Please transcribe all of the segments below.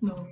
No.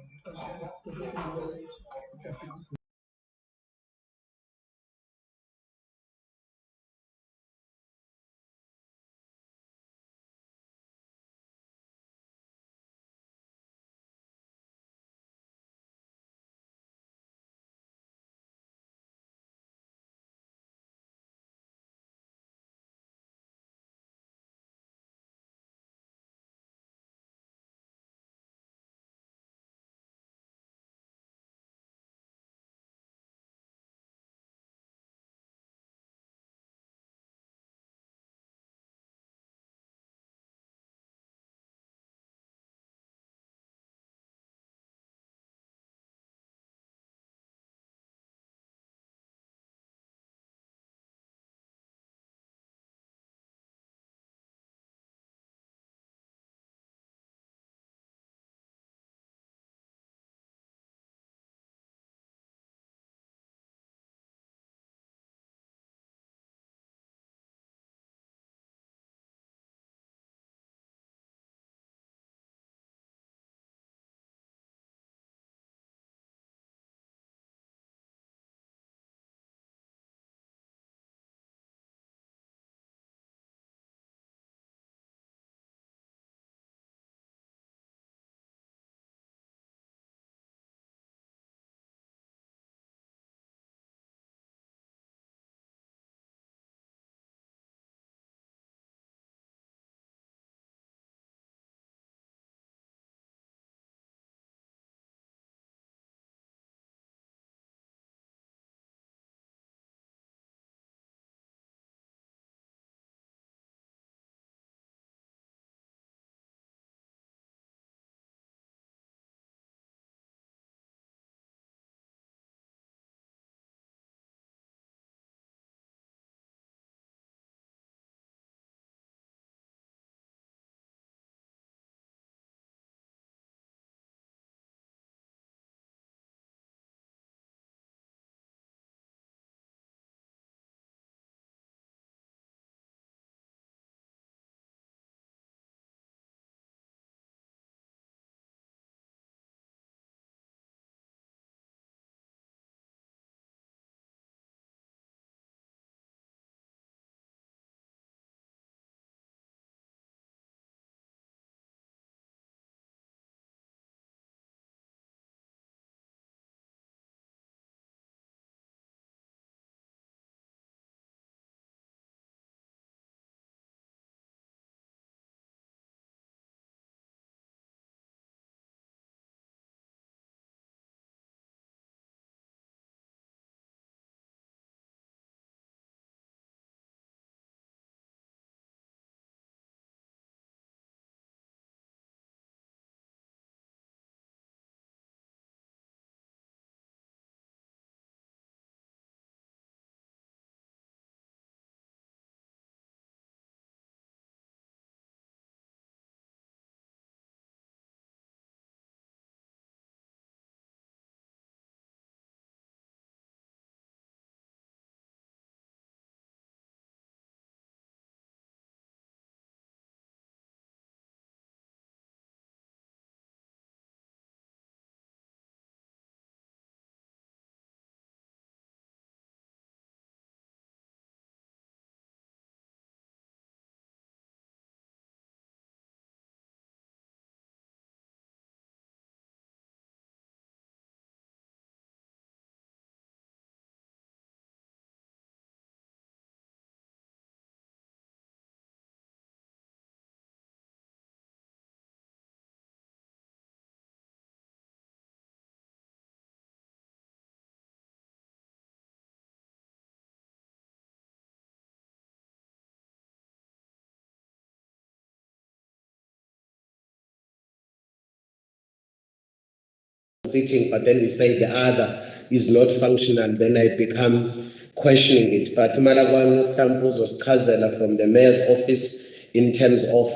Sitting, but then we say the other is not functional, then I become questioning it. But Malagwan Campus was Kazela from the mayor's office in terms of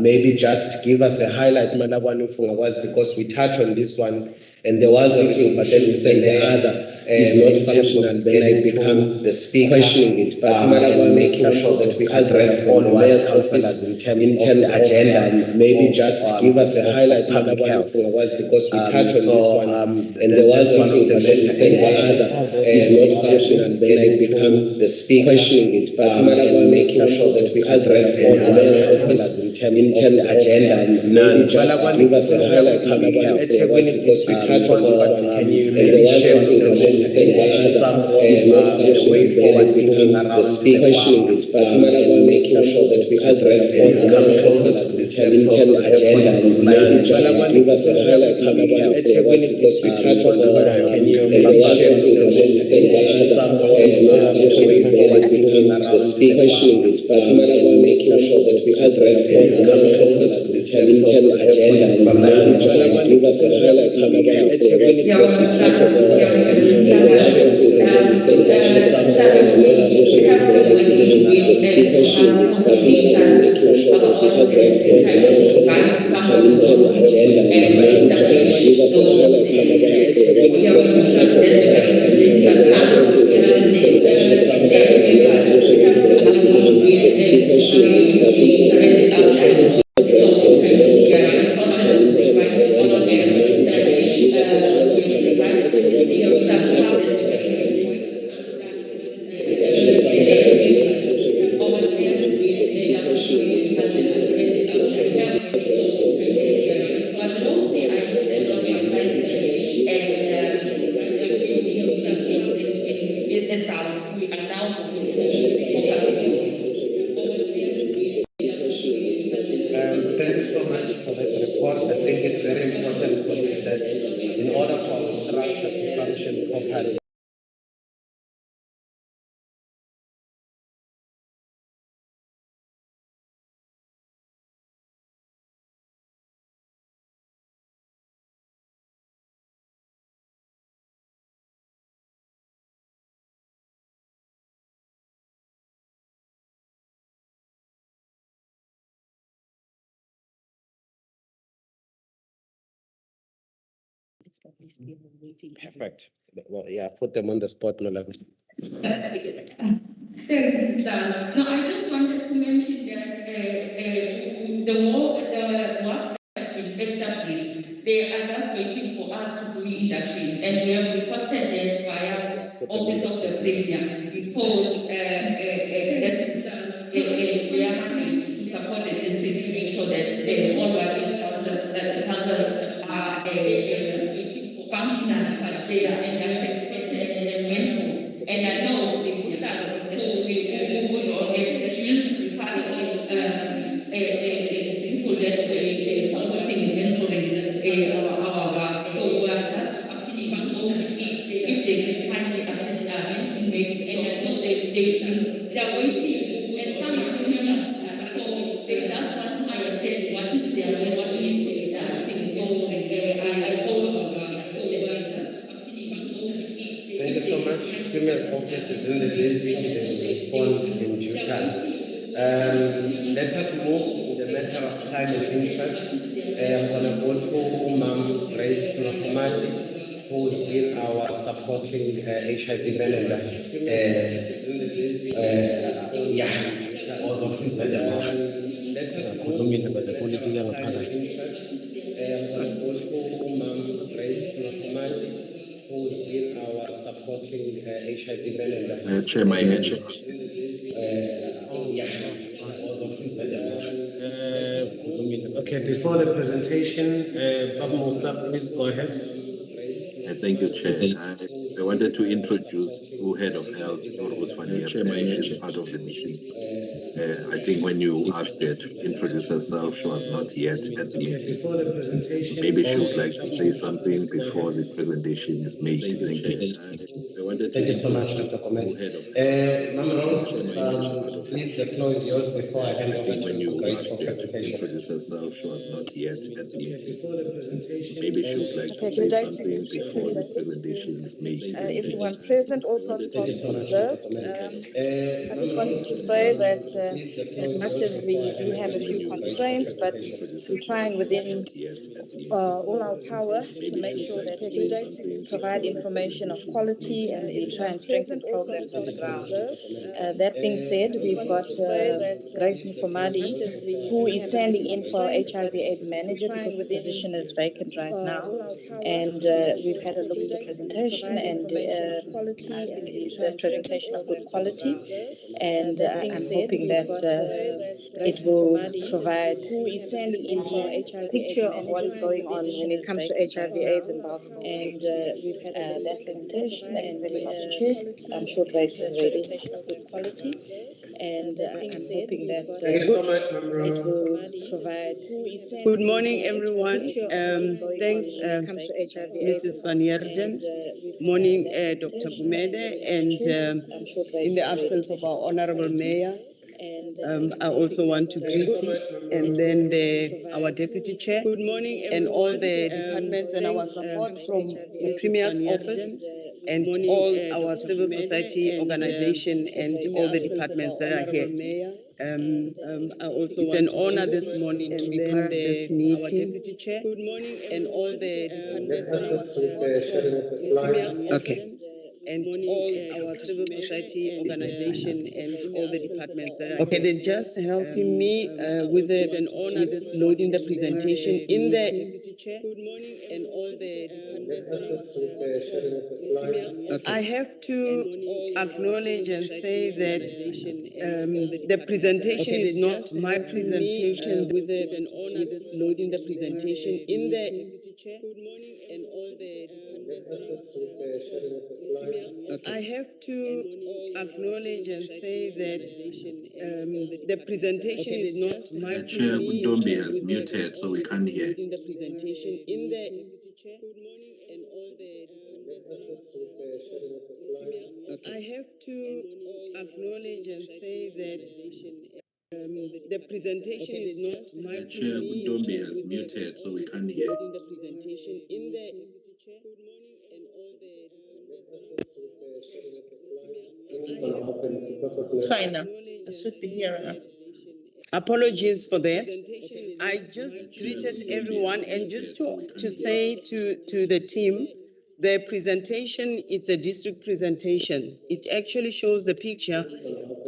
maybe just give us a highlight, Malabwan, if was, because we touched on this one and there was a little, but then we say the other is not functional, then I become the speaker, questioning it. But making sure that we address all mayor's office in terms of the agenda, maybe just give us a highlight, public health, was because we touched on this one and there was a little, but then we say the other is not functional, then I become the speaker, questioning it. But making sure that we address all mayor's office in terms of the agenda, maybe just give us a highlight, public health, because we touched on this one. Can you maybe share with the room some of the way forward thinking around the speaker, questioning it, but making sure that we address all the mayor's office in terms of agenda, maybe just give us a highlight, public health, because we touched on this one. Can you And maybe there was share something with the that room they say some of is not the way forward thinking the around speaker, questioning it, but making sure that we address all the mayor's office in terms of agenda, maybe just give us a highlight, public health, because we touched on this one. And there was something that they say is not the speaker, questioning it, but making sure that we address all the mayor's office in terms of agenda, maybe just give us a highlight, public health, because we touched on this one. And there was something that they say is not the speaker, questioning it, but making sure that we address all the mayor's office in terms of agenda, maybe just give us a highlight, public health, Thank you so much for that report. I think it's very important, colleagues, that in order for our structure to function properly, perfect. Well, yeah, put them on the spot, no, like. Thanks, Mr. No, I just wanted to mention that what's been established, they are just waiting for us to do induction, and we have requested that via Office of the Premier, because that is their mandate to support the district to make sure that all what is councils are functional, but they are and mental. And I know the Muslim that choose people that we supporting mentoring our work. So we are just appealing to OTP if they can kindly assist our mentoring, make sure they are waiting, and some are questions, so they just want to understand what is their mentoring for something. So I hope so we are just appealing to OTP. thank you so much. Premier's office is in the building. They will respond in due time. Let us move in the matter of time and interest. I'm going to go to Umam Grace Nofumadi, who's been our supporting HIV manager. Let us move in the matter of time and interest. I'm going to go to Umam Grace Nofumadi, who's been our supporting HIV manager. Chair, my network. Okay, before the presentation, Bob Musa, please go ahead. Thank you, Chair. I wanted to introduce who Head of Health, Rose Vanir, she's part of the meeting. I think when you asked her to introduce herself, she was not yet at the meeting. Before the presentation, Maybe she would like to say something before the presentation is made. Thank you. Thank you so much, Dr. Komet. Ma'am Rose, please, the floor is yours before I hand over to Grace for presentation. Introduce herself, she was not yet at the meeting. Before the presentation, Maybe she would like to say something before before the presentation is made. Everyone present, all protocols observed. I just wanted to say that as much as we do have a few constraints, but we're trying within all our power to make sure that we provide information of quality and we try and strengthen programs on the ground. That being said, we've got Grace Mukomadi, who is standing in for HIV/AIDS manager because the position is vacant right now. And we've had a look at the presentation, and I believe it's a presentation of good quality. And I'm hoping that it will provide a picture of what is going on when it comes to HIV/AIDS and Balfour. And we've had that presentation. Thank you very much, Chair. I'm sure Grace is ready. Good quality. And I'm hoping that Thank you so much, it will provide. Good morning, everyone. Thanks, Mrs. Van Heerden. Morning, Dr. Gumede, and in the absence of our Honorable Mayor, I also want to greet him, and then our Deputy Chair. Good morning, and all the departments and our support from the Premier's office, and all our civil society organization and all the departments that are here. It's an honor this morning to be part of this meeting. Good morning, and all the departments and our support from the Premier's office. And all our civil society organization and all the departments that are okay. They're just helping me with an honor this loading the presentation in the. Good morning, and all the departments. I have to acknowledge and say that the presentation is not my presentation. With an honor this loading the presentation in the. Good morning, and all the. I have to acknowledge and say that the presentation is not my Chair Gudumbi has muted, so we can't hear. The presentation in the. Good morning, and all the. I have to acknowledge and say that the presentation is not my Chair Gudumbi has muted, so we can't hear. The presentation in the. Good morning, and all the. It's fine now. I should be hearing us. Apologies for that. I just greeted everyone, and just to say to the team, the presentation, it's a district presentation. It actually shows the picture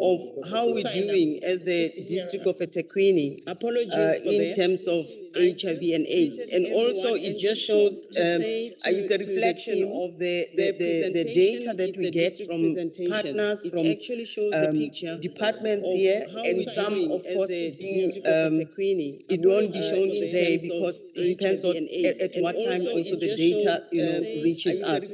of how we're doing as the district of eThekwini in terms of HIV and AIDS. And also it just shows, it's a reflection of the data that we get from partners, from departments here, and some, of course, being, it won't be shown today because it depends on at what time also the data, reaches us.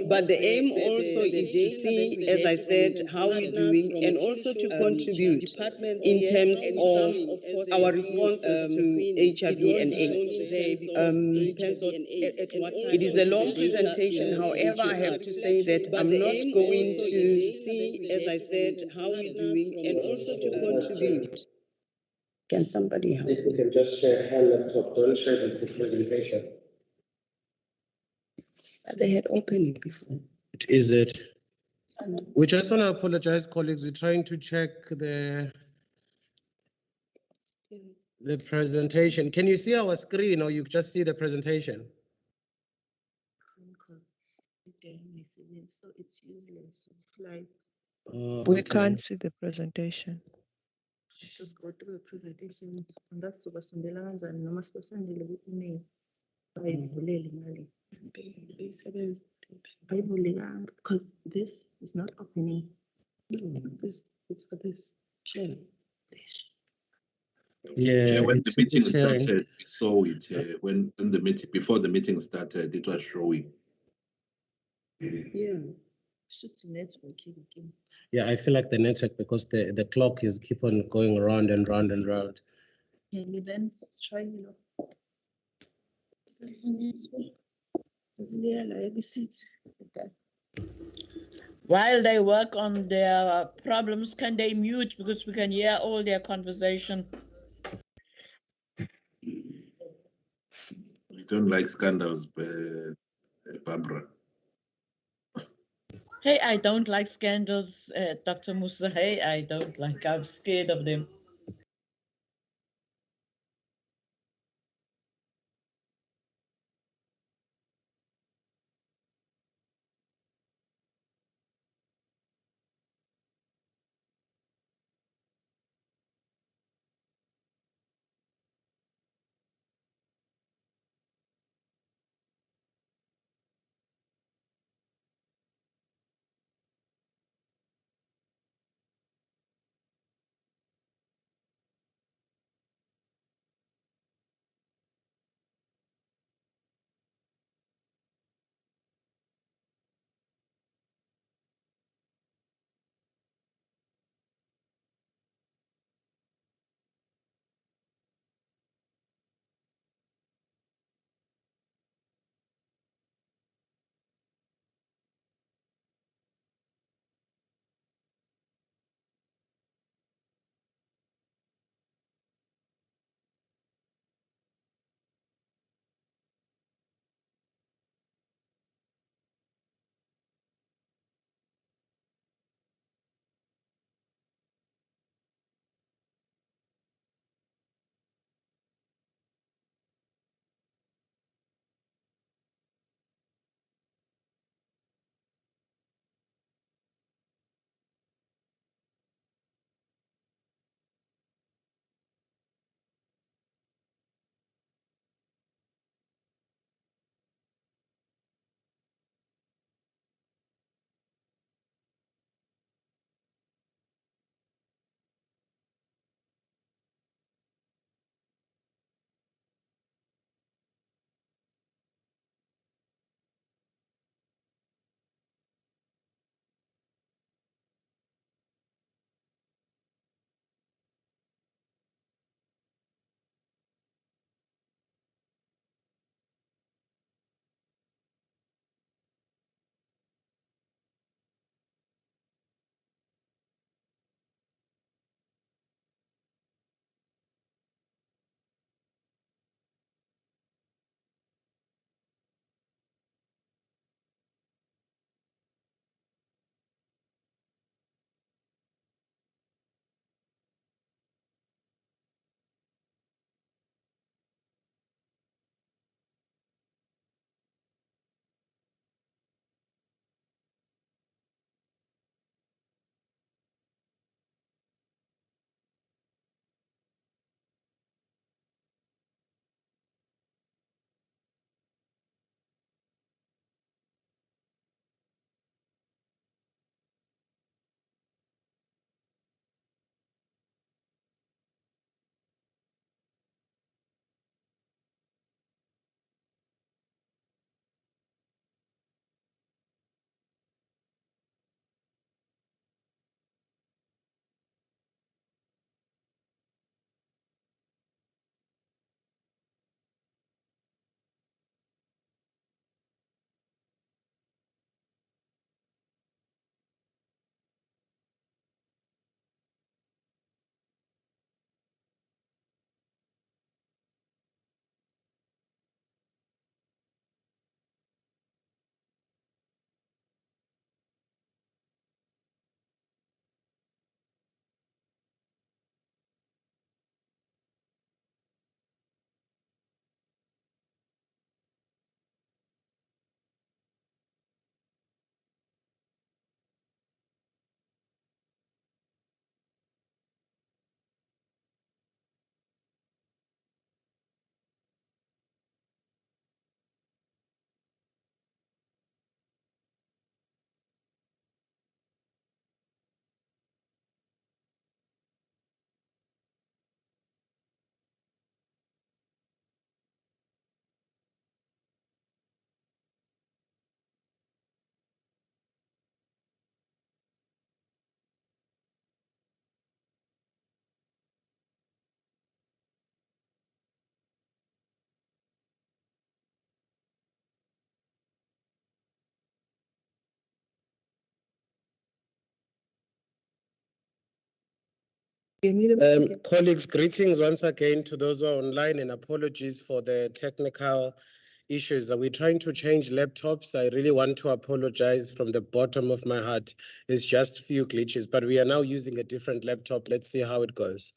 But the aim also is to see, as I said, how we're doing, and also to contribute in terms of our responses to HIV and AIDS. It is a long presentation. However, I have to say that I'm not going to see, as I said, how we're doing, and also to contribute. Can somebody help? If we can just share her laptop, don't share the presentation. They had opened it before. Is it? We just want to apologize, colleagues. We're trying to check the presentation. Can you see our screen, or you just see the presentation? So it's useless. It's like we can't see the presentation. Just go through the presentation, and that's what and no must send the email. Because this is not opening. This it's for this chair. Yeah, when the meeting started, we saw it. When the meeting, before the meeting started, it was showing. Yeah. Network. Yeah, I feel like the network, because the clock is keep on going round and round and round. Can we then try, While they work on their problems, can they mute, because we can hear all their conversation? We don't like scandals, Barbara. Hey, I don't like scandals, Dr. Musa. Hey, I don't like. I'm scared of them. Colleagues, greetings once again to those who are online and apologies for the technical issues. We're trying to change laptops. I really want to apologize from the bottom of my heart. It's just a few glitches, but we are now using a different laptop. Let's see how it goes.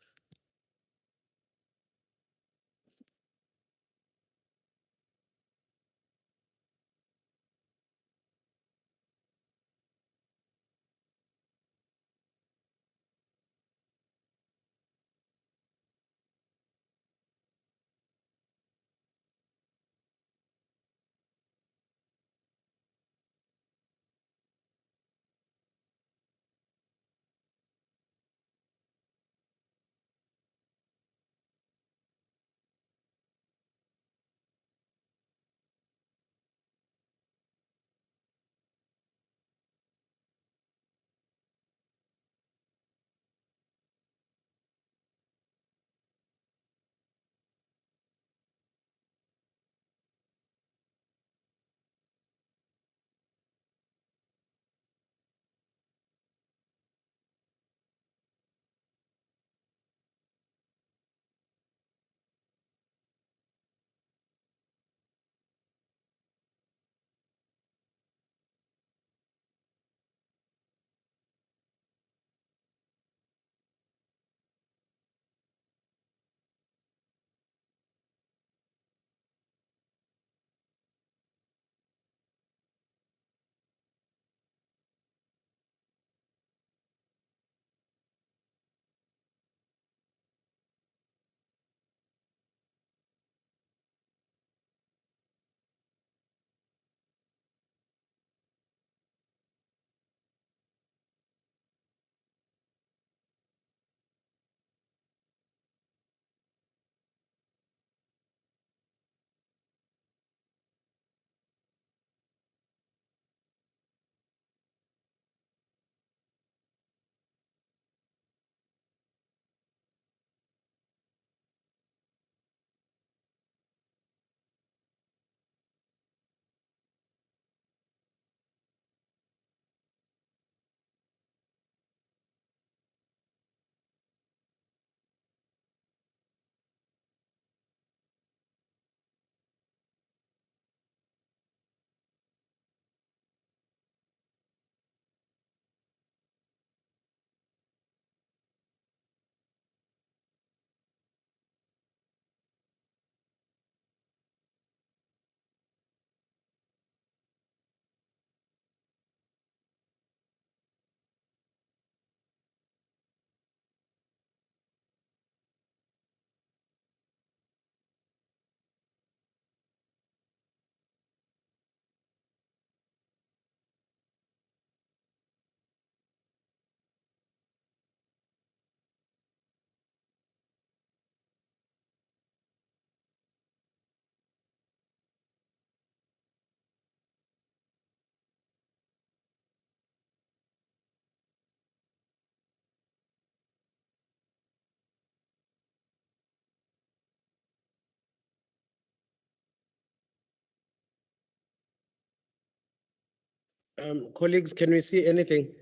Colleagues, can we see anything?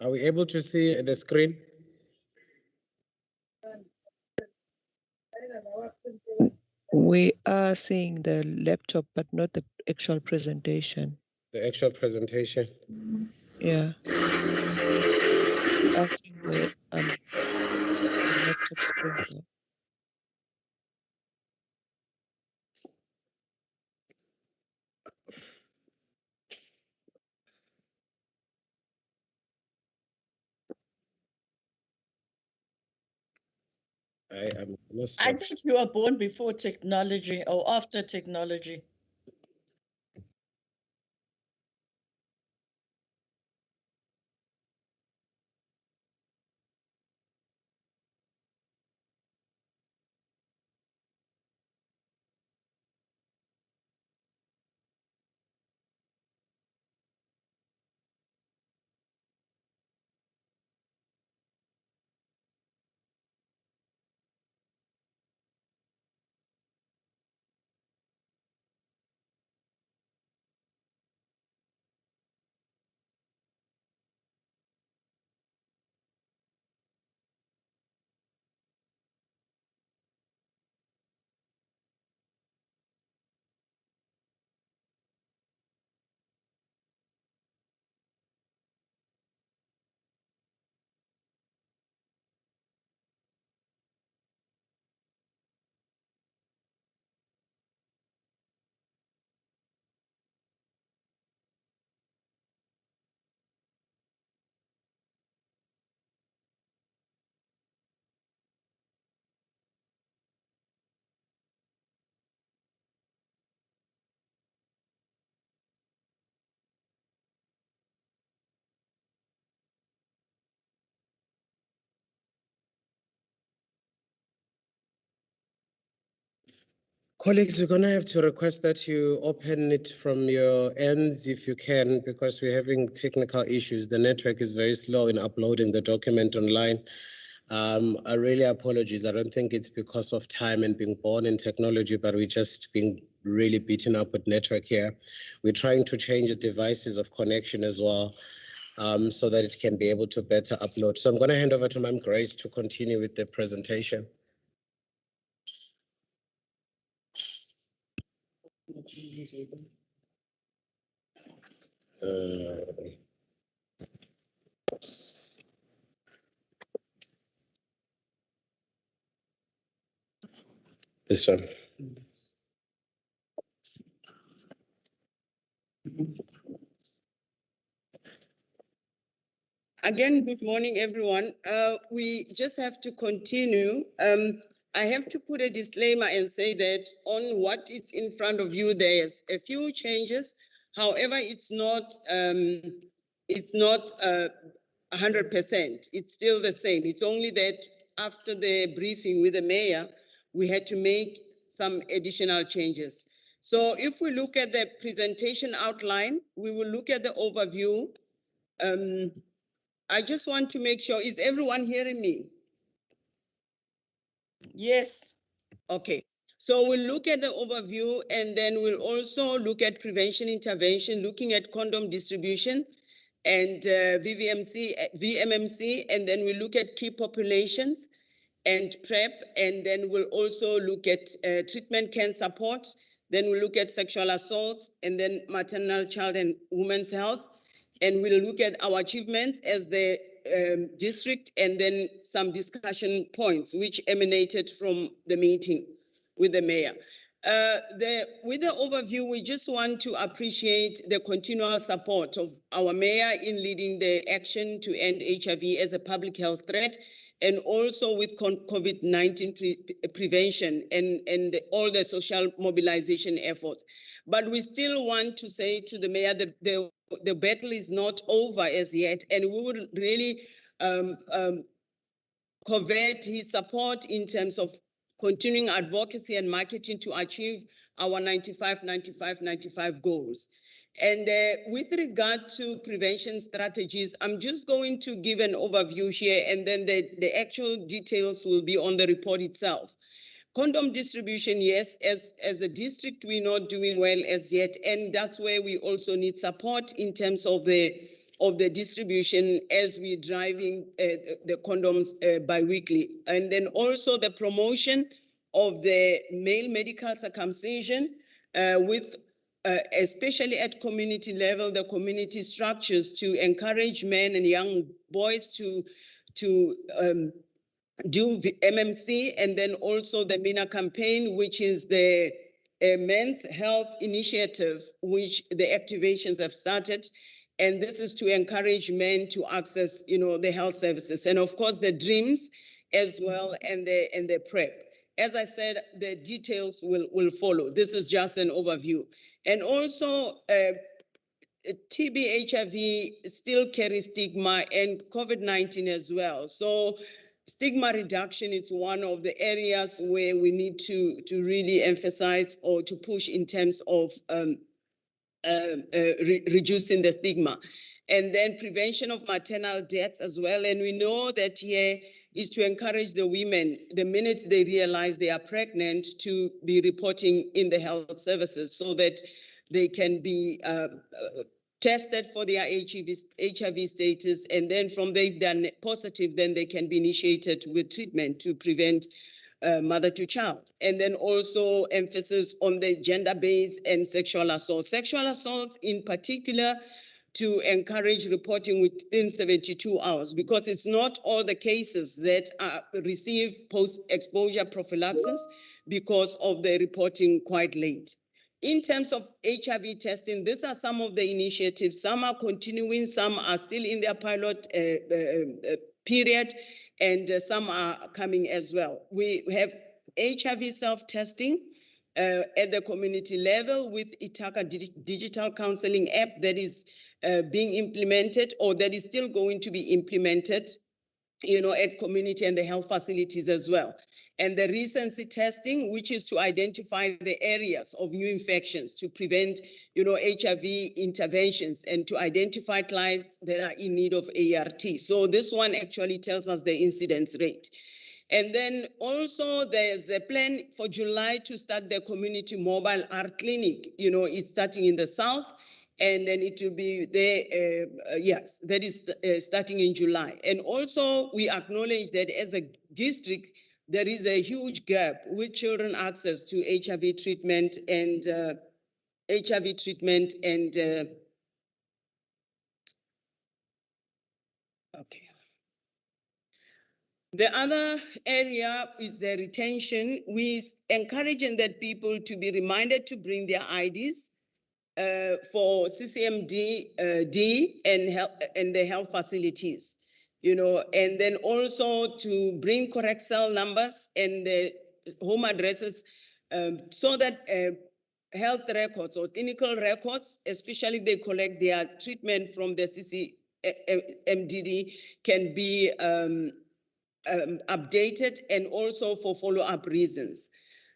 Are we able to see the screen? We are seeing the laptop, but not the actual presentation. The actual presentation. Yeah. We are seeing the laptop screen though. I am lost. I think you were born before technology or after technology. Colleagues, we're going to have to request that you open it from your ends if you can, because we're having technical issues. The network is very slow in uploading the document online. I really apologize. I don't think it's because of time and being born in technology, but we're just being really beaten up with network here. We're trying to change the devices of connection as well, so that it can be able to better upload. So I'm going to hand over to Ma'am Grace to continue with the presentation. This one. Again, good morning, everyone. We just have to continue. I have to put a disclaimer and say that on what is in front of you, there's a few changes. However, it's not 100%. It's still the same. It's only that after the briefing with the mayor, we had to make some additional changes. So if we look at the presentation outline, we will look at the overview. I just want to make sure, is everyone hearing me? Yes. Okay, so we'll look at the overview and then we'll also look at prevention intervention, looking at condom distribution and VMMC, and then we look at key populations and PrEP, and then we'll also look at treatment care support, then we'll look at sexual assault, and then maternal, child, and women's health, and we'll look at our achievements as the district, and then some discussion points which emanated from the meeting with the mayor. With the overview, we just want to appreciate the continual support of our mayor in leading the action to end HIV as a public health threat, and also with COVID-19 prevention and all the social mobilization efforts. But we still want to say to the mayor that the battle is not over as yet, and we would really covet his support in terms of continuing advocacy and marketing to achieve our 95-95-95 goals. And with regard to prevention strategies, I'm just going to give an overview here, and then the actual details will be on the report itself. Condom distribution, yes, as the district, we're not doing well as yet, and that's where we also need support in terms of the distribution as we're driving the condoms bi-weekly. And then also the promotion of the male medical circumcision with especially at community level, the community structures to encourage men and young boys to do MMC, and then also the MENA campaign, which is the men's health initiative, which the activations have started. And this is to encourage men to access, the health services. And of course, the dreams as well, and the PrEP. As I said, the details will follow. This is just an overview. And also, TB, HIV still carry stigma, and COVID-19 as well. So stigma reduction is one of the areas where we need to really emphasize or to push in terms of reducing the stigma. And then prevention of maternal deaths as well. And we know that here is to encourage the women, the minute they realize they are pregnant, to be reporting in the health services so that they can be tested for their HIV status, and then from there, if they're positive, then they can be initiated with treatment to prevent mother to child. And then also emphasis on the gender-based and sexual assault. Sexual assault in particular, to encourage reporting within 72 hours, because it's not all the cases that receive post-exposure prophylaxis because of the reporting quite late. In terms of HIV testing, these are some of the initiatives. Some are continuing, some are still in their pilot period, and some are coming as well. We have HIV self-testing at the community level with Itaka digital counseling app that is being implemented, or that is still going to be implemented. at community and the health facilities as well. And the recency testing, which is to identify the areas of new infections to prevent, HIV interventions and to identify clients that are in need of ART. So this one actually tells us the incidence rate. And then also there's a plan for July to start the community mobile art clinic. It's starting in the south, and then it will be there. Yes, that is starting in July. And also we acknowledge that as a district, there is a huge gap with children access to HIV treatment and okay. The other area is the retention. We encouraging that people to be reminded to bring their IDs for CCMD and the health facilities, and then also to bring correct cell numbers and home addresses, so that health records or clinical records, especially if they collect their treatment from the CCMDD, can be updated, and also for follow-up reasons.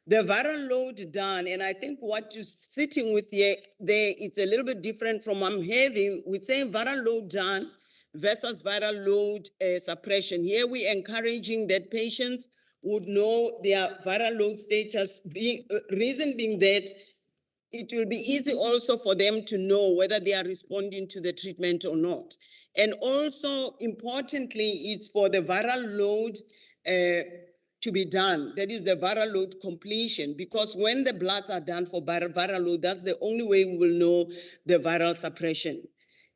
The viral load done, and I think what you're sitting with there, it's a little bit different from I'm having with saying viral load done versus viral load suppression. Here we're encouraging that patients would know their viral load status, reason being that it will be easy also for them to know whether they are responding to the treatment or not. And also, importantly, it's for the viral load to be done. That is the viral load completion, because when the bloods are done for viral load, that's the only way we will know the viral suppression.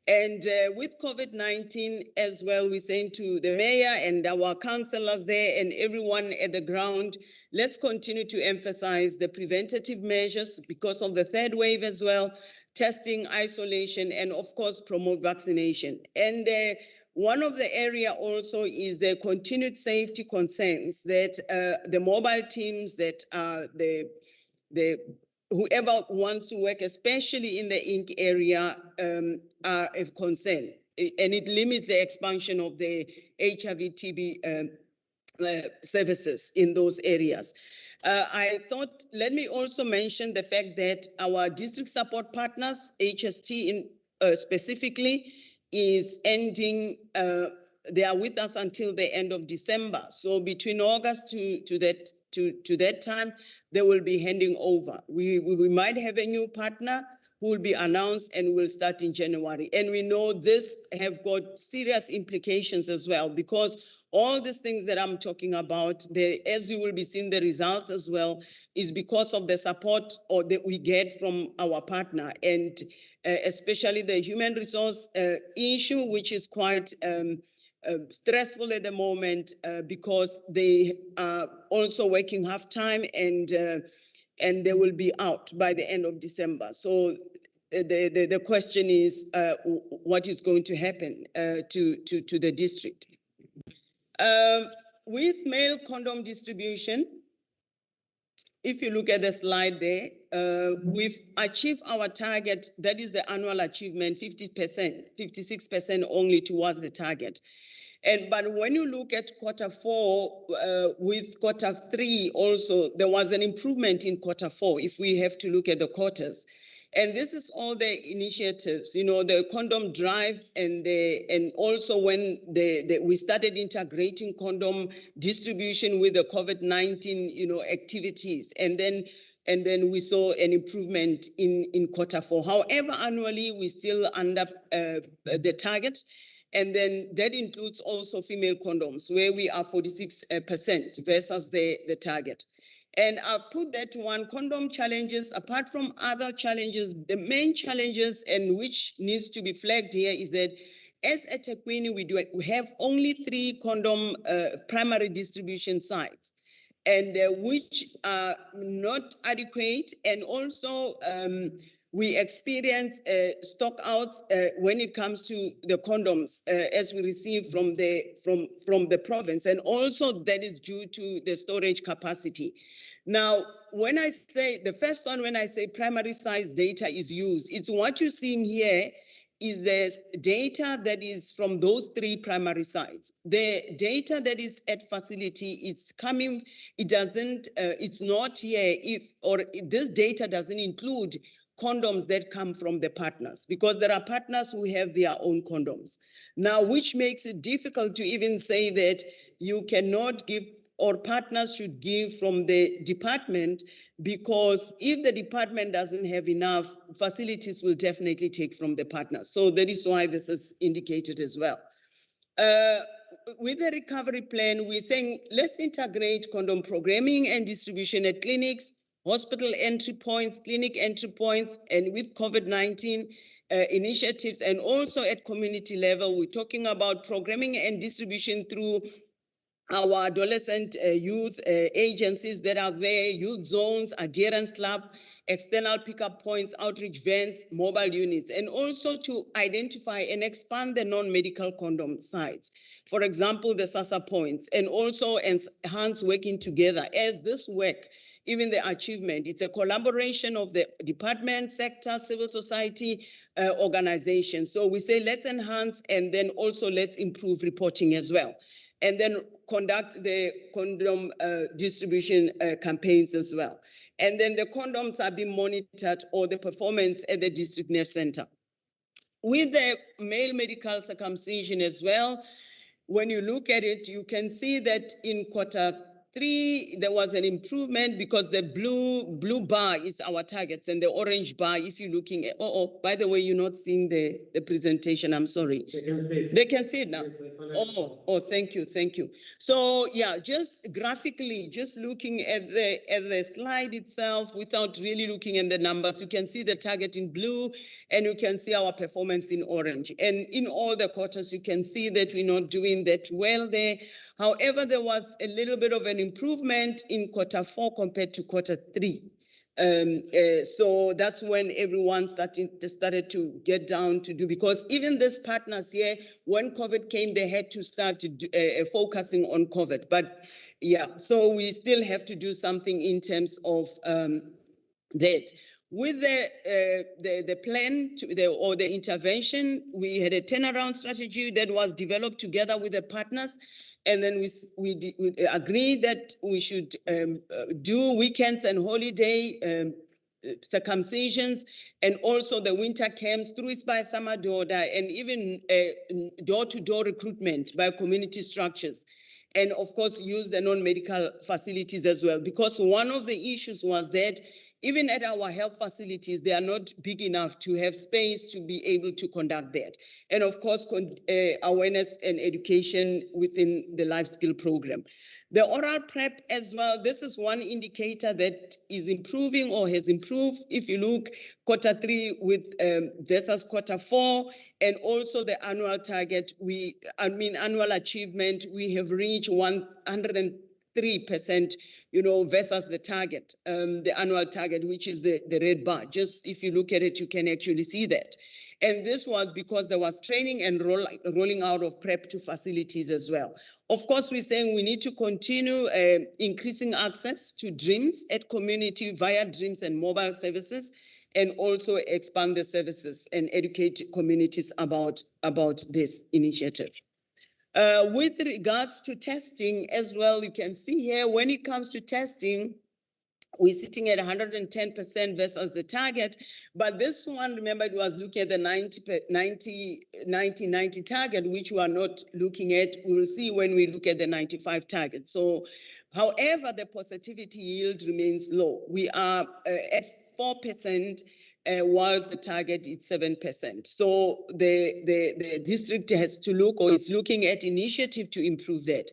And with COVID-19 as well, we're saying to the mayor and our councillors there and everyone at the ground, let's continue to emphasize the preventative measures because of the third wave as well, testing, isolation, and of course, promote vaccination. And one of the area also is the continued safety concerns that the mobile teams that are whoever wants to work, especially in the ink area, are of concern. And it limits the expansion of the HIV TB services in those areas. I thought, let me also mention the fact that our district support partners, HST specifically, is ending, they are with us until the end of December. So between August to that time, they will be handing over. We might have a new partner who will be announced and will start in January. And we know this have got serious implications as well, because all these things that I'm talking about, as you will be seeing the results as well, is because of the support that we get from our partner, and especially the human resource issue, which is quite stressful at the moment because they are also working half time, and they will be out by the end of December. So the question is, what is going to happen to the district? With male condom distribution, if you look at the slide there, we've achieved our target. That is the annual achievement, 50%, 56% only towards the target. But when you look at Q4, with Q3 also, there was an improvement in Q4 if we have to look at the quarters. And this is all the initiatives, the condom drive, and also when we started integrating condom distribution with the COVID-19, activities, and then we saw an improvement in Q4. However, annually we still under the target. And then that includes also female condoms, where we are 46% versus the target. And I'll put that one, condom challenges, apart from other challenges, the main challenges, and which needs to be flagged here, is that as at eThekwini, we have only 3 condom primary distribution sites, and which are not adequate. And also we experience stockouts when it comes to the condoms as we receive from the province, and also that is due to the storage capacity. Now, when I say the first one, when I say primary size data is used, it's what you're seeing here is the data that is from those 3 primary sites. The data that is at facility, it's coming, it doesn't, it's not here this data doesn't include condoms that come from the partners, because there are partners who have their own condoms. Now, which makes it difficult to even say that you cannot give, or partners should give from the department, because if the department doesn't have enough, facilities will definitely take from the partners. So that is why this is indicated as well. With the recovery plan, we're saying let's integrate condom programming and distribution at clinics, hospital entry points, clinic entry points, and with COVID-19 initiatives, and also at community level, we're talking about programming and distribution through our adolescent youth agencies that are there, youth zones, adherence club, external pickup points, outreach vans, mobile units, and also to identify and expand the non-medical condom sites. For example, the SASA points, and also enhance working together. As this work, even the achievement, it's a collaboration of the department, sector, civil society, organization. So we say let's enhance, and then also let's improve reporting as well. And then conduct the condom distribution campaigns as well. And then the condoms are being monitored, or the performance at the district nurse center. With the male medical circumcision as well, when you look at it, you can see that in Q3, there was an improvement, because the blue bar is our targets, and the orange bar, if you're looking at, by the way, you're not seeing the presentation, I'm sorry. They can see it. They can see it now. Yes, they follow. Thank you. So yeah, just graphically, just looking at the slide itself without really looking at the numbers, you can see the target in blue, and you can see our performance in orange. And in all the quarters, you can see that we're not doing that well there. However, there was a little bit of an improvement in Q4 compared to Q3. So that's when everyone started to get down to do, because even these partners here, when COVID came, they had to start focusing on COVID. But yeah, so we still have to do something in terms of that. With the plan or the intervention, we had a turnaround strategy that was developed together with the partners. And then we agreed that we should do weekends and holiday circumcisions, and also the winter camps through by summer order, and even door-to-door recruitment by community structures. And of course, use the non-medical facilities as well, because one of the issues was that even at our health facilities, they are not big enough to have space to be able to conduct that. And of course, awareness and education within the life skill program. The oral prep as well, this is one indicator that is improving or has improved. If you look Q3 with versus Q4, and also the annual target, annual achievement, we have reached 103%, versus the target, the annual target, which is the red bar. Just if you look at it, you can actually see that. And this was because there was training and rolling out of PrEP to facilities as well. Of course, we're saying we need to continue increasing access to DREAMS at community via DREAMS and mobile services, and also expand the services and educate communities about this initiative. With regards to testing as well, you can see here, when it comes to testing, we're sitting at 110% versus the target. But this one, remember, it was looking at the 90 target, which we are not looking at. We will see when we look at the 95 target. So, however, the positivity yield remains low. We are at 4%. Whilst the target is 7%. So the district has to look, or is looking at initiative to improve that.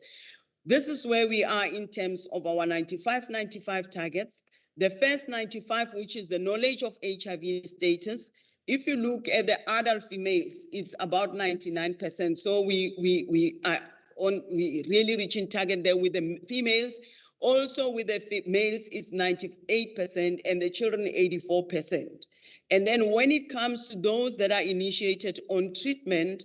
This is where we are in terms of our 95 targets. The first 95, which is the knowledge of HIV status. If you look at the adult females, it's about 99%. So we are really reaching target there with the females. Also with the males, it's 98%, and the children 84%. And then when it comes to those that are initiated on treatment,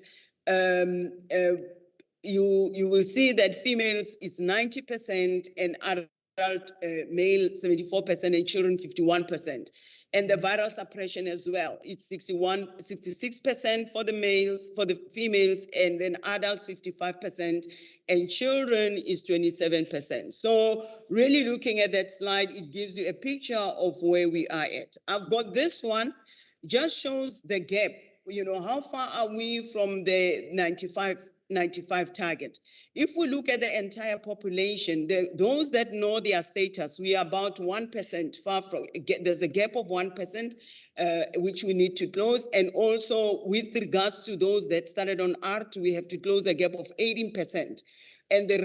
you will see that females is 90% and adults adult male 74% and children 51%. And the viral suppression as well, it's 66% for the males, for the females, and then adults 55%, and children is 27%. So really looking at that slide, it gives you a picture of where we are at. I've got this one, just shows the gap. You know, how far are we from the 95 target? If we look at the entire population, those that know their status, we are about 1% far from, there's a gap of 1%, which we need to close. And also with regards to those that started on ART, we have to close a gap of 18%. And the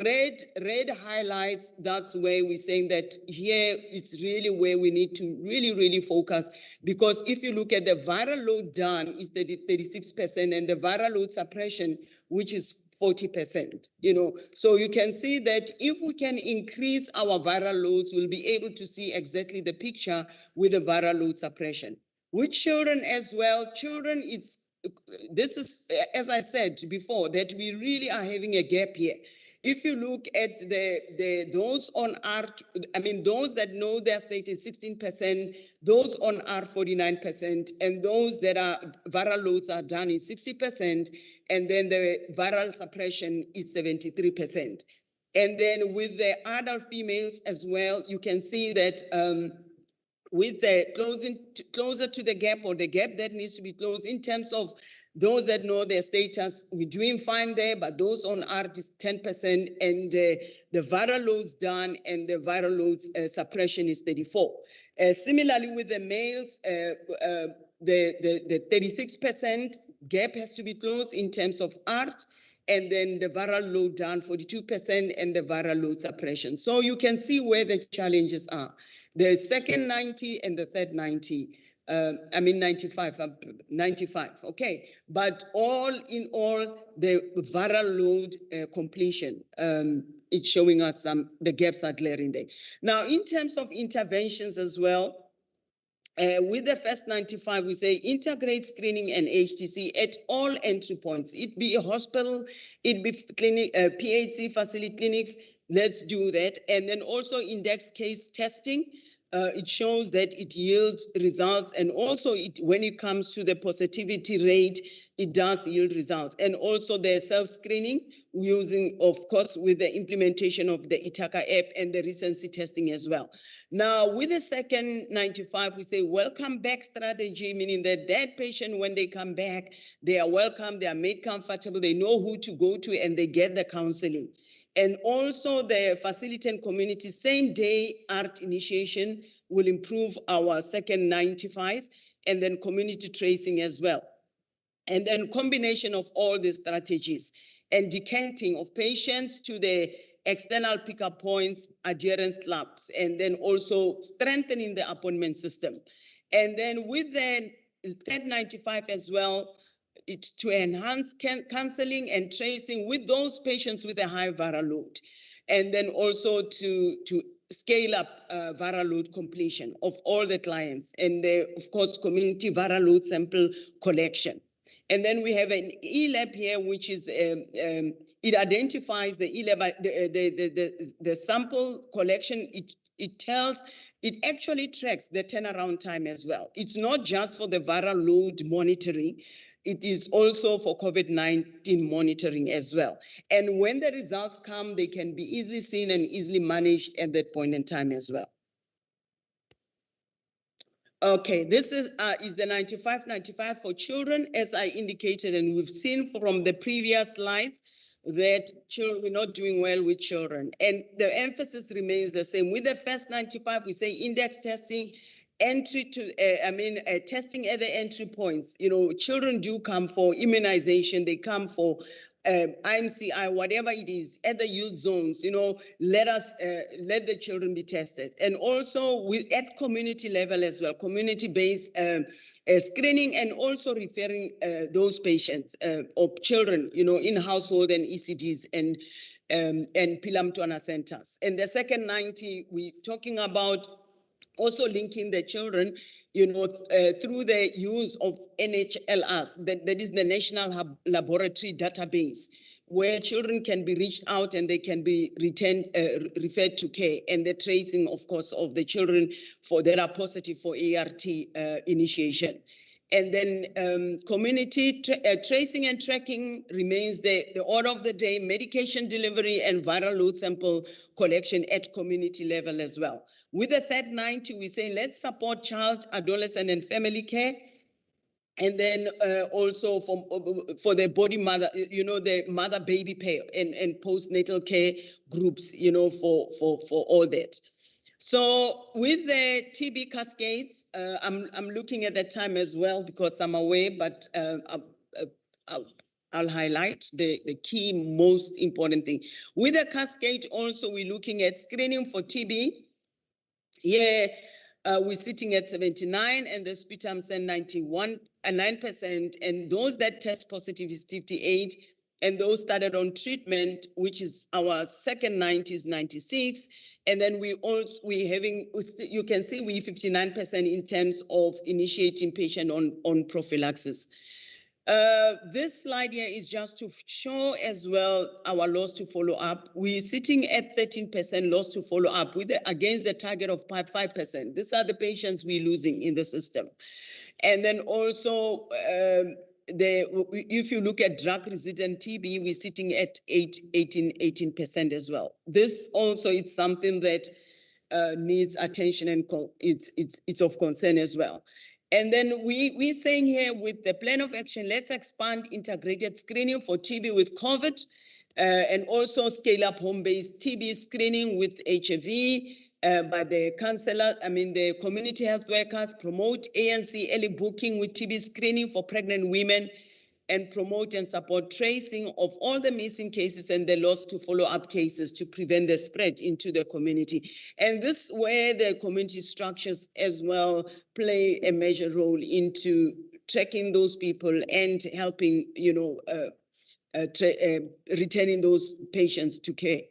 red highlights, that's where we're saying that here it's really where we need to really focus, because if you look at the viral load done is 36% and the viral load suppression, which is 40%, you know. So you can see that if we can increase our viral loads, we'll be able to see exactly the picture with the viral load suppression. With children as well, children, this is, as I said before, that we really are having a gap here. If you look at those on ART, I mean, those that know their state is 16%, those on ART 49%, and those that are viral loads are done is 60%, and then the viral suppression is 73%. And then with the adult females as well, you can see that with the closer to the gap, or the gap that needs to be closed in terms of those that know their status, we're doing fine there, but those on ART is 10%, and the viral loads done and the viral loads suppression is 34. Similarly with the males, the 36% gap has to be closed in terms of ART, and then the viral load down 42% and the viral load suppression. So you can see where the challenges are. The second 90 and the third 90. 95, okay. But all in all, the viral load completion, it's showing us the gaps are glaring there. Now, in terms of interventions as well, with the first 95, we say integrate screening and HTC at all entry points. It be a hospital, it be clinic, PHC facility clinics, let's do that. And then also index case testing. It shows that it yields results, and also when it comes to the positivity rate, it does yield results. And also the self-screening using, of course, with the implementation of the Itaka app and the recency testing as well. Now, with the second 95, we say welcome back strategy, meaning that patient, when they come back, they are welcome, they are made comfortable, they know who to go to, and they get the counseling. And also the facility and community same day ART initiation will improve our second 95, and then community tracing as well. And then combination of all the strategies and decanting of patients to the external pickup points, adherence labs, and then also strengthening the appointment system. And then with the third 95 as well, it's to enhance counseling and tracing with those patients with a high viral load. And then also to scale up viral load completion of all the clients. And of course, community viral load sample collection. And then we have an e-lab here, which is, it identifies the e-lab, the sample collection. It actually tracks the turnaround time as well. It's not just for the viral load monitoring, it is also for COVID-19 monitoring as well. And when the results come, they can be easily seen and easily managed at that point in time as well. Okay, this is the 95 for children, as I indicated, and we've seen from the previous slides that we're not doing well with children. And the emphasis remains the same. With the first 95, we say index testing, entry to, testing at the entry points. You know, children do come for immunization, they come for IMCI, whatever it is, at the youth zones, you know, let the children be tested. And also at community level as well, community-based screening, and also referring those patients or children, you know, in household and ECDs and Pilamtwana centers. And the second 90, we're talking about also linking the children through the use of NHLRs, that is the National Laboratory Database, where children can be reached out and they can be referred to care, and the tracing, of course, of the children that are positive for ART initiation. And then community tracing and tracking remains the order of the day, medication delivery and viral load sample collection at community level as well. With the third 90, we say let's support child, adolescent, and family care. And then also for the body mother, the mother baby care and postnatal care groups, for all that. So with the TB cascades, I'm looking at the time as well because I'm away, but I'll highlight the key most important thing. With the cascade also, we're looking at screening for TB. Here, we're sitting at 79 and the sputum send 9%, and those that test positive is 58, and those started on treatment, which is our second 90 is 96. And then you can see we 59% in terms of initiating patient on prophylaxis. This slide here is just to show as well our loss to follow up. We're sitting at 13% loss to follow up against the target of 5%. These are the patients we're losing in the system. And then also, if you look at drug-resistant TB, we're sitting at 18% as well. This also is something that needs attention, and it's of concern as well. And then we're saying here with the plan of action, let's expand integrated screening for TB with COVID, and also scale up home-based TB screening with HIV by the the community health workers, promote ANC early booking with TB screening for pregnant women, and promote and support tracing of all the missing cases and the loss to follow-up cases to prevent the spread into the community. And this where the community structures as well play a major role into tracking those people and helping, returning those patients to care.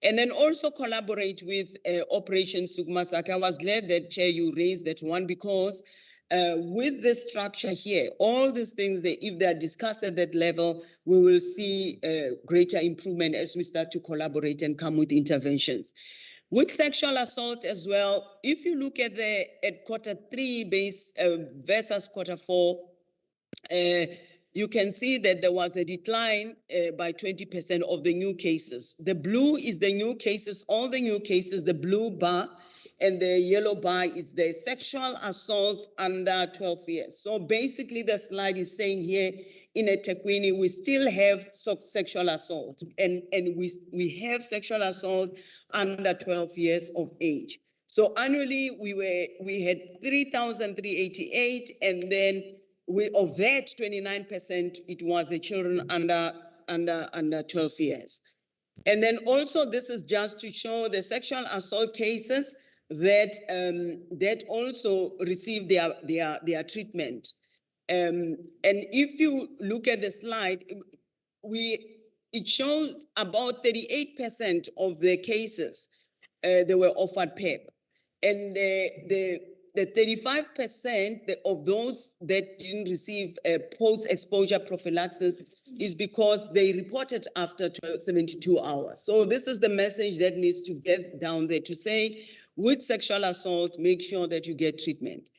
And then also collaborate with Operation Sukmasak. I was glad that, Chair, you raised that one, because with this structure here, all these things, if they are discussed at that level, we will see greater improvement as we start to collaborate and come with interventions. With sexual assault as well, if you look at quarter 3 base versus quarter 4, you can see that there was a decline by 20% of the new cases. The blue is the new cases, all the new cases, the blue bar, and the yellow bar is the sexual assault under 12 years. So basically the slide is saying here in eThekwini, we still have sexual assault, and we have sexual assault under 12 years of age. So annually we had 3,388, and then of that 29%, it was the children under 12 years. And then also this is just to show the sexual assault cases that also receive their treatment. And if you look at the slide, it shows about 38% of the cases they were offered PEP, and the 35% of those that didn't receive post-exposure prophylaxis is because they reported after 72 hours. So this is the message that needs to get down there to say, with sexual assault, make sure that you get treatment.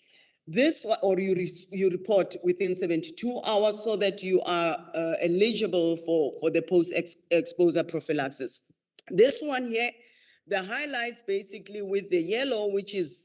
This, or you report within 72 hours so that you are eligible for the post-exposure prophylaxis. This one here, the highlights basically with the yellow, which is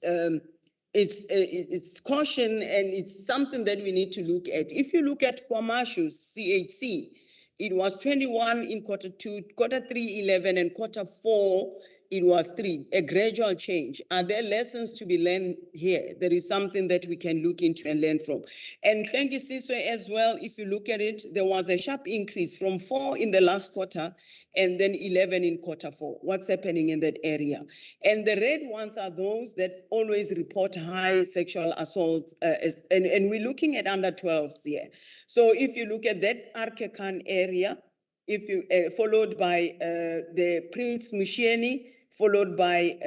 it's caution, and it's something that we need to look at. If you look at Kwamashu's CHC, it was 21 in quarter 2, quarter 3, 11, and quarter 4, it was 3, a gradual change. Are there lessons to be learned here? There is something that we can look into and learn from. And thank you, Siswe, as well. If you look at it, there was a sharp increase from 4 in the last quarter and then 11 in quarter 4. What's happening in that area? And the red ones are those that always report high sexual assault, and we're looking at under 12s here. So if you look at that Arkekan area, if you followed by the Prince Mushieni, followed by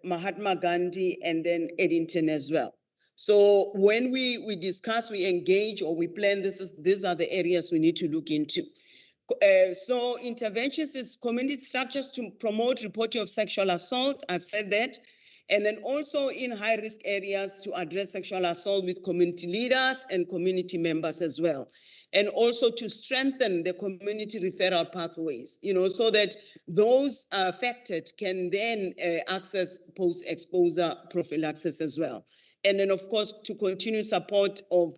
Mahatma Gandhi, and then Eddington as well. So when we discuss, we engage, or we plan, these are the areas we need to look into. So interventions is community structures to promote reporting of sexual assault. I've said that. And then also in high-risk areas to address sexual assault with community leaders and community members as well. And also to strengthen the community referral pathways, so that those affected can then access post-exposure prophylaxis as well. And then, of course, to continue support of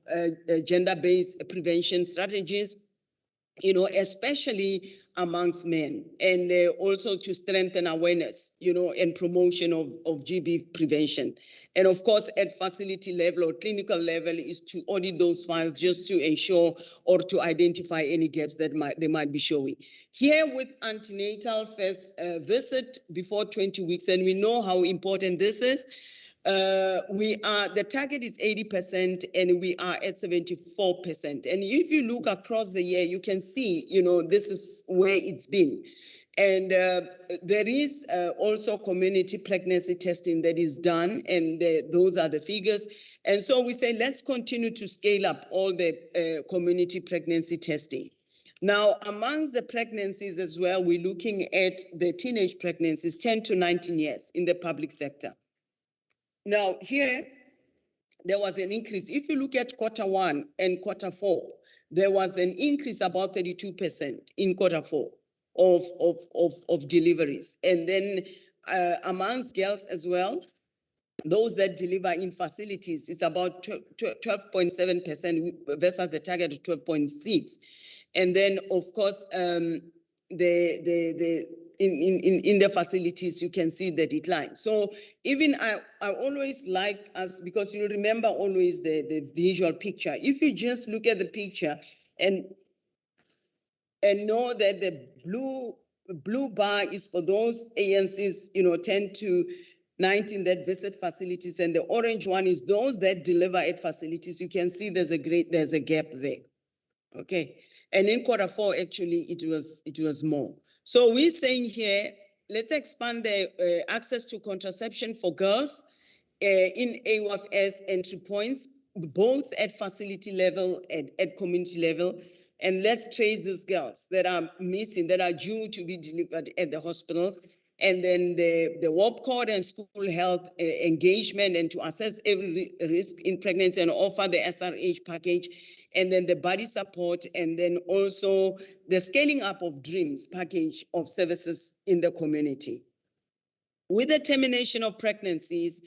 gender-based prevention strategies, especially amongst men, and also to strengthen awareness, and promotion of GB prevention. And of course, at facility level or clinical level is to audit those files just to ensure or to identify any gaps that they might be showing. Here with antenatal first visit before 20 weeks, and we know how important this is. The target is 80% and we are at 74%. And if you look across the year, you can see, this is where it's been. And there is also community pregnancy testing that is done, and those are the figures. And so we say, let's continue to scale up all the community pregnancy testing. Now, amongst the pregnancies as well, we're looking at the teenage pregnancies, 10 to 19 years in the public sector. Now, here, there was an increase. If you look at Q1 and Q4, there was an increase about 32% in Q4 of deliveries. And then amongst girls as well, those that deliver in facilities, it's about 12.7% versus the target of 12.6%. And then, of course, in the facilities, you can see the decline. So even I always like us, because you remember always the visual picture. If you just look at the picture and know that the blue bar is for those ANCs, 10 to 19 that visit facilities, and the orange one is those that deliver at facilities, you can see there's a gap there. Okay. And in Q4, actually, it was more. So we're saying here, let's expand the access to contraception for girls in AWFS entry points, both at facility level and at community level. And let's trace these girls that are missing, that are due to be delivered at the hospitals. And then the WARP code and school health engagement, and to assess every risk in pregnancy and offer the SRH package, and then the body support, and then also the scaling up of DREAMS package of services in the community. With the termination of pregnancies,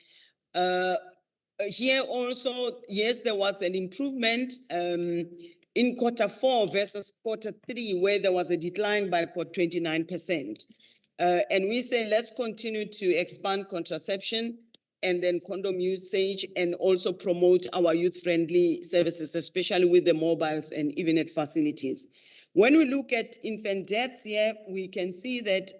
here also, yes, there was an improvement in Q4 versus Q3, where there was a decline by 29%. And we say, let's continue to expand contraception and then condom usage, and also promote our youth-friendly services, especially with the mobiles and even at facilities. When we look at infant deaths here, we can see that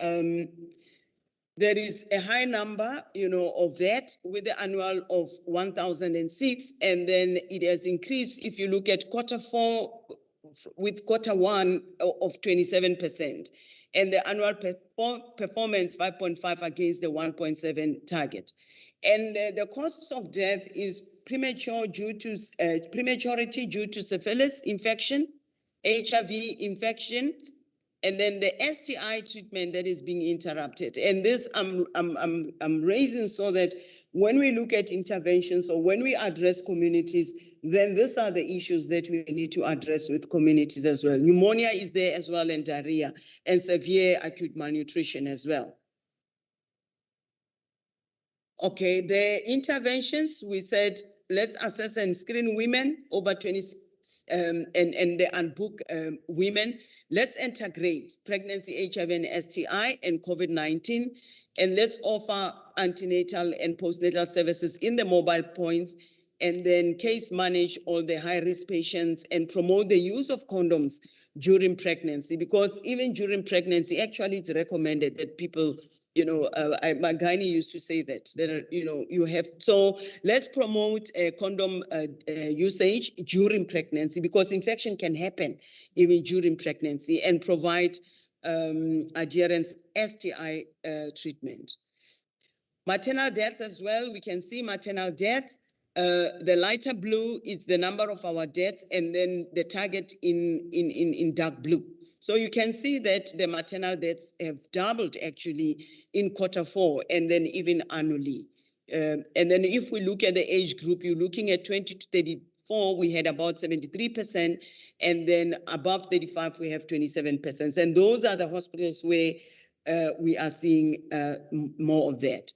there is a high number, of that, with the annual of 1,006, and then it has increased if you look at Q4 with Q1 of 27%, and the annual performance 5.5 against the 1.7 target. And the causes of death is prematurity due to syphilis infection, HIV infection, and then the STI treatment that is being interrupted. And this I'm raising so that when we look at interventions or when we address communities, then these are the issues that we need to address with communities as well. Pneumonia is there as well, and diarrhea, and severe acute malnutrition as well. Okay, the interventions, we said, let's assess and screen women over 20 and the unbooked women. Let's integrate pregnancy, HIV and STI and COVID-19, and let's offer antenatal and postnatal services in the mobile points, and then case manage all the high-risk patients and promote the use of condoms during pregnancy, because even during pregnancy, actually it's recommended that people, my gynae used to say that, you have, so let's promote condom usage during pregnancy, because infection can happen even during pregnancy, and provide adherence STI treatment. Maternal deaths as well, we can see maternal deaths The lighter blue is the number of our deaths, and then the target in dark blue. So you can see that the maternal deaths have doubled actually in Q4 and then even annually. And then if we look at the age group, you're looking at 20 to 34, we had about 73%, and then above 35, we have 27%. And those are the hospitals where we are seeing more of that.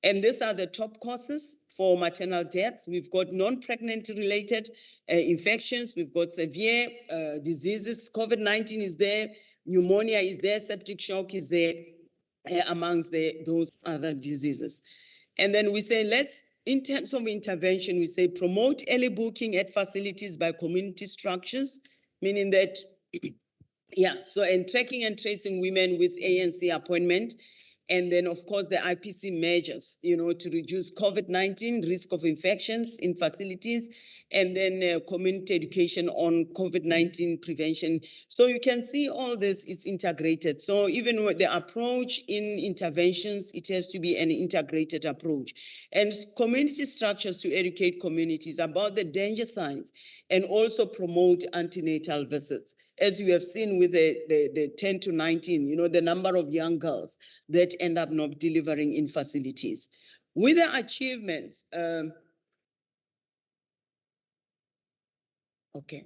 And these are the top causes for maternal deaths. We've got non-pregnant related infections. We've got severe diseases. COVID-19 is there. Pneumonia is there. Septic shock is there amongst those other diseases. And then we say, let's, in terms of intervention, we say promote early booking at facilities by community structures, meaning that, yeah, so and tracking and tracing women with ANC appointment. And then, of course, the IPC measures, to reduce COVID-19 risk of infections in facilities, and then community education on COVID-19 prevention. So you can see all this is integrated. So even with the approach in interventions, it has to be an integrated approach. And community structures to educate communities about the danger signs and also promote antenatal visits. As you have seen with the 10 to 19, the number of young girls that end up not delivering in facilities. With the achievements, okay.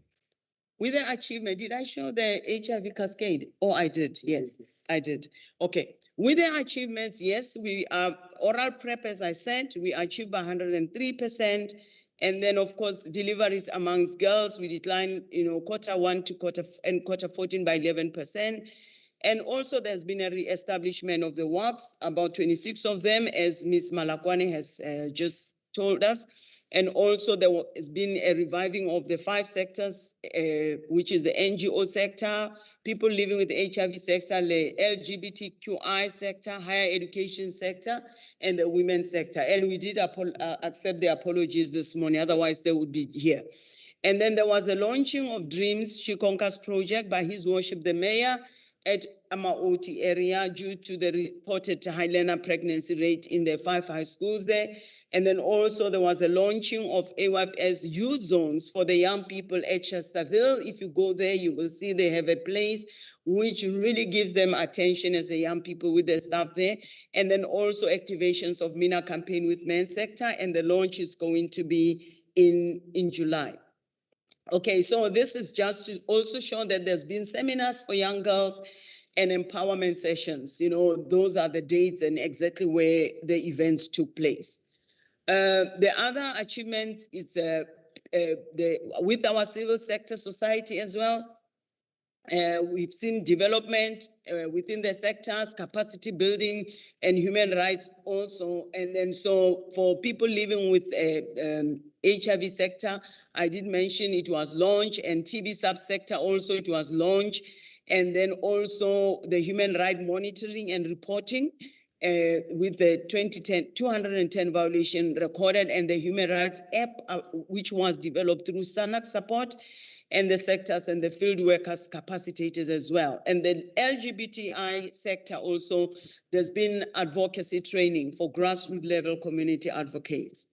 With the achievement, did I show the HIV cascade? Oh, I did, yes, I did. Okay, with the achievements, yes, we are oral prep, as I said, we achieved by 103%. And then, of course, deliveries amongst girls, we declined, Q1 to Q14 by 11%. And also there's been a re-establishment of the WACs, about 26 of them, as Ms. Malakwane has just told us. And also there has been a reviving of the 5 sectors, which is the NGO sector, people living with HIV sector, the LGBTQI sector, higher education sector, and the women's sector. And we did accept the apologies this morning, otherwise they would be here. And then there was a launching of Dreams She Conquers project by His Worship the Mayor at Amaoti area due to the reported high learner pregnancy rate in the 5 high schools there. And then also there was a launching of AYFS youth zones for the young people at Chesterville. If you go there, you will see they have a place which really gives them attention as the young people with the staff there. And then also activations of MENA campaign with men's sector, and the launch is going to be in July. Okay, so this is just to also show that there's been seminars for young girls and empowerment sessions. Those are the dates and exactly where the events took place. The other achievement is with our civil sector society as well. We've seen development within the sectors, capacity building, and human rights also. And then so for people living with HIV sector, I did mention it was launched, and TB subsector also it was launched. And then also the human rights monitoring and reporting with the 210 violation recorded, and the human rights app, which was developed through SANAC support, and the sectors and the field workers capacitators as well. And the LGBTI sector also, there's been advocacy training for grassroots level community advocates.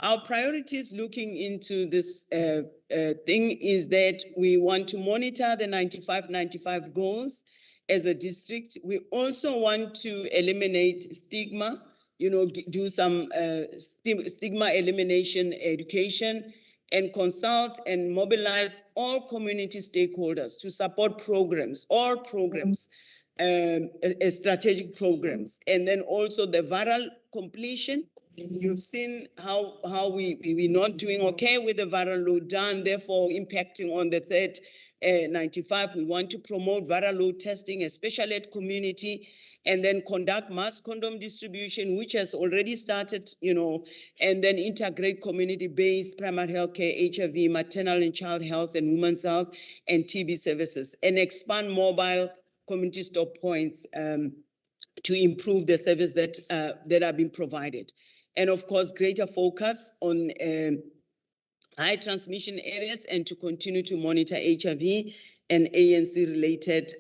Our priorities looking into this thing is that we want to monitor the 95-95 goals as a district. We also want to eliminate stigma, do some stigma elimination education, and consult and mobilize all community stakeholders to support programs, all programs, strategic programs, and then also the viral completion. You've seen how we're not doing okay with the viral load down, therefore impacting on the third 95. We want to promote viral load testing, especially at community, and then conduct mass condom distribution, which has already started, and then integrate community-based primary health care, HIV, maternal and child health, and women's health, and TB services, and expand mobile community stop points to improve the service that are being provided. And of course, greater focus on high transmission areas, and to continue to monitor HIV and ANC-related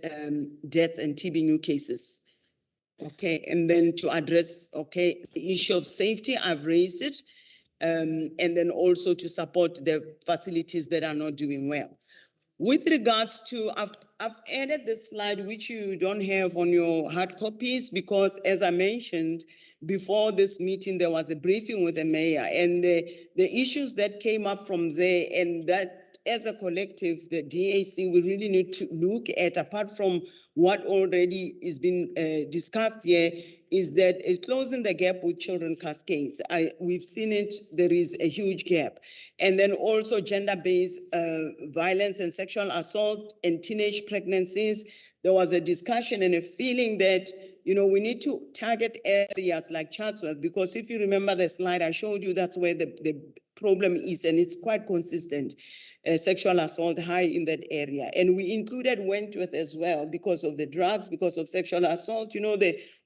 deaths and TB new cases. Okay, and then to address, the issue of safety, I've raised it. and then also to support the facilities that are not doing well. With regards to, I've added this slide which you don't have on your hard copies because, as I mentioned, before this meeting, there was a briefing with the mayor and the issues that came up from there, and that as a collective, the DAC, we really need to look at, apart from what already is been discussed here, is that closing the gap with children cascades. We've seen it, there is a huge gap. And then also gender-based violence and sexual assault and teenage pregnancies. There was a discussion and a feeling that, you know, we need to target areas like Chatsworth, because if you remember the slide I showed you, that's where the problem is, and it's quite consistent. Sexual assault high in that area. And we included Wentworth as well because of the drugs, because of sexual assault, you know,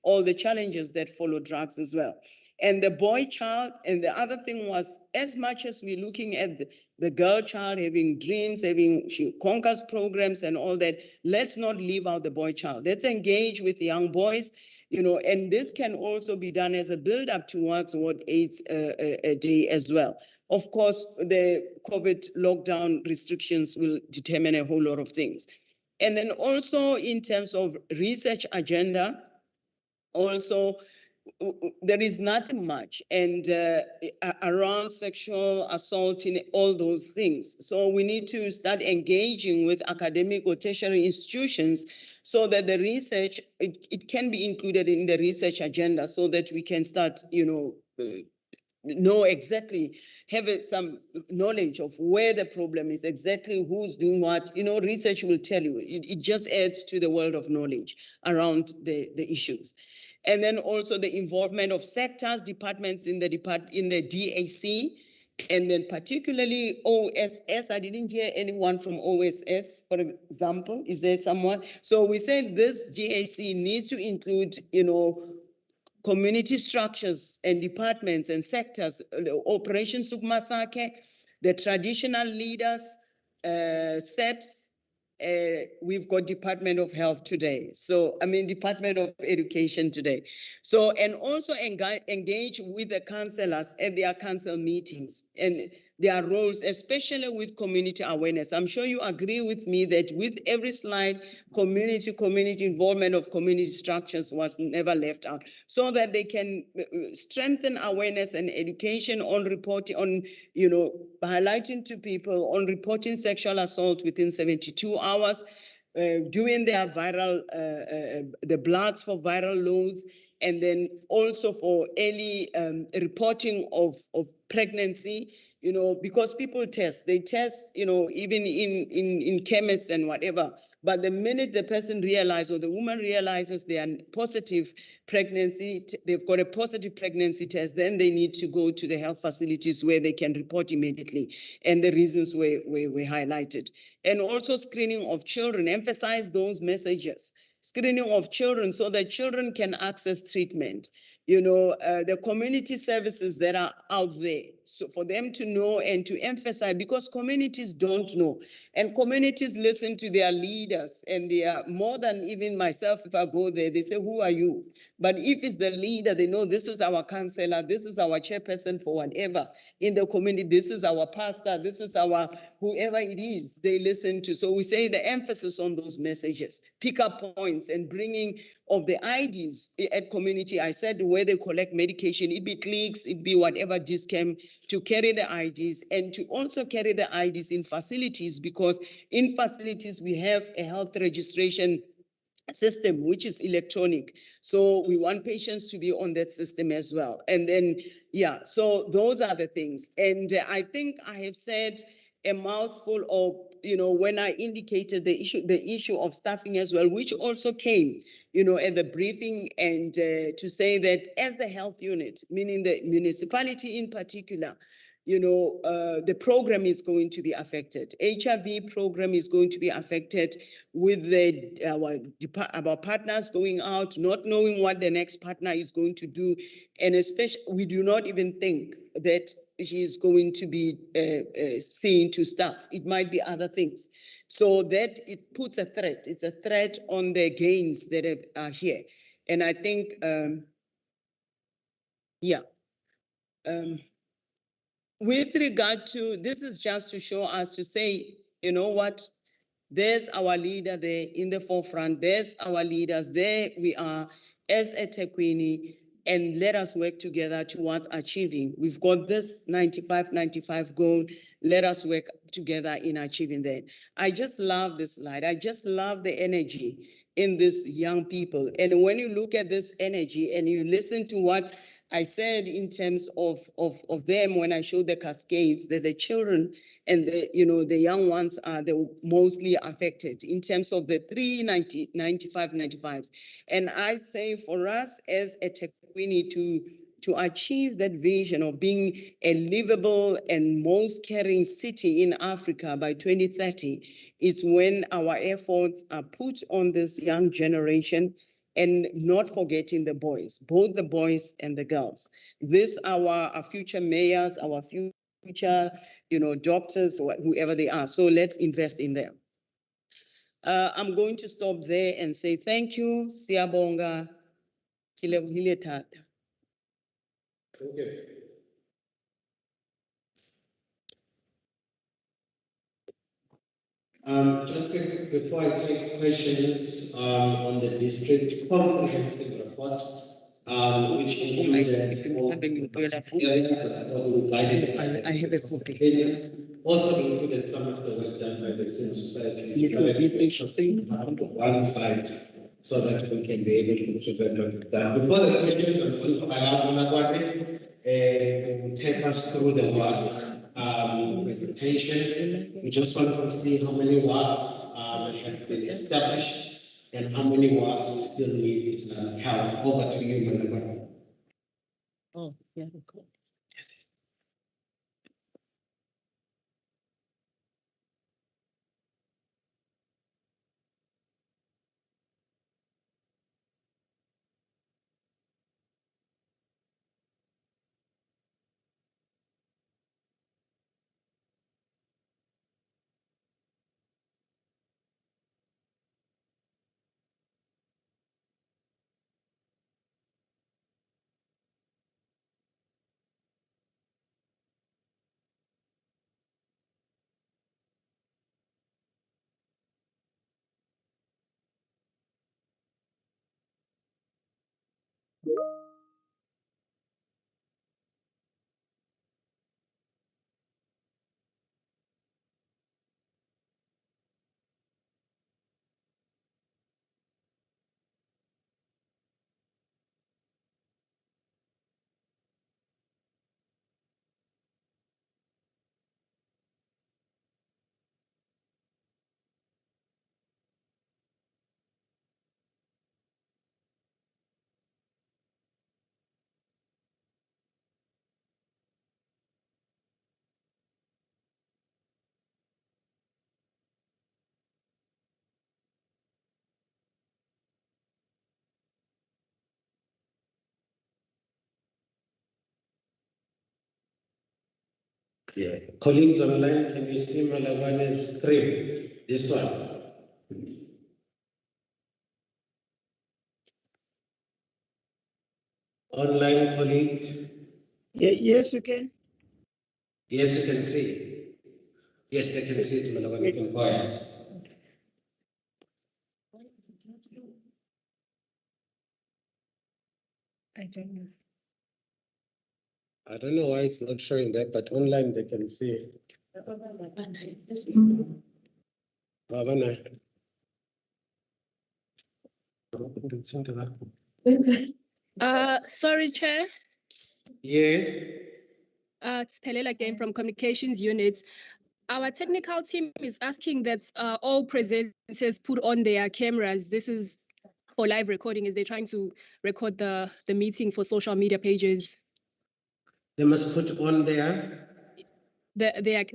all the challenges that follow drugs as well. And the boy child, and the other thing was, as much as we're looking at the girl child having dreams, having she conquers programs and all that, let's not leave out the boy child. Let's engage with young boys, you know, and this can also be done as a build-up towards World AIDS Day as well. Of course, the COVID lockdown restrictions will determine a whole lot of things. And then also in terms of research agenda, also there is nothing much and around sexual assault in all those things. So we need to start engaging with academic or tertiary institutions so that the research, it can be included in the research agenda so that we can start, you know exactly, have some knowledge of where the problem is, exactly who's doing what. You know, research will tell you. It just adds to the world of knowledge around the issues. And then also the involvement of sectors, departments in the DAC, and then particularly OSS. I didn't hear anyone from OSS, for example. Is there someone? So we said this DAC needs to include, you know, community structures and departments and sectors, Operation Sukmasake, the traditional leaders, SEPs, we've got Department of Health today. So, I mean, Department of Education today. So, and also engage with the councillors at their council meetings and their roles, especially with community awareness. I'm sure you agree with me that with every slide, community involvement of community structures was never left out, so that they can strengthen awareness and education on reporting, on, you know, highlighting to people on reporting sexual assault within 72 hours, doing their viral, the bloods for viral loads, and then also for early reporting of pregnancy, you know, because people they test, you know, even in chemists and whatever. But the minute the person realizes, or the woman realizes they are positive pregnancy, they've got a positive pregnancy test, then they need to go to the health facilities where they can report immediately. And the reasons were highlighted. And also screening of children, emphasize those messages. Screening of children so that children can access treatment. You know, the community services that are out there. So for them to know and to emphasize, because communities don't know, and communities listen to their leaders, and they are more than even myself. If I go there, they say, who are you? But if it's the leader, they know this is our councillor, this is our chairperson for whatever in the community, this is our pastor, this is our whoever it is, they listen to. So we say the emphasis on those messages, pick up points, and bringing of the IDs at community. I said where they collect medication, it be clinics, it be whatever discount, to carry the IDs and to also carry the IDs in facilities, because in facilities we have a health registration system which is electronic, so we want patients to be on that system as well. And then, yeah, so those are the things. And I think I have said a mouthful of, you know, when I indicated the issue of staffing as well, which also came, you know, at the briefing, and to say that as the health unit, meaning the municipality in particular, you know, the program is going to be affected. HIV program is going to be affected, with our partners going out, not knowing what the next partner is going to do. And especially, we do not even think that she is going to be seeing to staff. It might be other things. So that it puts a threat. It's a threat on the gains that are here. And I think, yeah. with regard to, this is just to show us to say, you know what, there's our leader there in the forefront, there's our leaders, there we are as a eThekwini, and let us work together towards achieving. We've got this 95-95 goal. Let us work together in achieving that. I just love this slide. I just love the energy in these young people. And when you look at this energy and you listen to what I said in terms of them when I showed the cascades, that the children and the young ones are the mostly affected in terms of the 95-95s. And I say for us as a eThekwini to achieve that vision of being a livable and most caring city in Africa by 2030, it's when our efforts are put on this young generation and not forgetting the boys, both the boys and the girls. These are our future mayors, our future, doctors, whoever they are. So let's invest in them. I'm going to stop there and say thank you. Siyabonga. Kilebogile tata. Thank you. Just before I take questions on the district comprehensive report, which included I have a copy. also included some of the work done by the civil society one side so that we can be able to present what we've done. Before the question, take us through the work presentation. We just want to see how many works have been established and how many works still need help. Over to you, Malagwa. Oh, yeah. Yeah. Colleagues online, can you see Malagwa's screen? This one. Online colleague. Yes, you can. Yes, you can see. Yes, they can see it, Malagwa. You can go ahead. I don't know. I don't know why it's not showing that, but online they can see it. Bavana. Sorry, Chair. Yes. It's Pelela again from Communications Unit. Our technical team is asking that all presenters put on their cameras. This is for live recording as they're trying to record the meeting for social media pages. They must put on their. They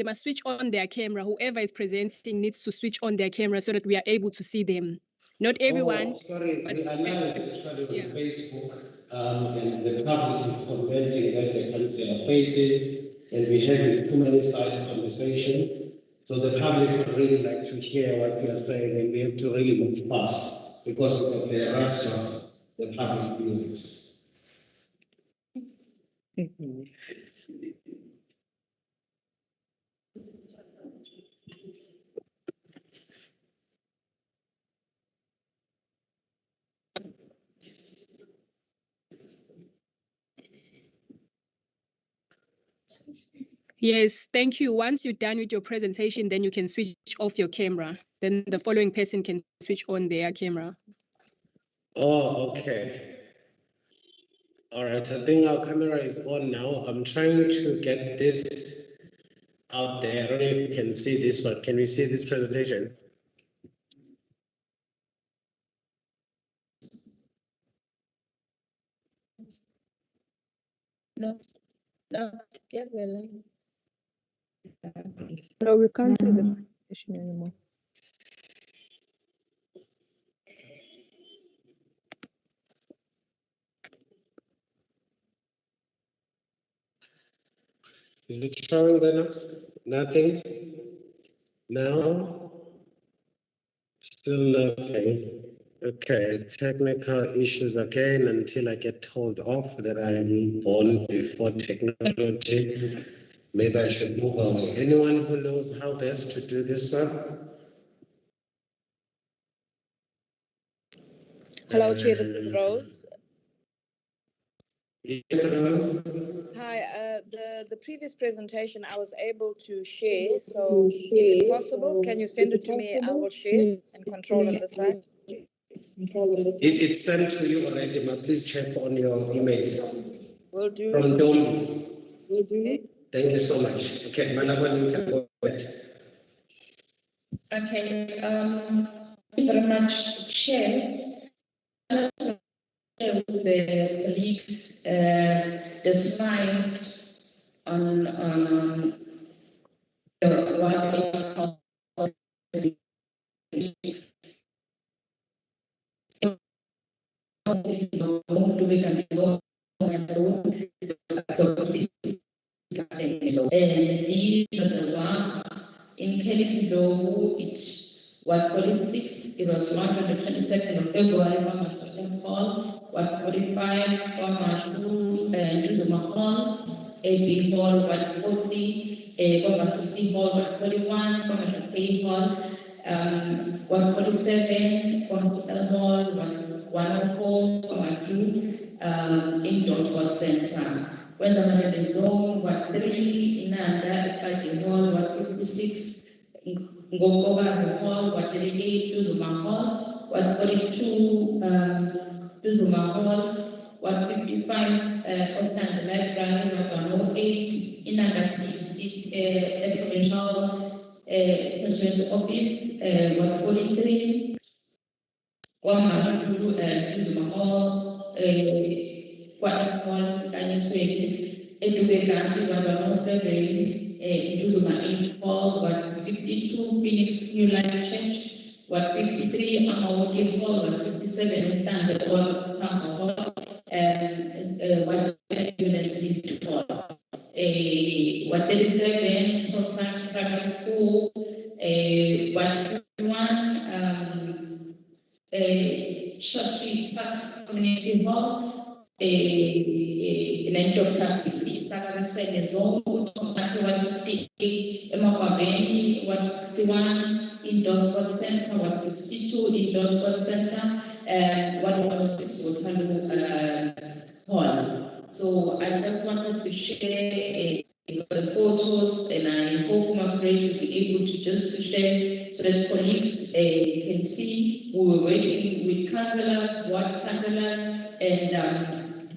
must switch on their camera. Whoever is presenting needs to switch on their camera so that we are able to see them. Not everyone. Oh, sorry, we are live actually on Facebook, and the public is commenting that they can't see our faces, and we have too many side conversation. So the public would really like to hear what we are saying, and we have to really move fast because we've got the rest of the public viewers. Yes, thank you. Once you're done with your presentation, then you can switch off your camera. Then the following person can switch on their camera. Oh, okay. All right, I think our camera is on now. I'm trying to get this out there. I don't know if you can see this one. Can we see this presentation? No, no, yeah, No, we can't see the presentation anymore. Is it showing there? Nothing? No? Still nothing. Okay, technical issues again until I get told off that I am born before technology. Maybe I should move away. Anyone who knows how best to do this one? Hello, Chair, this is Rose. Yes, Rose? Hi, the previous presentation I was able to share, so if it's possible, can you send it to me? I will share and control on the side. It's sent to you already, but please check on your emails. Will do. From Dom. Okay. Thank you so much. Okay, Malawan, you can go ahead. Okay, thank you very much, Chair. With the colleagues, the slide on the these are the ones in Kelly it was 46, it was 122nd of February, Mama Hall, 145, Mama Juzuma Hall, AB Hall, 140, Mama Fusi Hall, 141, Mama K Hall, 147, Mama Hall, 104, Mama 2, in Dorchester Center. When the Mother Zone, 3, Inanda, Kaji Hall, 156, Ngokoba Hall, 38, Tuzuma Hall, 142, Tuzuma Hall, 155, Osan Library, 108, Inanda, Provincial Constituency Office, 143, 102, Tuzuma Hall, Waterfall, Kanyaswing, Education, 107, Tuzuma H Hall, 152, Phoenix New Life Church, 153, Amawati Hall, 157, Standard Hall, Tampa Hall, and 111 Hall. 137, Hillside Primary School, 151, Shasti Park Community Hall, Dr. Sakara said zone, 158, Emma 161, Indoor Sports Center, 162, Indoor Sports Center, and 106 Waterloo Hall. So I just wanted to share the photos, and I hope my friends will be able to just to share so that colleagues can see we were working with counselors, ward counselors, and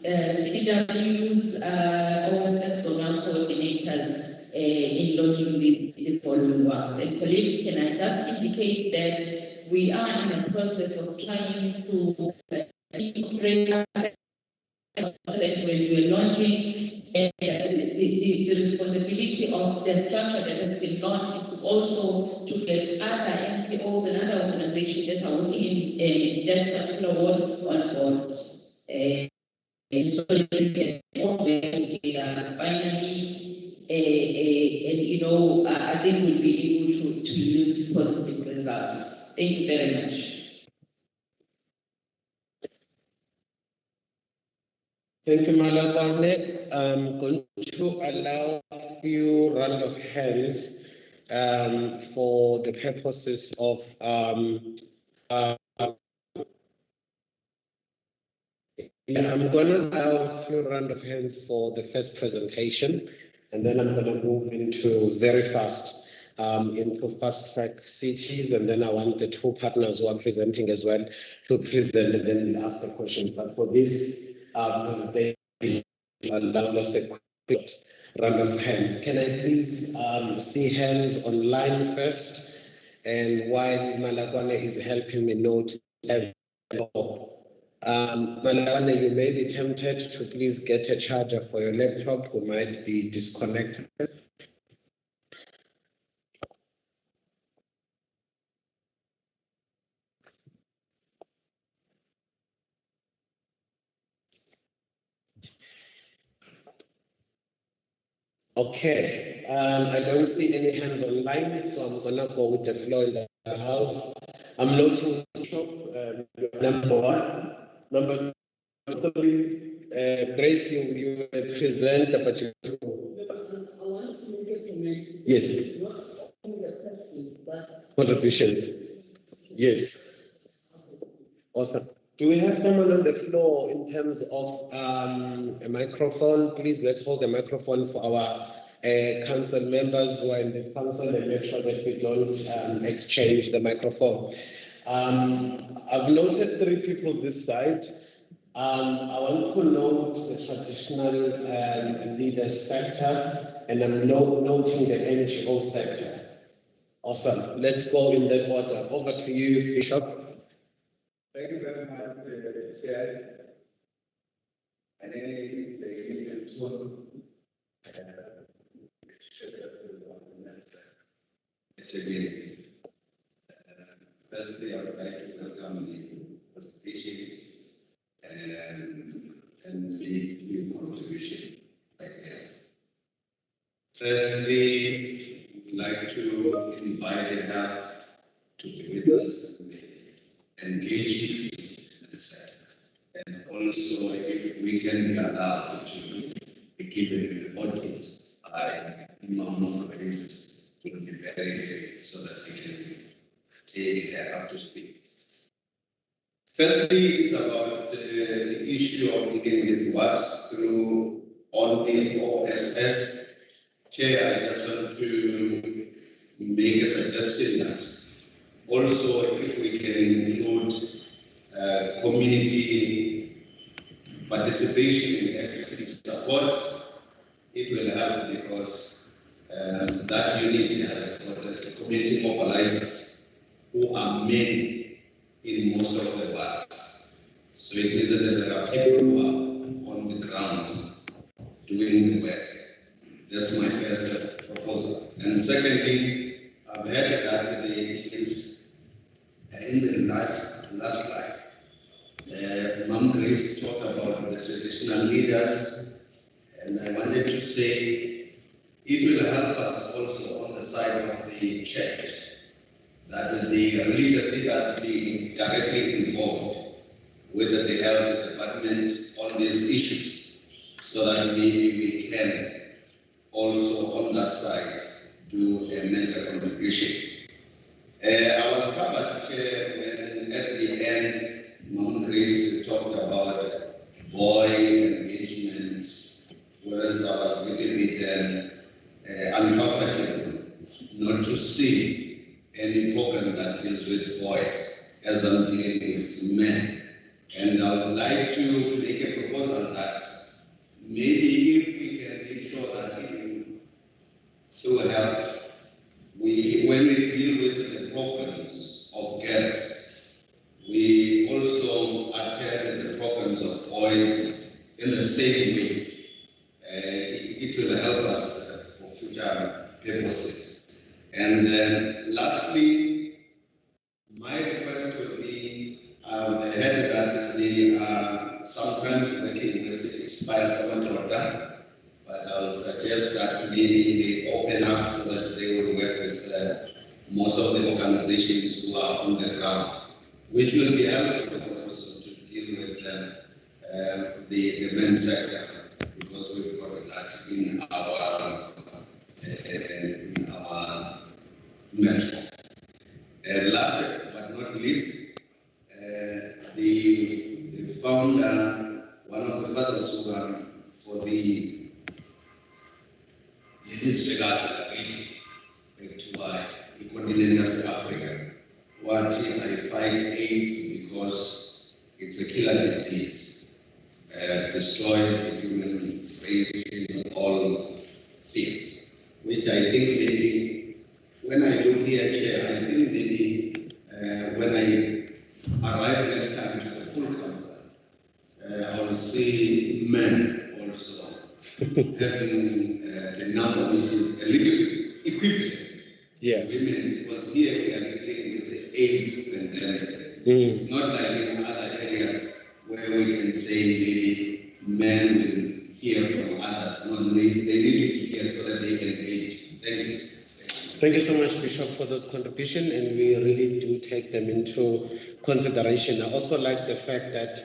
CWs, OSS zonal coordinators in launching the following works. And colleagues, can I just indicate that we are in a process of trying to integrate when we're launching, the responsibility of the structure that has been launched is to also to get other NPOs and other organizations that are working in that particular ward on board. So you can finally, and I think we'll be able to use positive results. Thank you very much. Thank you, Malabane. I'm going to allow a few round of hands for the purposes of I'm going to allow a few round of hands for the first presentation. and then I'm going to move into very fast, into fast track cities, and then I want the two partners who are presenting as well to present and then we'll ask the questions. But for this presentation, allow us a quick round of hands. Can I please see hands online first? And while Malagwane is helping me note, Malagwane, you may be tempted to please get a charger for your laptop who might be disconnected. Okay, I don't see any hands online, so I'm gonna go with the flow in the house. I'm noting number one. Number three, Grace, you present, but you. Yes. Contributions. Yes. Awesome. Do we have someone on the floor in terms of a microphone? Please, let's hold the microphone for our council members who are in the council and make sure that we don't exchange the microphone. I've noted 3 people this side. I want to note the traditional leaders sector, and I'm noting the NGO sector. Awesome. Let's go in that order. Over to you, Bishop. Thank you very much, Chair. My name is firstly, I would like to welcome the presentation and make new contribution. Firstly, we'd like to invite the help to be with us in the engagement sector. And also, if we can be allowed to be given an audience by Imam Grace, it will be very great so that we can take her up to speed. Firstly, it's about the issue of dealing with works through on the OSS. Chair, I just want to make a suggestion that also if we can include community participation in FFP support, it will help because that unit has got the community mobilizers who are many in most of the works. So it means that there are people who are on the ground doing the work. That's my first proposal. And secondly, I've heard that there is in the last slide, Mom Grace talked about the traditional leaders, and I wanted to say it will help us also on the side of the church, that the religious leaders be directly involved with the health department on these issues, so that maybe we can also on that side do a mental contribution. I was covered when at the end, Mom Grace talked about boy engagement, whereas I was a little bit uncomfortable not to see any program that deals with boys as I'm dealing with men. And I would like to make a proposal that maybe if we can make sure that through health, when we deal with the problems of girls, we also attend the problems of boys in the same way. It will help us for future purposes. And then lastly, my request would be, I've heard that they are sometimes working with Inspire Samantha, but I'll suggest that maybe they open up so that they will work with most of the organizations who are on the ground, which will be helpful also to deal with the men's sector, because we've got that in our metro. Last but not least, the founder, one of the fathers who for the izwekazi lakithi ekuthiwa ikontinent yase-Africa wathi I fight AIDS because it's a killer disease, destroys the human race in all things, which I think maybe when I look here, Chair, I think maybe when I arrive next time to the full council, I will see men also having the number which is a little equivalent to women, because here we are dealing with the AIDS pandemic. It's not like in other areas where we can say maybe men will hear from others. No, they need to be here so that they can engage. Thank you. Thank you so much, Bishop, for those contributions, and we really do take them into consideration. I also like the fact that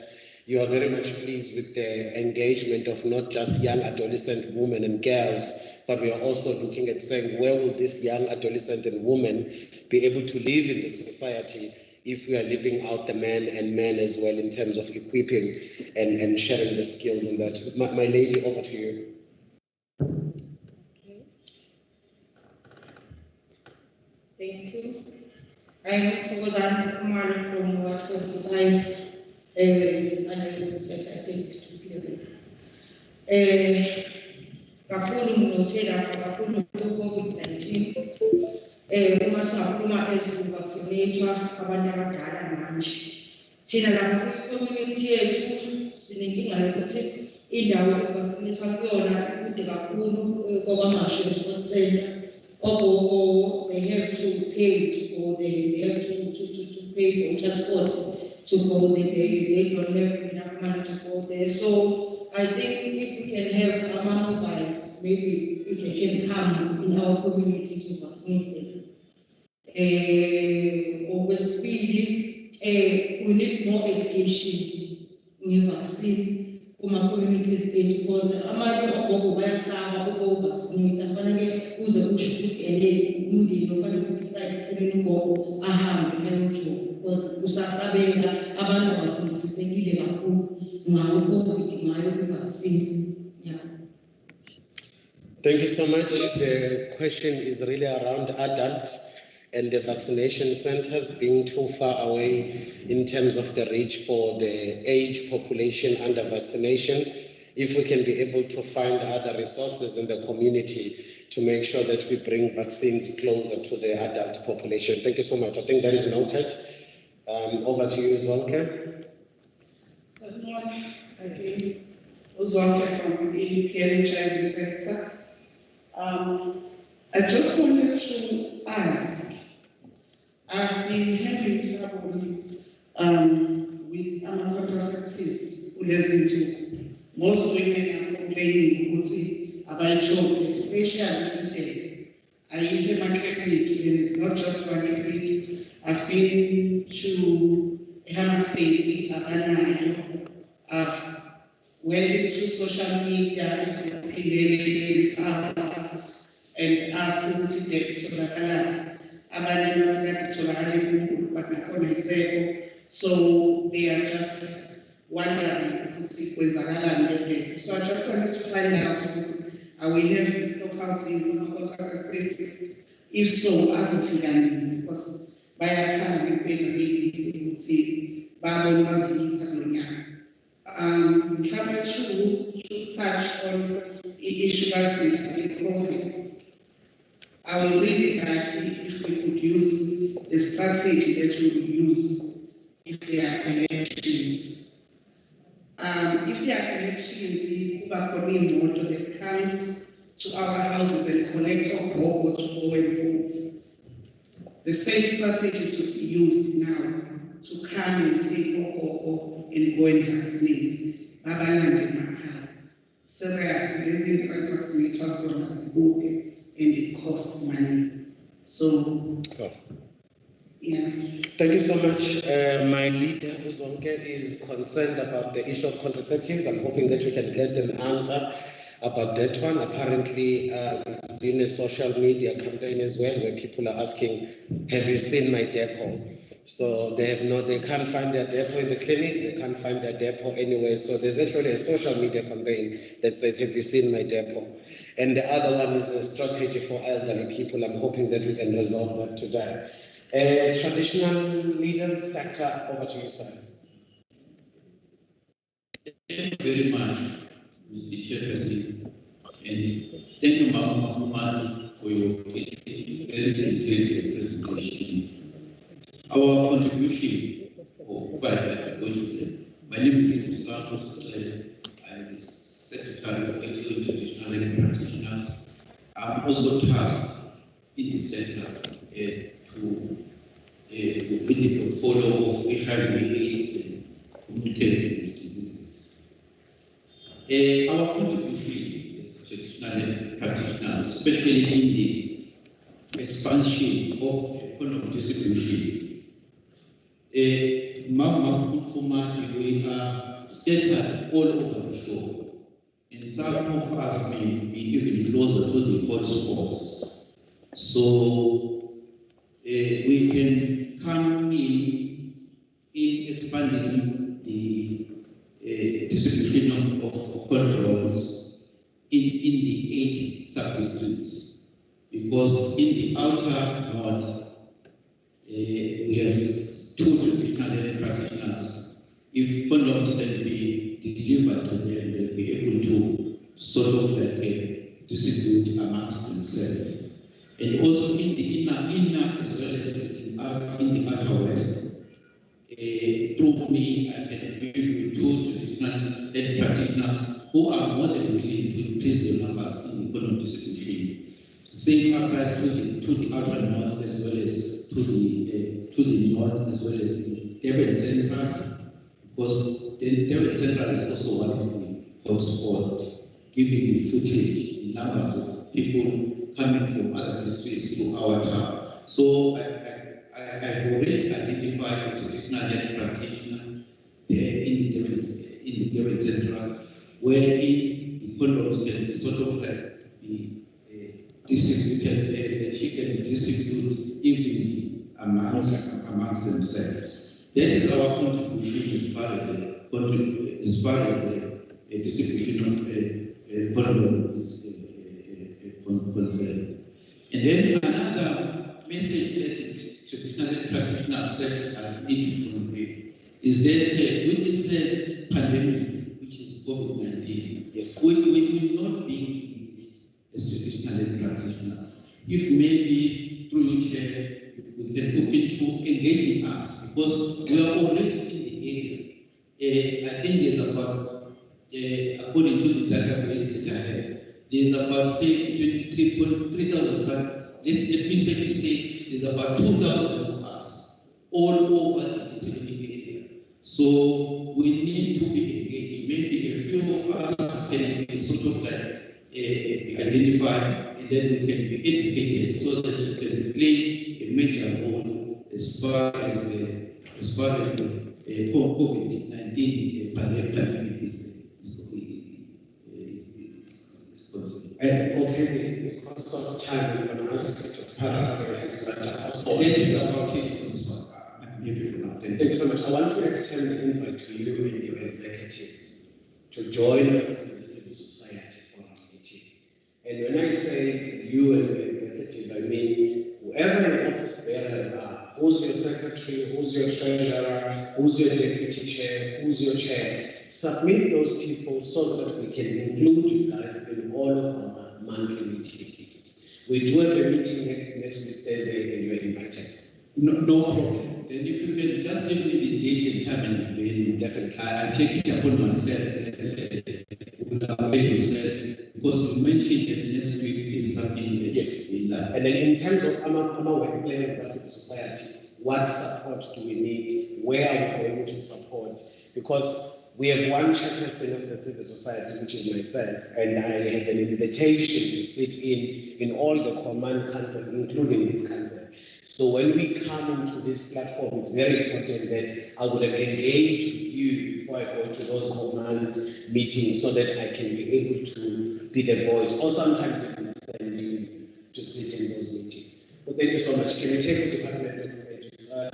you are very much pleased with the engagement of not just young adolescent women and girls, but we are also looking at saying, where will this young adolescent and women be able to live in this society if we are leaving out the men and men as well in terms of equipping and sharing the skills in that. My lady, over to you. Thank you. I'm Thokozani Kumari from Ward 45, and I process at district level. Kakhulu nginothela kakhulu COVID-19. Uma singaphuma ezokuvaccinate abantu abadala manje. Thina lapha kwi-community yethu sinenkinga yokuthi indawo evaccinate kuyona ikude kakhulu kwamaSho Sport Center. They have to pay pay for transport to go there. They don't have enough money to go there. So I think if we can have our mobiles, maybe they can come in our community to vaccinate them. We need more education in vaccine. Communities because amanye ogogo bayasaba ukuvaccinate afanele uze usho ukuthi umndeni ofanele ukudecide ekutheni ugogo ahambe ayojova because kusasabeka abantu abafundisekile kakhulu ngayo COVID ngayo i-vaccine. Thank you so much. The question is really around adults and the vaccination centers being too far away in terms of the reach for the age population under vaccination. If we can be able to find other resources in the community to make sure that we bring vaccines closer to the adult population. Thank you so much. I think that is noted. Over to you, Zonke. Again, Zonke from the PLHIV sector. I just wanted to ask, I've been having trouble with contraceptives. Most women are complaining about children, especially I enter my clinic, and it's not just one clinic. I've been to Hammersmith, I've went into social media and asked them to get to the so they are just wondering. So I just wanted to find out, are we having stockouts on contraceptives? If so, as of Figani, because by a kind of paid Travel should touch on the issue of COVID. I would really like if we could use the strategy that we will use if there are elections. If there are elections, the model that comes to our houses and collect or go to go and vote. The same strategies would be used now to come and take or and go and vaccinate. Seriously, and it costs money. So, yeah. Thank you so much. My leader, Uzonke, is concerned about the issue of contraceptives. I'm hoping that we can get an answer about that one. Apparently, it's been a social media campaign as well, where people are asking, have you seen my depot? So they can't find their depot in the clinic, they can't find their depot anywhere. So there's actually a social media campaign that says, have you seen my depot? And the other one is the strategy for elderly people. I'm hoping that we can resolve that today. Traditional leaders sector, over to you, sir. Thank you very much, Mr. Chairperson, and thank you, Ma'am Mafumani, for your very detailed presentation. Our contribution of my name is Fusako. I'm the Secretary of Ethical Traditional Health Practitioners. I'm also tasked in the center with the portfolio of HIV/AIDS and communicable diseases. Our contribution as traditional practitioners, especially in the expansion of condom distribution, we are scattered all over the shore, and some of us may be even closer to the hotspots. So we can come in expanding the distribution of condoms in the 8 sub-districts, because in the outer north we have 2 traditional health practitioners. If condoms can be delivered to them, they'll be able to sort of like distribute amongst themselves. And also in the inner as well as in the outer west, through me, I can give you 2 traditional health practitioners who are more than willing to increase your numbers in the condom distribution. Same applies to the outer north as well as to the north as well as the Durban Central, because the Durban Central is also one of the hotspots, given the footage, the numbers of people coming from other districts to our town. So I've already identified a traditional health practitioner there in the Durban Central, wherein the condoms can sort of like be distributed, she can distribute evenly amongst themselves. That is our contribution as far as the distribution of condom is concerned. And then another message that the traditional practitioners said I need to convey is that with this pandemic, which is COVID-19, yes, we will not be as traditional practitioners. If maybe through your chair, we can look into engaging us, because we are already in the area. I think there's about, according to the database that I have, there's about, say, 3,500. Let me simply say there's about 2,000 of us all over the area. So we need to be engaged. Maybe a few of us can sort of like be identified, and then we can be educated so that we can play a major role as far as the COVID-19 pandemic is concerned. Okay, because of time, I'm going to ask you to paraphrase, but also that is about it on this one. Maybe for now. Thank you so much. I want to extend the invite to you and your executive to join us in the civil society forum meeting. And when I say you and your executive, I mean whoever your office bearers are, who's your secretary, who's your treasurer, who's your deputy chair, who's your chair, submit those people so that we can include you guys in all of our monthly meetings. We do have a meeting next week, Thursday, and you're invited. No problem. Then if you can just give me the date and time and the venue, definitely. I take it upon myself because you mentioned that next week is something yes. And then in terms of our workplace, the civil society, what support do we need? Where are we going to support? Because we have one chairperson of the civil society, which is myself, and I have an invitation to sit in all the command council, including this council. So when we come into this platform, it's very important that I would have engaged with you before I go to those command meetings so that I can be able to be the voice, or sometimes I can send you to sit in those meetings. But thank you so much. Can we take the Department of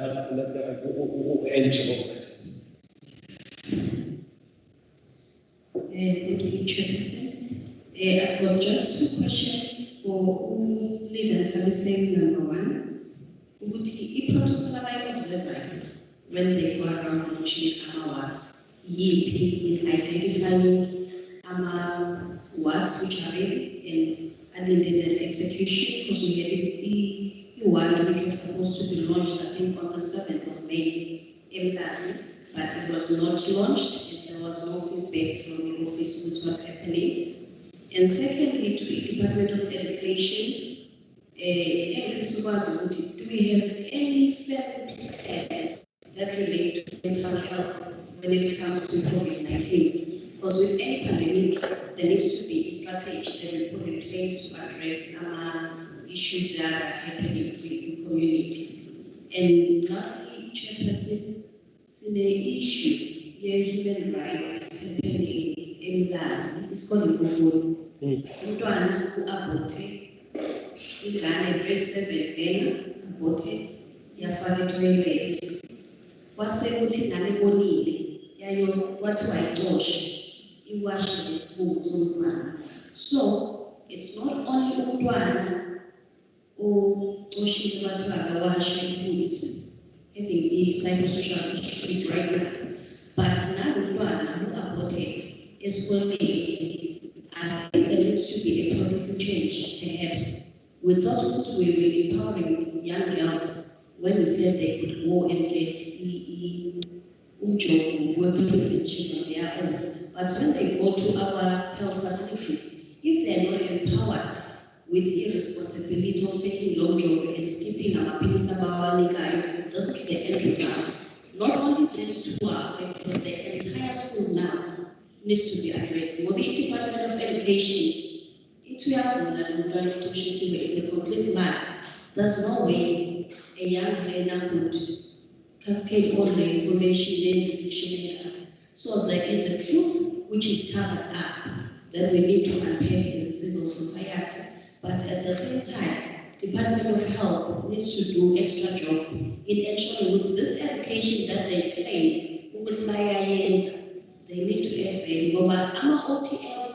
Thank you, Chairperson. I've got just two questions for Leader Tabiseng. Number one, i-protocol abayi-observayo when they go around launching awards, in identifying awards which are ready and alended their execution, because we had one which was supposed to be launched, I think, on the 7th of May, but it was not launched, and there was no feedback from the office with what's happening. And secondly, to the Department of Education, do we have any firm plans that relate to mental health when it comes to COVID-19? Because with any pandemic, there needs to be a strategy that we put in place to address issues that are happening in the community. And lastly, Chairperson, in the issue, human rights happening in Lazi, it's called Durban. Umntwana u-aborted, ingane grade 7 lena aborted, yafaka etoilet. Kwase kuthi ingane ibonile, yayo kwathiwa ixoshe, iwashe ngesibungu somntwana. So it's not only umntwana oxoshile kwathiwa akawashe ipulisi, having psychosocial issues right now, but nalumntwana who-aborted esikoleni. I think there needs to be a policy change, perhaps. We thought we were empowering young girls when we said they could go and get working on their own. But when they go to our health facilities, if they're not empowered with irresponsibility of taking long job and skipping our pills about those are the end results. Not only those two are affected, the entire school now needs to be addressed. What the Department of Education, it's a complete lie. There's no way a young learner could cascade all the information. So there is a truth which is covered up that we need to unpack as a civil society. But at the same time, Department of Health needs to do extra job in ensuring with this education that they claim, they need to have but our OTLs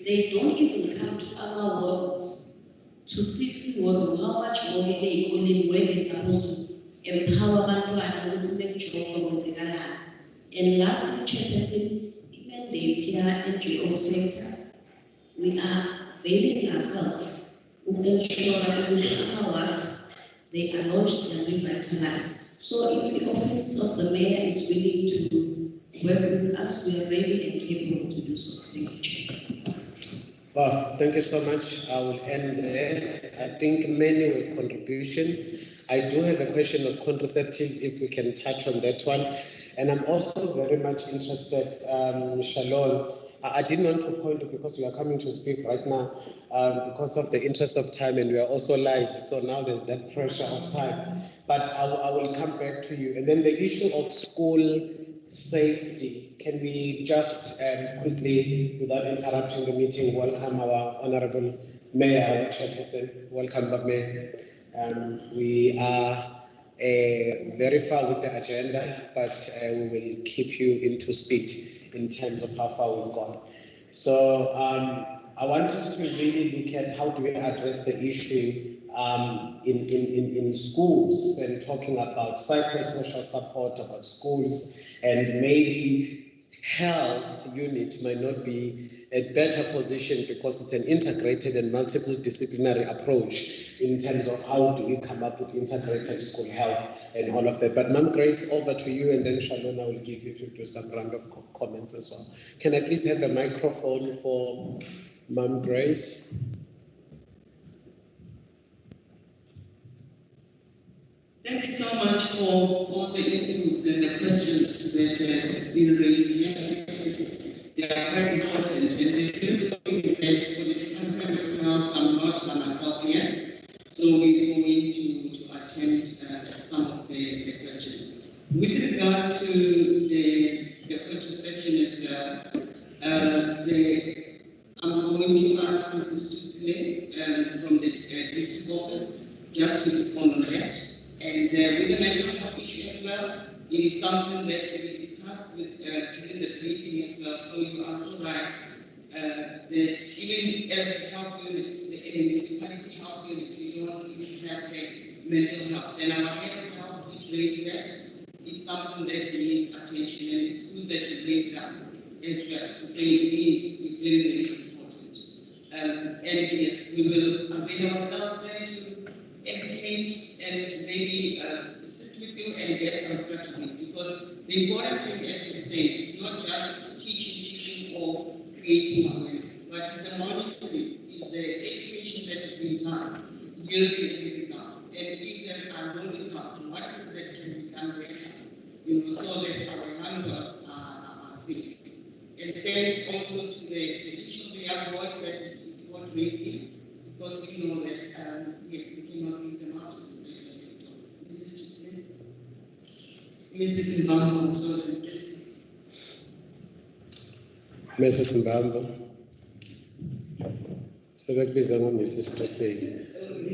they don't even come to our wards to sit in war room. How much more can they go in where they're supposed to empower Bantwana to make job for And lastly, Chairperson, even the NGO sector, we are availing ourselves to ensure that our works they are launched and revitalized. So if the office of the mayor is willing to work with us, we are ready and capable to do so. Thank you, Chair. Well, thank you so much. I will end there. I think many were contributions. I do have a question of contraceptives, if we can touch on that one. And I'm also very much interested, Shalom. I didn't want to point it because we are coming to speak right now because of the interest of time, and we are also live. So now there's that pressure of time. But I will come back to you. And then the issue of school safety. Can we just quickly, without interrupting the meeting, welcome our Honorable Mayor, our Chairperson. Welcome, Mayor. We are very far with the agenda, but we will keep you into speed in terms of how far we've gone. So I want us to really look at how do we address the issue in schools when talking about psychosocial support, about schools, and maybe health unit might not be a better position because it's an integrated and multiple disciplinary approach in terms of how do we come up with integrated school health and all of that. But Ma'am Grace, over to you, and then Shalom, I will give you to do some round of comments as well. Can I please have a microphone for Ma'am Grace? Thank you so much for all the inputs and the questions that have been raised here. They are very important, and the beautiful thing is that for the Department of Health, I'm not by myself here, so we're going to attend some of the questions. With regard to the contraception as well, I'm going to ask Mrs. Tusile from the district office just to respond on that. And with the mental health issue as well, it is something that we discussed with, during the briefing as well. So you are so right that even at the health unit, the municipality health unit, we don't even have a mental health. And our head of health did raise that. It's something that needs attention, and it's good that you raise it up as well to say it's very, very important. And yes, we will avail ourselves then to educate and maybe sit with you and get some strategies, because the important thing, as you say, is not just teaching or creating awareness, but the monitoring is the education that is being done, yielding any results. And if there are no results, what is it that can be done better, so that our young girls are safe. And thanks also to the additional young boys that it got raised in, because we know that, yes, we cannot leave them out. Mrs. Mbambo, Mrs. Mbambo. Sebekubiza ngo-Mrs. Tosey,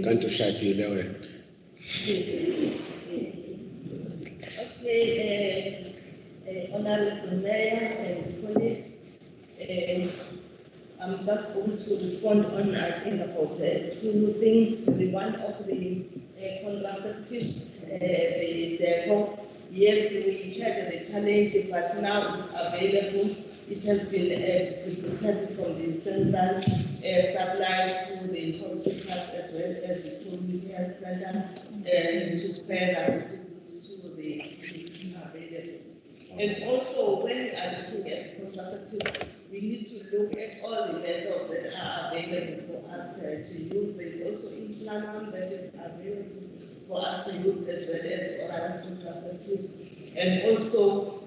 kanti ushadile wena. Okay, Honorable Mayor and colleagues, I'm just going to respond on, I think, about two things. The one of the contraceptives, yes, we had the challenge, but now it's available. It has been distributed from the central supply to the hospitals as well as the community health center to further distribute to the available. And also, when we are looking at contraceptives, we need to look at all the methods that are available for us to use. There's also implanon that is available for us to use as well as oral contraceptives. And also,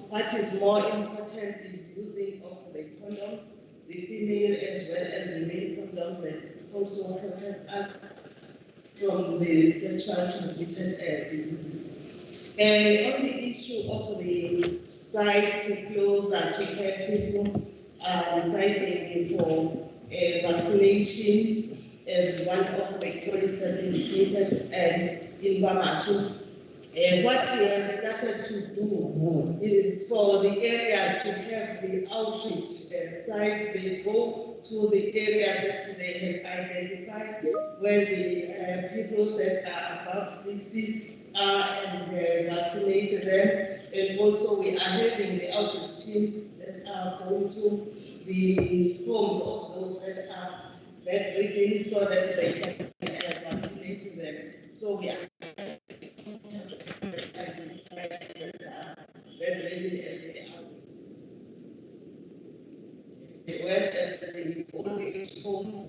what is more important is using of the condoms, the female as well as the male condoms that also protect us from the sexual transmitted diseases. And on the issue of the sites closer to care people residing for vaccination, as one of the colleagues has indicated, in Vamashu. What we have started to do is for the areas to have the outreach sites. They go to the area that they have identified where the people that are above 60 are and vaccinate them. And also we are having the outreach teams that are going to the homes of those that are bedridden so that they can vaccinate them. So we are bedridden as they are. Whereas the old age homes,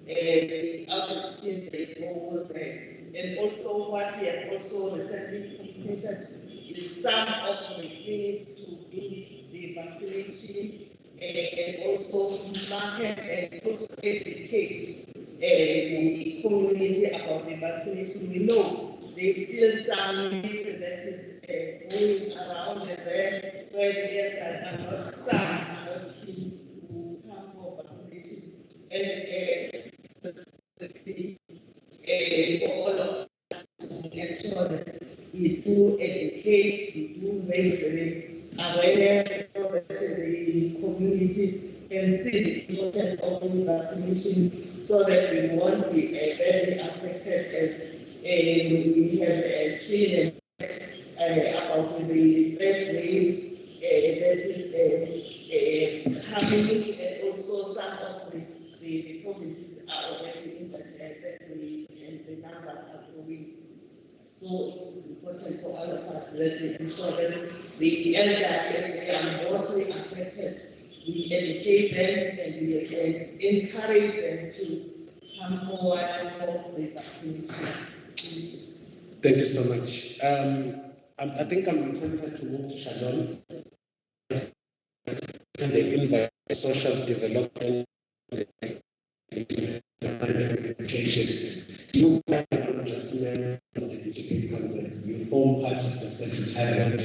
the outreach teams, they go there. And also what we have also recently completed is some of the clinics to do the vaccination and also market and also educate the community about the vaccination. We know there's still some people that is going around there where the elders are not, some are not keen to come for vaccination. And for all of us to make sure that we do educate, we do raise the awareness so that the community can see the importance of vaccination so that we won't be very affected as we have seen about the third wave that is happening, and also some of the provinces are already in that third wave and the numbers are growing. So it's important for all of us that we ensure that the elderly, they are mostly affected, we educate them and we encourage them to come forward for the vaccination. Thank you so much. I think I'm tempted to move to Shannon. The invite social development education. You just the district concept. You form part of the secretariat.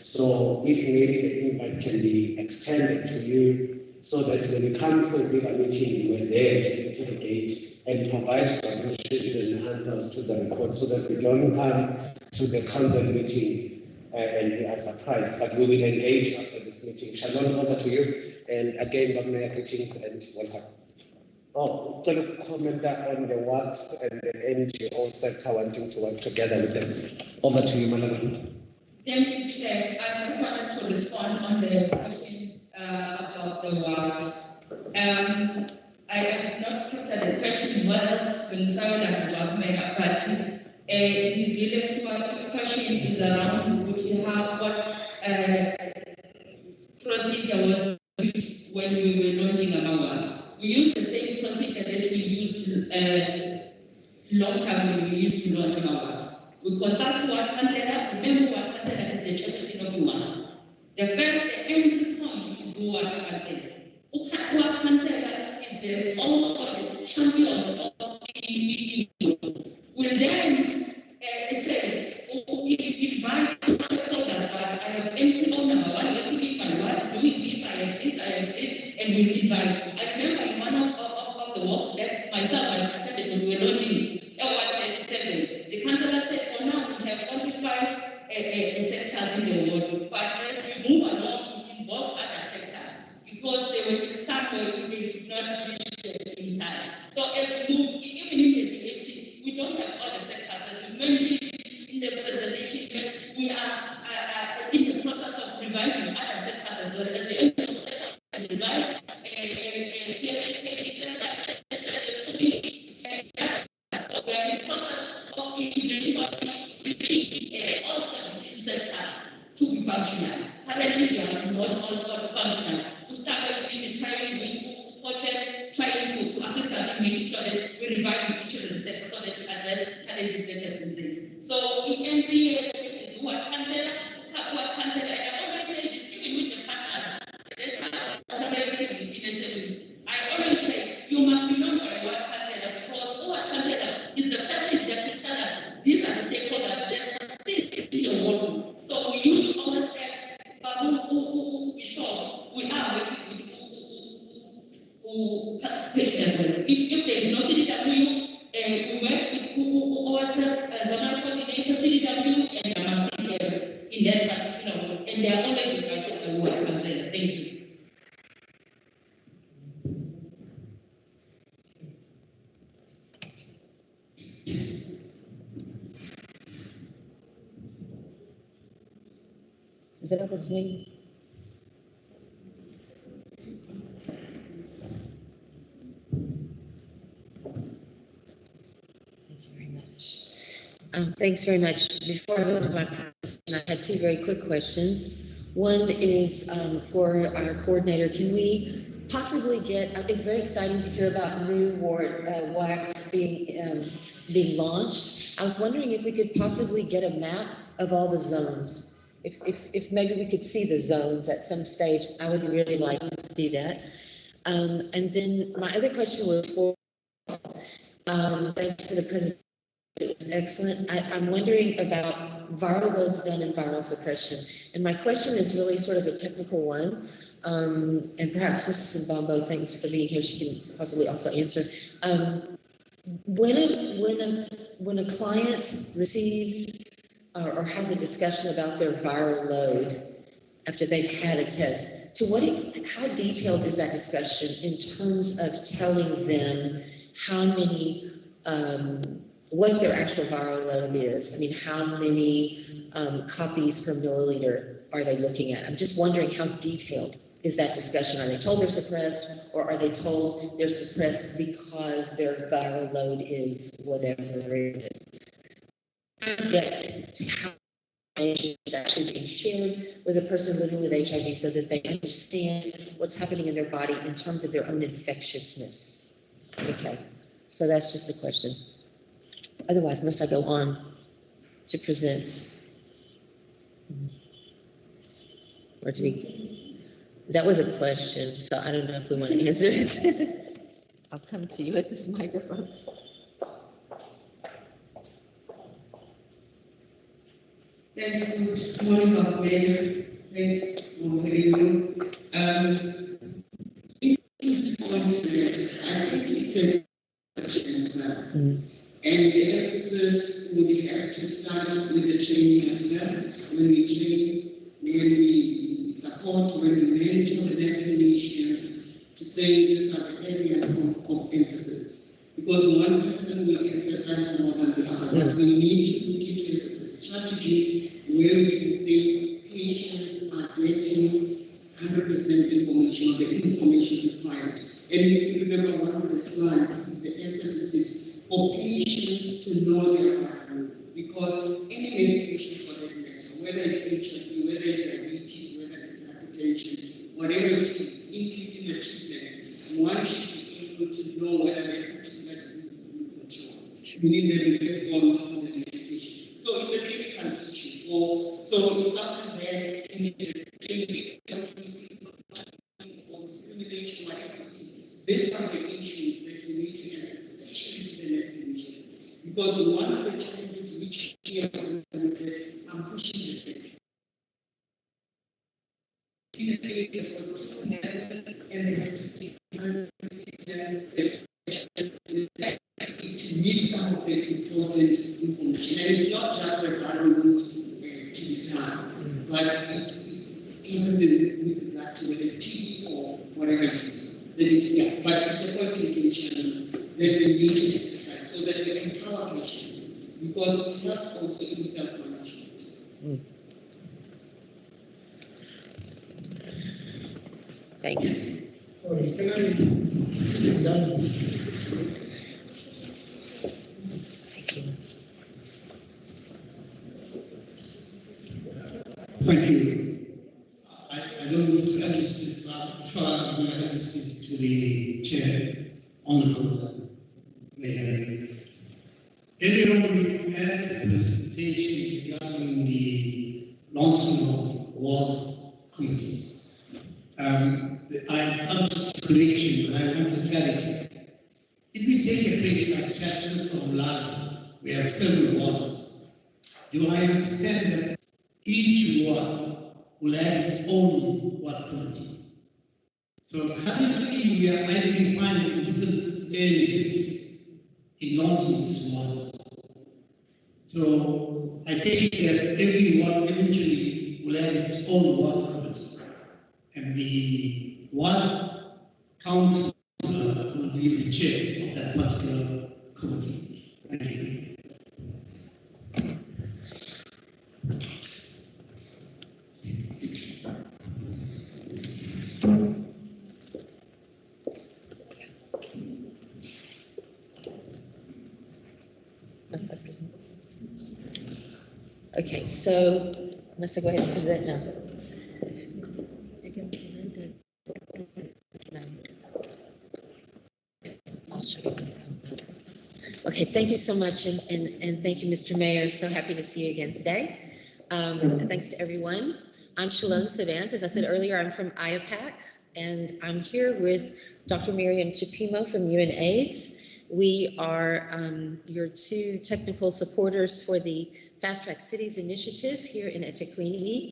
So if maybe the invite can be extended to you so that when you come to a bigger meeting, you are there to interrogate and provide solutions and answers to the report so that we don't come to the council meeting and we are surprised. But we will engage after this meeting. Shalom, over to you. And again, Mayor, greetings and welcome. Oh, can you comment on the works and the NGO sector wanting to work together with them? Over to you, Malama. Thank you, Chair. I just wanted to respond on the questions about the works. I have not captured the question well from Saula but his related question is around what procedure was used when we were launching our works. We used the same procedure that we used long time when we used to launch our works. We consult one councillor, remember one councillor is the chairperson of one. The entry point is one councillor. One councillor is also the champion of the will then say, invite stakeholders that I have entry on number one, let me my wife doing this, I have this, and we'll invite. I remember in one of the works that myself I attended when we were launching L137. The councillor said, for now we have only 5 sectors in the world, but as we move along, we involve other sectors because they were somewhere we did not reach in time. So as we move, even in the DHC, we don't have other sectors. As we mentioned in the presentation, that we are in the process of reviving other sectors as well as the NGO sector and revive so we are in the process of eventually all 17 sectors to be functional. Currently, they are not all functional. Mustafa is busy trying to assist us in making sure that we revive each of the sectors so that we address challenges that have been raised. So, in every is what council, I always say this, even with the partners, I always say you must be known by what council, because what council is the person that will tell us these are the stakeholders that sit in the world. So we use all the steps, but who be sure we are working with participation as well. If there is no CDW, we work with OSS zonal coordinator, CDW, and the master in that particular work, and they are always invited by what council. Thank you. Is it over to me? Thanks very much. Before I go to my question, I had 2 very quick questions. One is for our coordinator. Can we possibly get? It's very exciting to hear about new WACs being launched. I was wondering if we could possibly get a map of all the zones. If maybe we could see the zones at some stage, I would really like to see that. And then my other question was for. Thanks for the presentation. It was excellent. I'm wondering about viral loads done in viral suppression. And my question is really sort of a technical one. And perhaps Mrs. Mbambo, thanks for being here. She can possibly also answer. When a client receives or has a discussion about their viral load after they've had a test, to what extent, how detailed is that discussion in terms of telling them how many what their actual viral load is? I mean, how many copies per milliliter are they looking at? I'm just wondering how detailed is that discussion? Are they told they're suppressed, or are they told they're suppressed because their viral load is whatever it is? Get to how information is actually being shared with a person living with HIV so that they understand what's happening in their body in terms of their own infectiousness. Okay, so that's just a question. Otherwise, must I go on to present? Or do we? That was a question, so I don't know if we want to answer it. I'll come to you at this microphone. Thanks. Good morning, Mayor. Thanks for having me. In response to that, I think it's a question the training as well. When we train, when we support, when we mentor the next generations to say these are the areas of emphasis. Because one person will emphasize more than the other, but we need to look into it as a strategy where we can say patients are getting 100% information, the information required. And if you remember one of the slides, the emphasis is for patients to know their diagnosis. Because any medication for that matter, whether it's HIV, whether it's diabetes, whether it's hypertension, whatever it is, in the treatment, one should be able to know whether that particular disease is in control. We need the response to the medication. So it's a clinical issue. So it's something that in the clinical or discrimination, whatever it is, these are the issues that we need to address, especially to the next generation. Because one of the challenges which here I'm pushing it. In the areas of sickness and they have to stay to meet some of the important information. And it's not just the environment to be done, but it's even with regard to whether it's TB or whatever it is. That is, yeah, but it's a point taking challenge that we need to exercise so that we empower patients because it helps also in self-management. Thank you. Sorry, can I done? Thank you. Thank you. I don't want to add this, I'm going to add this to the chair, Honorable Mayor. Earlier on, we had a presentation regarding the launching of wards committees. I found correction, but I wanted clarity. If we take a place like Chapel from Laza, we have several wards. Do I understand that each ward will have its own ward committee? So currently we are identifying different areas in launching these wards. So I think that every ward eventually will have its own ward committee. And the ward council will be the chair of that particular committee. Thank you. Must I present? Okay, so must I go ahead and present now? No. I'll show you. Okay, thank you so much, and thank you, Mr. Mayor. So happy to see you again today. Thanks to everyone. I'm Shalom Savant. As I said earlier, I'm from IAPAC, and I'm here with Dr. Miriam Chipimo from UNAIDS. We are your two technical supporters for the Fast Track Cities initiative here in eThekwini.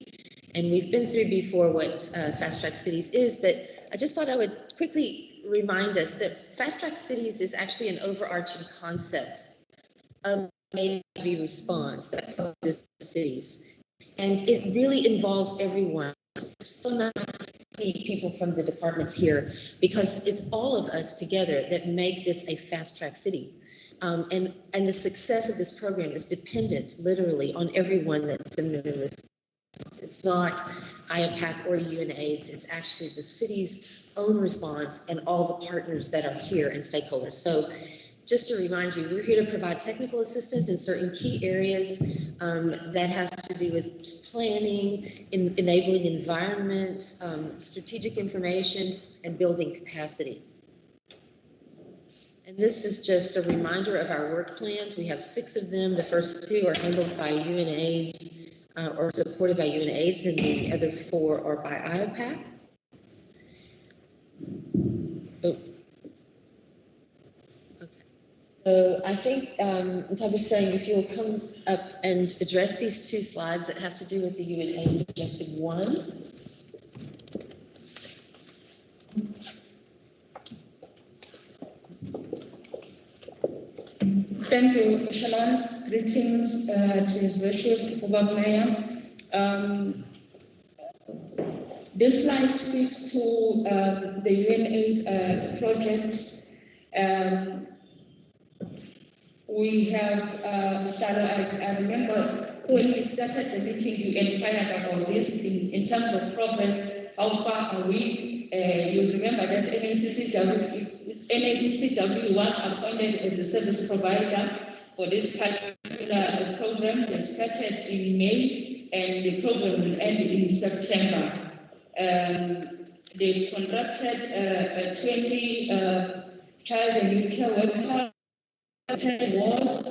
And we've been through before what Fast Track Cities is, but I just thought I would quickly remind us that Fast Track Cities is actually an overarching concept of community response that focuses on cities. And it really involves everyone. It's so nice to see people from the departments here because it's all of us together that make this a Fast Track City. And the success of this program is dependent literally on everyone that's in the response. It's not IAPAC or UNAIDS, it's actually the city's own response and all the partners that are here and stakeholders. So just to remind you, we're here to provide technical assistance in certain key areas that has to do with planning, enabling environment, strategic information, and building capacity. And this is just a reminder of our work plans. We have 6 of them. The first 2 are handled by UNAIDS or supported by UNAIDS, and the other 4 are by IAPAC. Oh. Okay. So I think, as I was saying, if you'll come up and address these 2 slides that have to do with the UNAIDS Objective 1. Thank you, Shalom. Greetings to His Worship, Obama Mayor. This slide speaks to the UN8 project. We have, I remember when we started the meeting, you inquired about this in terms of progress. How far are we? You remember that NACCW was appointed as a service provider for this particular program. They started in May and the program will end in September. They've conducted 20 child and youth care workers. Wards,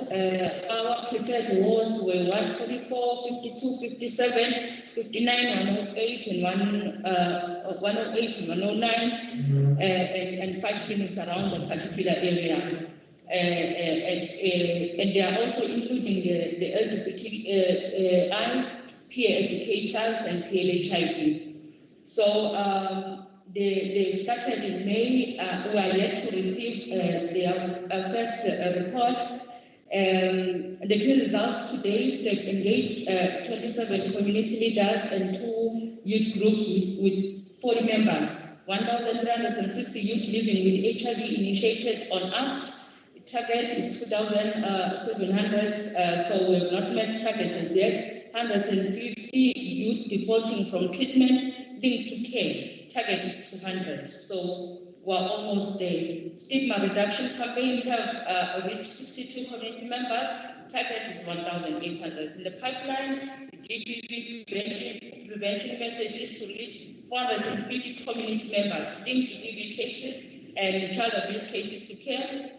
our preferred wards were 144, 52, 57, 59, 108, and 108 and 109, and 5 clinics around that particular area. And they are also including the LGBTI, peer educators, and PLHIV. So they started in May. We are yet to receive their first report. The key results to date, they've engaged 27 community leaders and 2 youth groups with 40 members. 1,360 youth living with HIV initiated on ACT. Target is 2,700, so we have not met target as yet. 150 youth defaulting from treatment linked to care. Target is 200, so we're almost there. Stigma reduction campaign, we have reached 62 community members. Target is 1,800. In the pipeline, GBV prevention messages to reach 450 community members linked to GBV cases and child abuse cases to care.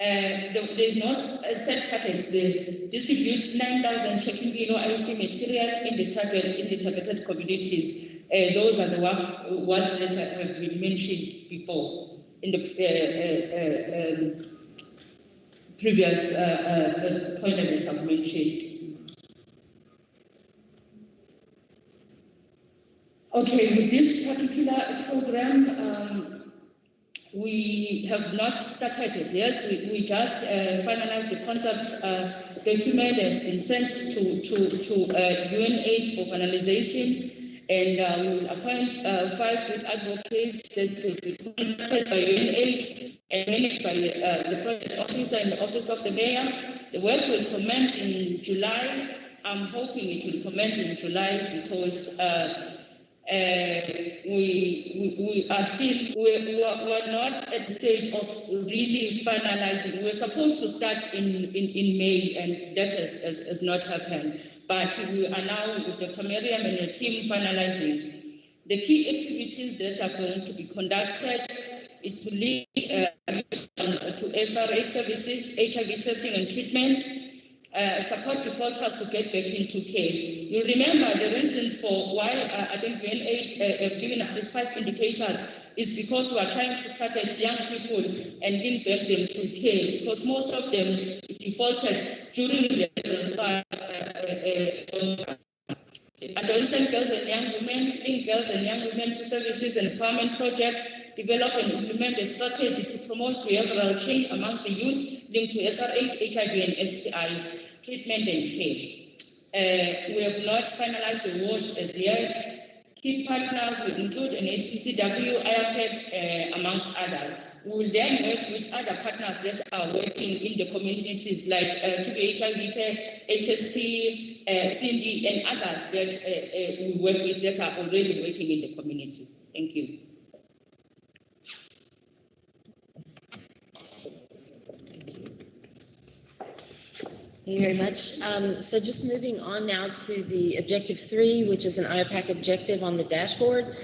There's no set targets. They distribute 9,000 checking kilo IOC material in the targeted communities. Those are the ones that have been mentioned before in the previous point that I've mentioned. Okay, with this particular program, we have not started it yet. We just finalized the contact document that's been sent to UNH for finalization, and we will appoint 5 youth advocates that will be contacted by UNH and managed by the project officer in the office of the mayor. The work will commence in July. I'm hoping it will commence in July because we are still, we're not at the stage of really finalizing. We're supposed to start in May, and that has not happened. But we are now with Dr. Miriam and her team finalizing. The key activities that are going to be conducted is to lead to SRA services, HIV testing and treatment, support defaulters to get back into care. You remember the reasons for why I think UNH have given us these 5 indicators is because we are trying to target young people and bring back them to care, because most of them defaulted during the adolescent girls and young women, link girls and young women to services and empowerment project, develop and implement a strategy to promote behavioral change amongst the youth linked to SRH, HIV and STIs, treatment and care. We have not finalized the awards as yet. Key partners will include an ACCW, IAPEC, amongst others. We will then work with other partners that are working in the communities like TB HIV care, HST, CND, and others that we work with that are already working in the community. Thank you. Thank you very much. So just moving on now to the objective 3, which is an IOPAC objective on the dashboard.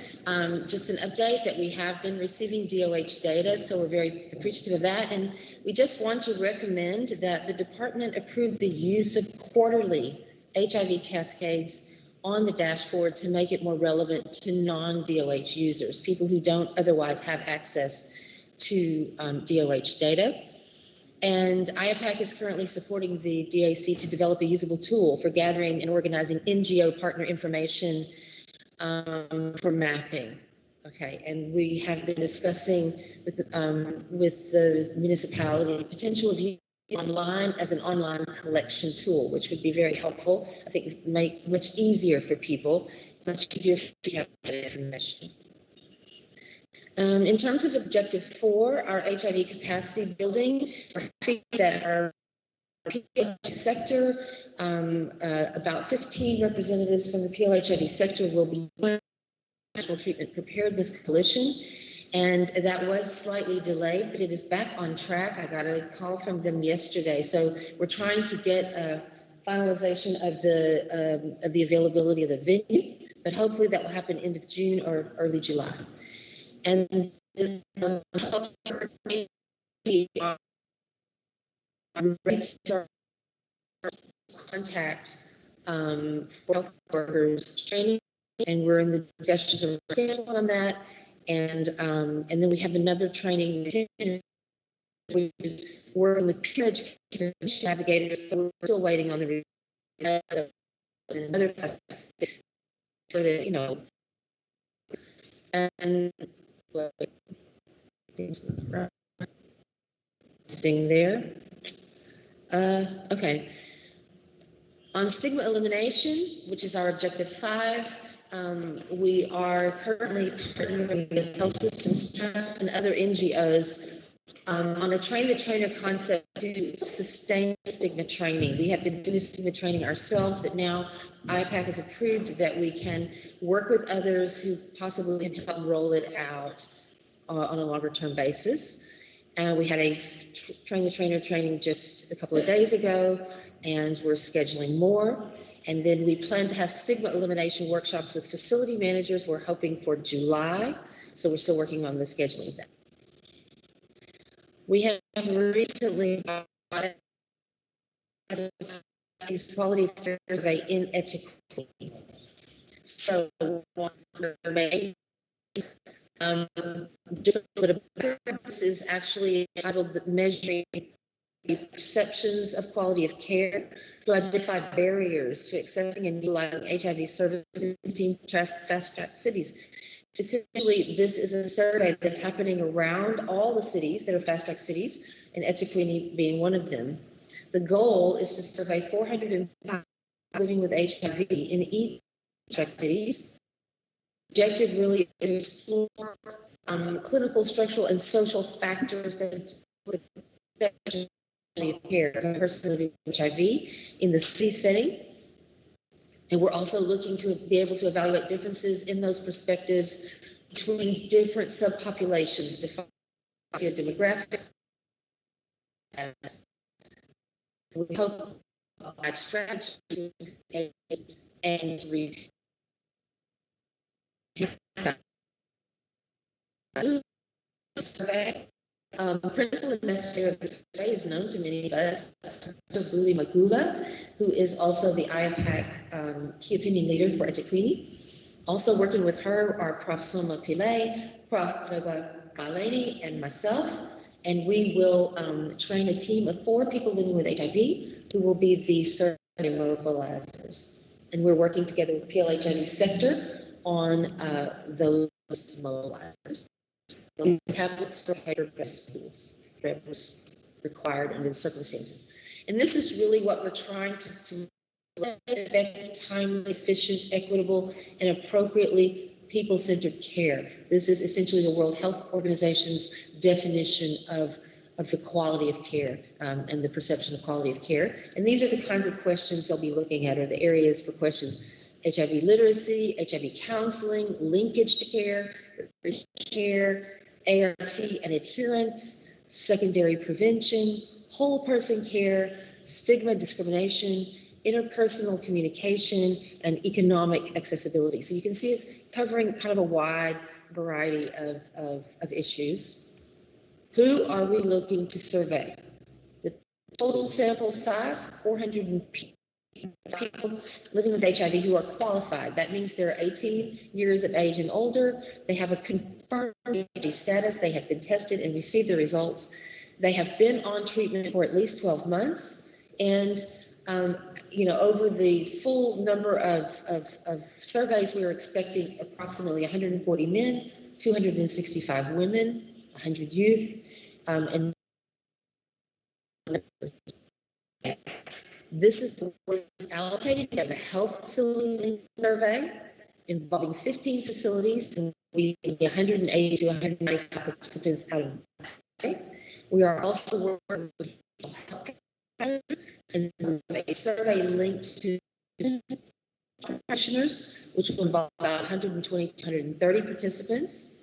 Just an update that we have been receiving DOH data, so we're very appreciative of that. And we just want to recommend that the department approve the use of quarterly HIV cascades on the dashboard to make it more relevant to non-DOH users, people who don't otherwise have access to DOH data. And IOPAC is currently supporting the DAC to develop a usable tool for gathering and organizing NGO partner information for mapping. Okay, and we have been discussing with the municipality the potential of online as an online collection tool, which would be very helpful. I think make much easier for people, much easier to have that information. In terms of objective 4, our HIV capacity building, we're happy that our PLHIV sector, about 15 representatives from the PLHIV sector will be National Treatment Preparedness Coalition, and that was slightly delayed, but it is back on track. I got a call from them yesterday, so we're trying to get a finalization of the availability of the venue, but hopefully that will happen end of June or early July. And we are ready to start contact for health workers training, and we're in the discussions of scheduling on that. And then we have another training which is working with peer education navigators. We're still waiting on the another for the and thing there. Okay. On stigma elimination, which is our objective 5, we are currently partnering with Health Systems Trust and other NGOs on a train-the-trainer concept to sustain stigma training. We have been doing stigma training ourselves, but now IPAC has approved that we can work with others who possibly can help roll it out on a longer-term basis. We had a train-the-trainer training just a couple of days ago, and we're scheduling more. And then we plan to have stigma elimination workshops with facility managers. We're hoping for July, so we're still working on the scheduling of that. We have recently quality of care survey in Echiquini. So just a little bit of this is actually titled Measuring Perceptions of Quality of Care to Identify Barriers to Accessing and Utilizing HIV Services in fast-track cities. Essentially, this is a survey that's happening around all the cities that are fast-track cities, and Echiquini being one of them. The goal is to survey 405 living with HIV in each cities. The objective really is to explore clinical, structural, and social factors that care of a person living with HIV in the city setting. And we're also looking to be able to evaluate differences in those perspectives between different subpopulations, defined as demographics. We hope that strategy and read. Principal investigator of this study is known to many of us, Dr. Buli Magula, who is also the IAPAC key opinion leader for Echiquini. Also working with her are Prof. Soma Pillay, Prof. Reba Maleni, and myself, and we will train a team of 4 people living with HIV who will be the survey mobilizers. And we're working together with PLHIV sector on those mobilizers. The tablets for hyper-breast schools required under the circumstances. And this is really what we're trying to effective, timely, efficient, equitable, and appropriately people-centered care. This is essentially the World Health Organization's definition of the quality of care and the perception of quality of care. And these are the kinds of questions they'll be looking at, or the areas for questions: HIV literacy, HIV counseling, linkage to care, ART and adherence, secondary prevention, whole person care, stigma, discrimination, interpersonal communication, and economic accessibility. So you can see it's covering kind of a wide variety of issues. Who are we looking to survey? The total sample size, 400 people living with HIV who are qualified. That means they're 18 years of age and older. They have a confirmed HIV status. They have been tested and received the results. They have been on treatment for at least 12 months. And over the full number of surveys, we are expecting approximately 140 men, 265 women, 100 youth, and This is the way it's allocated. We have a health facility survey involving 15 facilities and 180 to 195 participants out of the state. We are also working with health and a survey linked to practitioners, which will involve about 120 to 130 participants,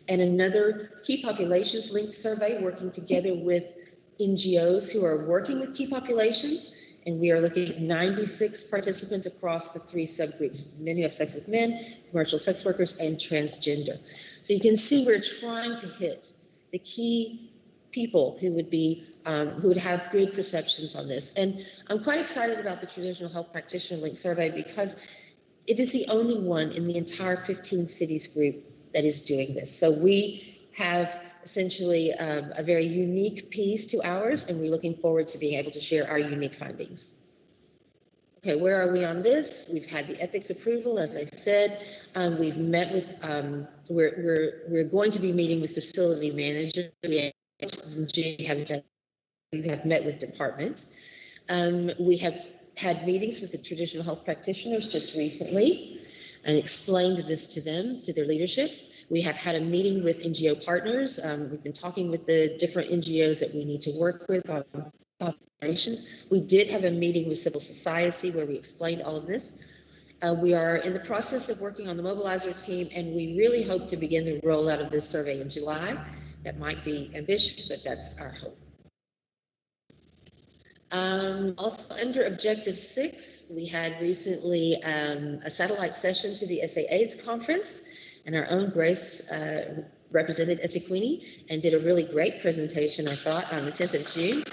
and another key populations linked survey working together with NGOs who are working with key populations. And we are looking at 96 participants across the 3 subgroups: men who have sex with men, commercial sex workers, and transgender. So you can see we're trying to hit the key people who would be who would have good perceptions on this. And I'm quite excited about the traditional health practitioner link survey because it is the only one in the entire 15 cities group that is doing this. So we have essentially a very unique piece to ours, and we're looking forward to being able to share our unique findings. Okay, where are we on this? We've had the ethics approval, as I said. We've met with, we're going to be meeting with facility managers. We have met with department. We have had meetings with the traditional health practitioners just recently and explained this to them, to their leadership. We have had a meeting with NGO partners. We've been talking with the different NGOs that we need to work with on populations. We did have a meeting with civil society where we explained all of this. We are in the process of working on the mobilizer team, and we really hope to begin the rollout of this survey in July. That might be ambitious, but that's our hope. Also under Objective 6, we had recently a satellite session to the SA AIDS conference, and our own Grace represented eThekwini and did a really great presentation, I thought, on the 10th of June.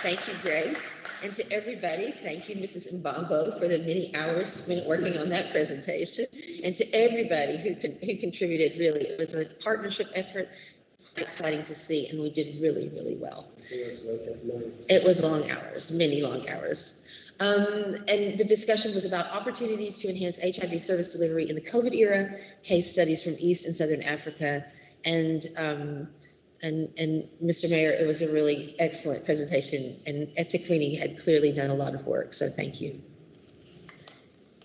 Thank you, Grace. And to everybody, thank you, Mrs. Mbambo, for the many hours spent working on that presentation. And to everybody who contributed, really, it was a partnership effort. Exciting to see, and we did really, really well. It was long hours, many long hours. And the discussion was about opportunities to enhance HIV service delivery in the COVID era, case studies from East and Southern Africa, and Mr. Mayor, it was a really excellent presentation, and eThekwini had clearly done a lot of work, so thank you.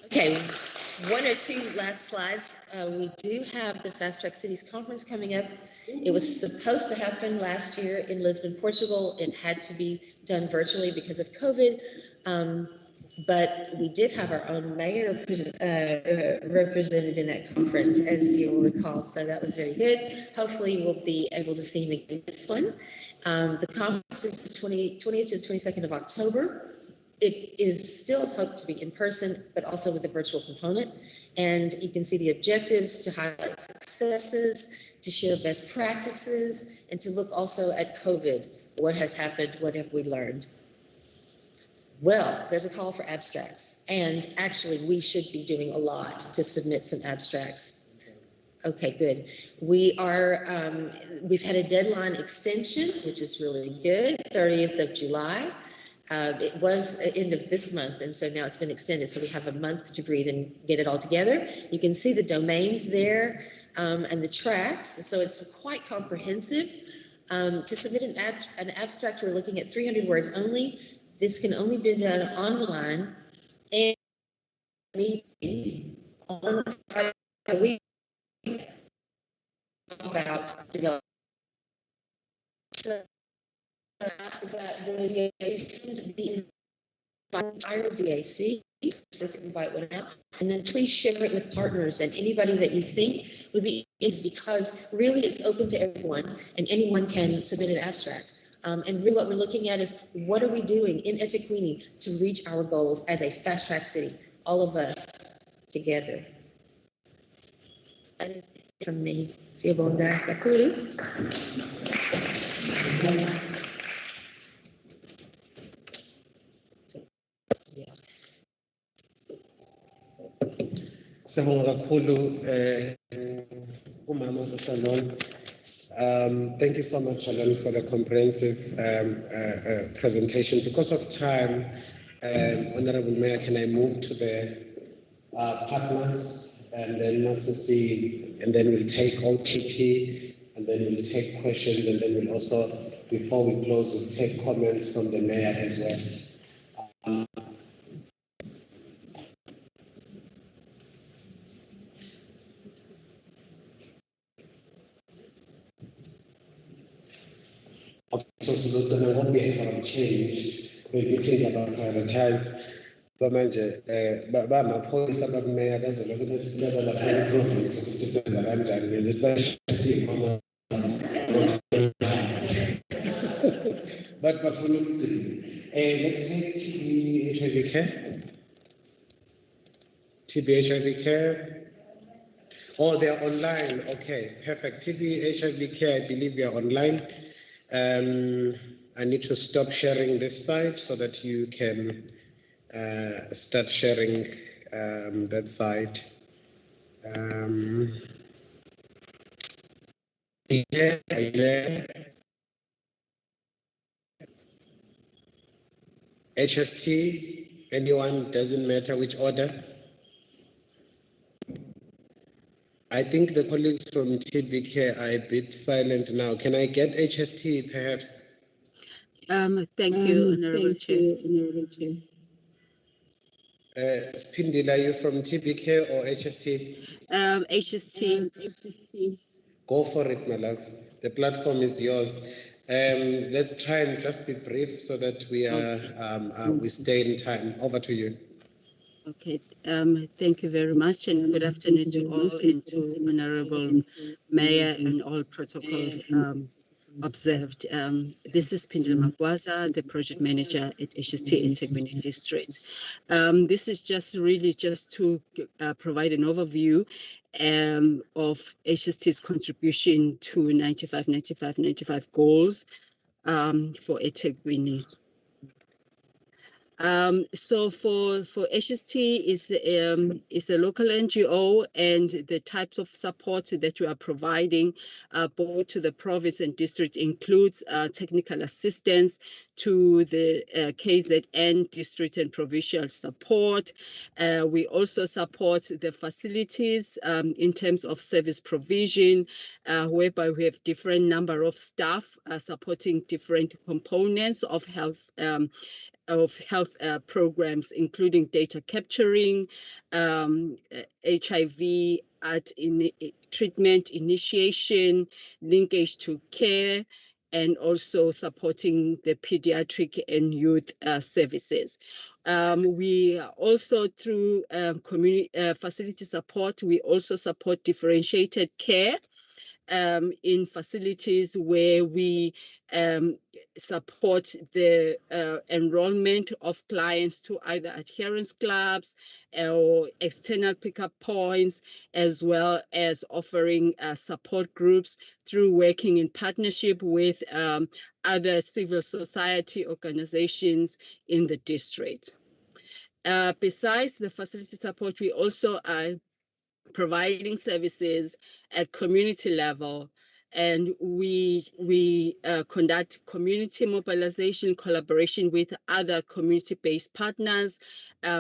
Okay. 1 or 2 last slides. We do have the Fast Track Cities Conference coming up. It was supposed to happen last year in Lisbon, Portugal. It had to be done virtually because of COVID. But we did have our own mayor represented in that conference, as you'll recall. So that was very good. Hopefully we'll be able to see him again this one. The conference is the 20th to the 22nd of October. It is still hoped to be in person, but also with a virtual component. And you can see the objectives to highlight successes, to share best practices, and to look also at COVID. What has happened? What have we learned? Well, there's a call for abstracts. And actually, we should be doing a lot to submit some abstracts. Okay, good. We've had a deadline extension, which is really good, 30th of July. It was the end of this month, and so now it's been extended, so we have a month to breathe and get it all together. You can see the domains there and the tracks, so it's quite comprehensive. To submit an abstract, we're looking at 300 words only. This can only be done online, and on Friday about development. So ask about the entire DAC, let's invite one out, and then please share it with partners and anybody that you think would be interested, because really it's open to everyone and anyone can submit an abstract. And really what we're looking at is what are we doing in eThekwini to reach our goals as a fast track city, all of us together. That is it from me. Siyabonga kakhulu. Siyabonga kakhulu umama uShalom. Thank you so much, Shalom, for the comprehensive presentation. Because of time, Honorable Mayor, can I move to the partners and then Masusi, and then we'll take OTP, and then we'll take questions, and then we'll also before we close, we'll take comments from the mayor as well. So sizogcina behavioral change, we-meeting about-prioritize manje bamaphoyisa bakumeya bezela ukuthi sicela lapha i-province ukuthi senza kanjani ngeze bashithi iy'nkomo but bafuna ukuthi let's take TB HIV care. TB HIV care. Oh, they're online. Okay, perfect. TB HIV care, I believe you're online. I need to stop sharing this side so that you can start sharing that side. HST, anyone, doesn't matter which order. I think the colleagues from TB Care are a bit silent now. Can I get HST perhaps? Thank you, Honorable Chair. Spindile, are you from TB Care or HST? HST. Go for it, my love. The platform is yours. Let's try and just be brief so that we stay in time. Over to you. Okay, thank you very much, and good afternoon to all, and to Honorable Mayor and all protocol observed. This is Pindile Magwaza, the project manager at HST eThekwini District. This is just to provide an overview of HST's contribution to 95 goals for eThekwini. So for HST is a local NGO, and the types of support that we are providing both to the province and district includes technical assistance to the KZN district and provincial support. We also support the facilities in terms of service provision, whereby we have different number of staff supporting different components of health programs, including data capturing, HIV treatment initiation, linkage to care, and also supporting the pediatric and youth services. We also, through community facility support, we also support differentiated care in facilities where we support the enrollment of clients to either adherence clubs or external pickup points, as well as offering support groups through working in partnership with other civil society organizations in the district. Besides the facility support, we also are providing services at community level, and we conduct community mobilization collaboration with other community-based partners,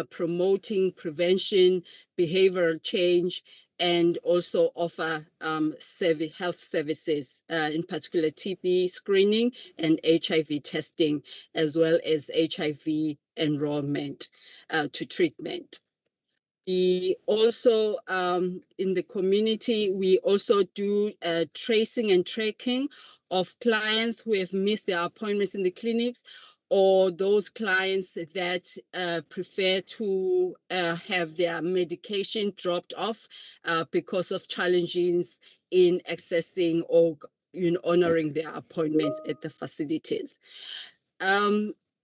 promoting prevention, behavioral change, and also offer health services, in particular TB screening and HIV testing, as well as HIV enrollment to treatment. We also, in the community, we also do tracing and tracking of clients who have missed their appointments in the clinics, or those clients that prefer to have their medication dropped off because of challenges in accessing or honoring their appointments at the facilities.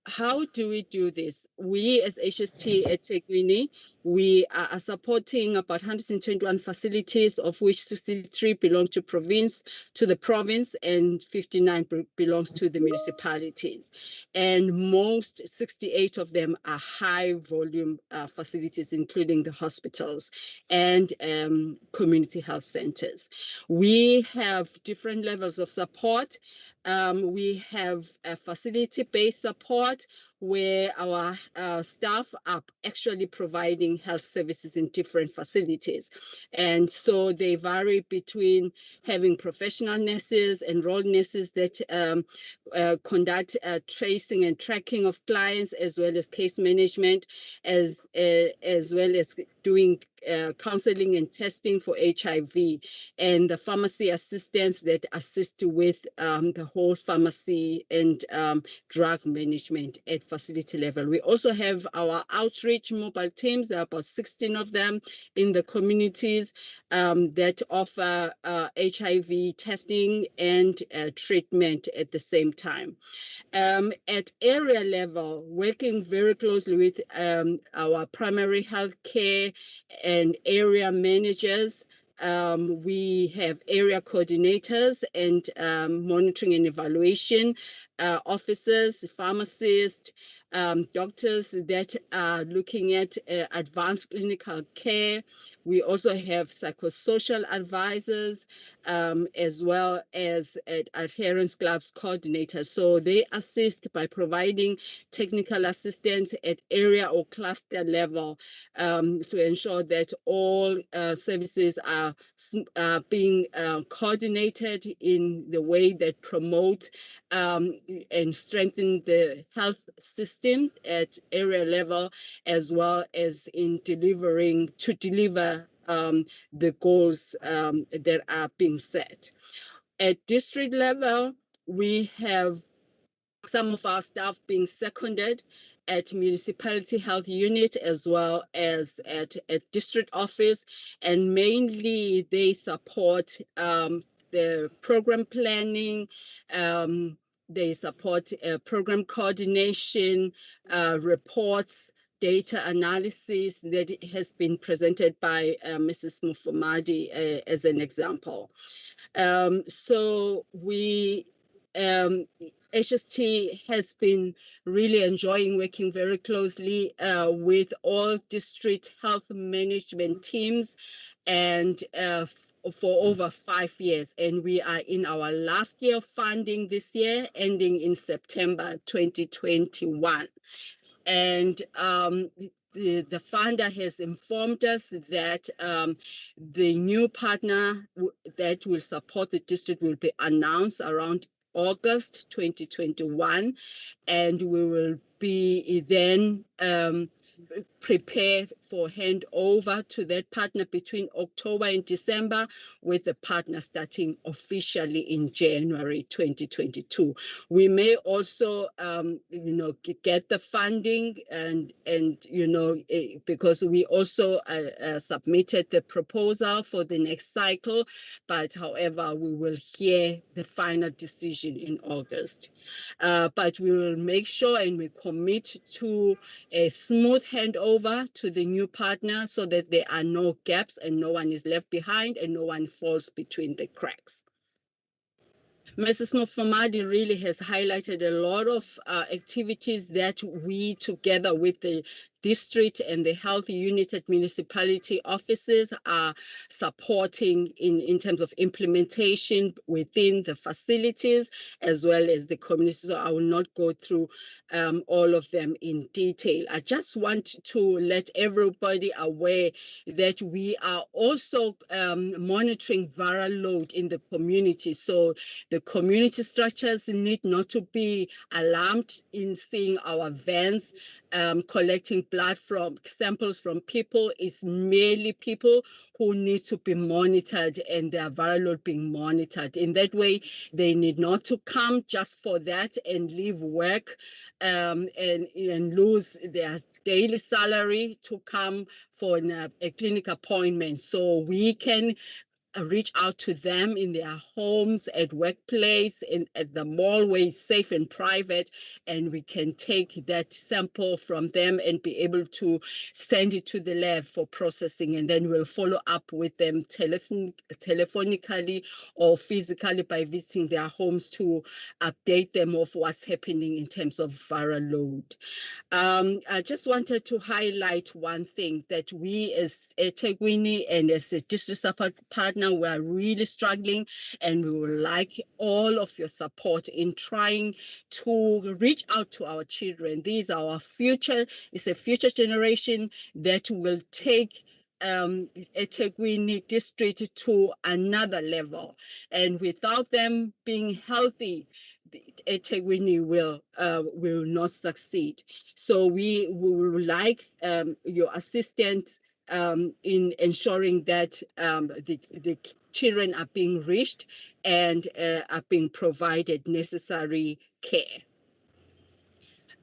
How do we do this? We as HST eThekwini, we are supporting about 121 facilities, of which 63 belong to the province, and 59 belongs to the municipalities. And 68 of them are high volume facilities, including the hospitals and community health centers. We have different levels of support. We have a facility-based support, where our staff are actually providing health services in different facilities. And so they vary between having professional nurses, enrolled nurses that conduct tracing and tracking of clients, as well as case management, as well as doing counseling and testing for HIV, and the pharmacy assistants that assist with the whole pharmacy and drug management at facility level. We also have our outreach mobile teams. There are about 16 of them in the communities that offer HIV testing and treatment at the same time. At area level, working very closely with our primary health care and area managers. We have area coordinators and monitoring and evaluation officers, pharmacists, doctors that are looking at advanced clinical care. We also have psychosocial advisors, as well as adherence clubs coordinators. So they assist by providing technical assistance at area or cluster level to ensure that all services are being coordinated in the way that promote and strengthen the health system at area level, as well as in to deliver the goals that are being set. At district level, we have some of our staff being seconded at municipality health unit as well as at district office, and mainly they support the program planning, they support program coordination, reports, data analysis that has been presented by Mrs. Mufamadi as an example. So we HST has been really enjoying working very closely with all district health management teams and for over 5 years. And we are in our last year of funding this year, ending in September 2021. And the funder has informed us that the new partner that will support the district will be announced around August 2021, and we will be then prepare for handover to that partner between October and December, with the partner starting officially in January 2022. We may also, get the funding and because we also submitted the proposal for the next cycle, but however, we will hear the final decision in August. But we will make sure and we commit to a smooth handover to the new partner so that there are no gaps and no one is left behind and no one falls between the cracks. Mrs. Mufamadi really has highlighted a lot of activities that we, together with the district and the health unit at municipality offices, are supporting in terms of implementation within the facilities as well as the community. So I will not go through all of them in detail. I just want to let everybody aware that we are also monitoring viral load in the community. So the community structures need not to be alarmed in seeing our vans collecting blood from samples from people. Is merely people who need to be monitored and their viral load being monitored. In that way, they need not to come just for that and leave work and lose their daily salary to come for a clinic appointment. So we can reach out to them in their homes, at workplace, at the mall where it's safe and private, and we can take that sample from them and be able to send it to the lab for processing, and then we'll follow up with them telephonically or physically by visiting their homes to update them of what's happening in terms of viral load. I just wanted to highlight one thing, that we as eThekwini and as a district support partner now we are really struggling, and we would like all of your support in trying to reach out to our children. These are our future. It's a future generation that will take eThekwini district to another level. And without them being healthy, eThekwini will not succeed. So we would like your assistance in ensuring that the children are being reached and are being provided necessary care.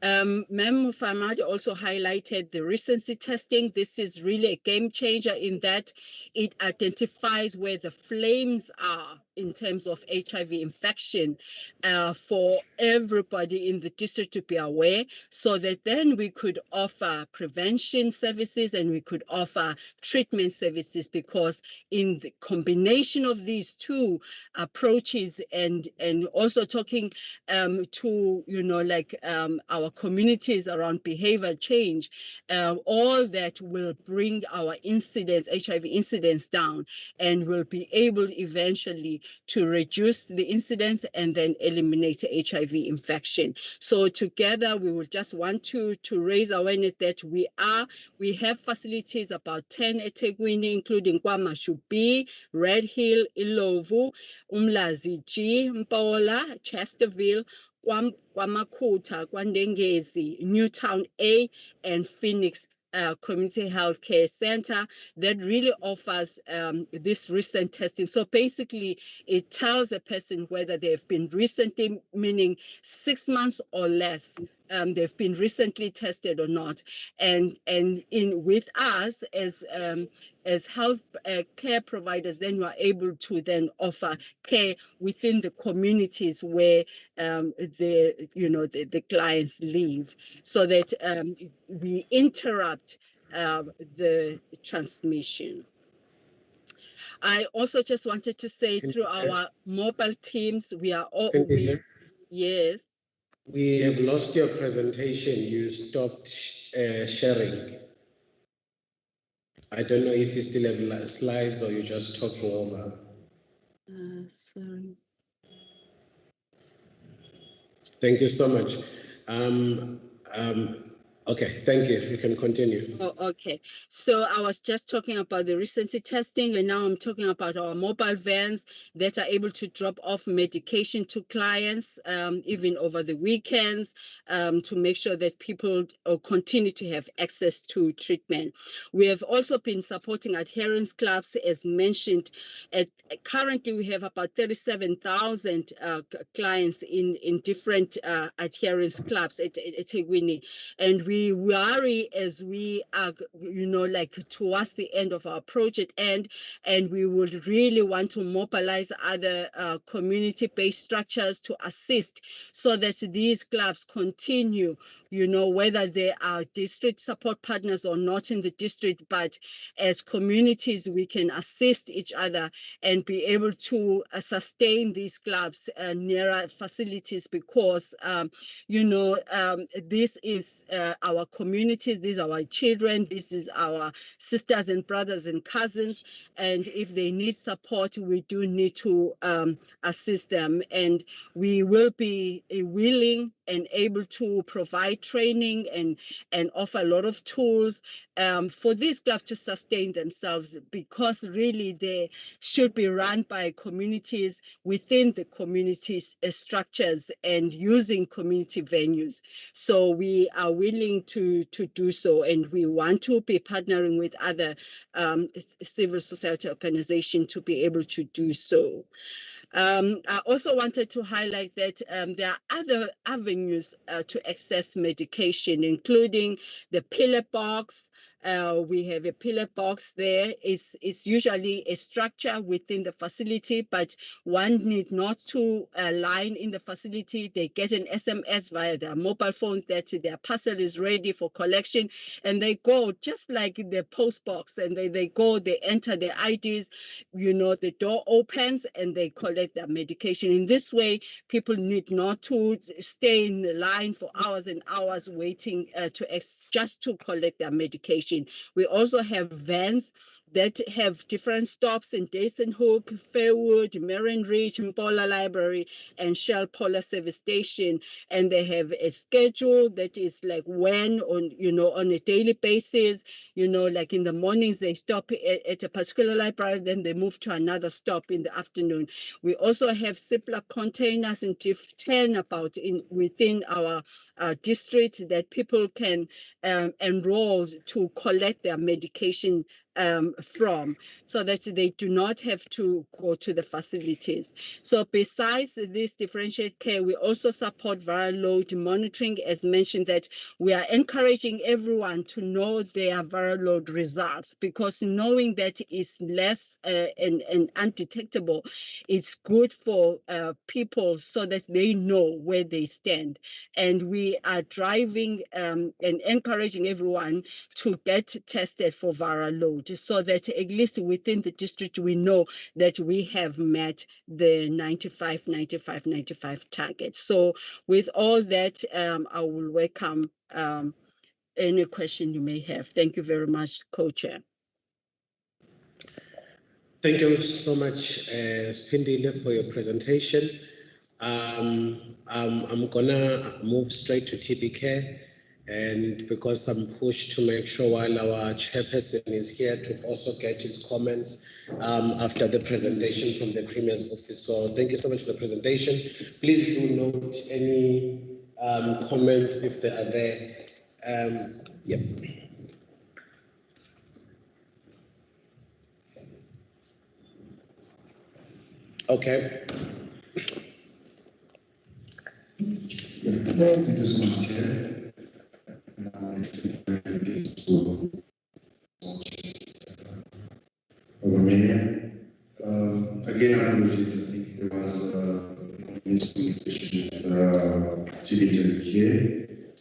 Ma'am Famadi also highlighted the recency testing. This is really a game changer in that it identifies where the flames are in terms of HIV infection for everybody in the district to be aware, so that then we could offer prevention services and we could offer treatment services, because in the combination of these two approaches and also talking to, you know, like our communities around behavior change, all that will bring our incidence, HIV incidence down, and will be able eventually to reduce the incidence and then eliminate HIV infection. So together we will just want to raise awareness that we have facilities, about 10 eThekwini, including KwaMashubi, Red Hill, Ilovu, Umlazi G, Mpola, Chesterville, KwaMakhuta, KwaNdengezi, Newtown A, and Phoenix Community Health Care Center that really offers this recent testing. So basically, it tells a person whether they've been recently, meaning 6 months or less, they've been recently tested or not. And in with us as health care providers, then we are able to then offer care within the communities where the clients live, so that we interrupt the transmission. I also just wanted to say, through our mobile teams, we are all yes. We have lost your presentation. You stopped sharing. I don't know if you still have slides or you're just talking over. Sorry. Thank you so much. Okay, thank you. You can continue. Oh, okay. So I was just talking about the recency testing, and now I'm talking about our mobile vans that are able to drop off medication to clients, even over the weekends, to make sure that people continue to have access to treatment. We have also been supporting adherence clubs, as mentioned. Currently, we have about 37,000 clients in different adherence clubs at eThekwini, and we worry as we are, like towards the end of our project and we would really want to mobilize other community-based structures to assist, so that these clubs continue, whether they are district support partners or not in the district, but as communities, we can assist each other and be able to sustain these clubs nearer facilities, because, this is our communities, these are our children, this is our sisters and brothers and cousins, and if they need support, we do need to assist them, and we will be willing and able to provide training and offer a lot of tools for these clubs to sustain themselves, because really they should be run by communities within the communities structures and using community venues. So we are willing to do so, and we want to be partnering with other civil society organizations to be able to do so. I also wanted to highlight that there are other avenues to access medication, including the pillar box. We have a pillar box there. It's usually a structure within the facility, but one need not to line in the facility. They get an SMS via their mobile phones that their parcel is ready for collection, and they go just like the post box, and they go, they enter their IDs, the door opens and they collect their medication. In this way, people need not to stay in the line for hours and hours waiting just to collect their medication. station. We also have vans that have different stops in Hook, Fairwood, Marion Ridge, Mpola Library, and Shell Polar Service Station. And they have a schedule that is like when on a daily basis, like in the mornings they stop at a particular library, then they move to another stop in the afternoon. We also have Ziploc containers in 10 about within our district that people can enroll to collect their medication from, so that they do not have to go to the facilities. So besides this differentiated care, we also support viral load monitoring, as mentioned, that we are encouraging everyone to know their viral load results, because knowing that it's less and undetectable, it's good for people so that they know where they stand. And we are driving and encouraging everyone to get tested for viral load, so that at least within the district, we know that we have met the 95 target. So with all that, I will welcome any question you may have. Thank you very much, Co-Chair. Thank you so much, Spindile, for your presentation. I'm gonna move straight to TB care, and because I'm pushed to make sure while our chairperson is here to also get his comments after the presentation from the Premier's office. So thank you so much for the presentation. Please do note any comments if they are there. Yep. Okay. Thank you so much, Chair. Mayor. Again, apologies. I think there was miscommunication with citizen here.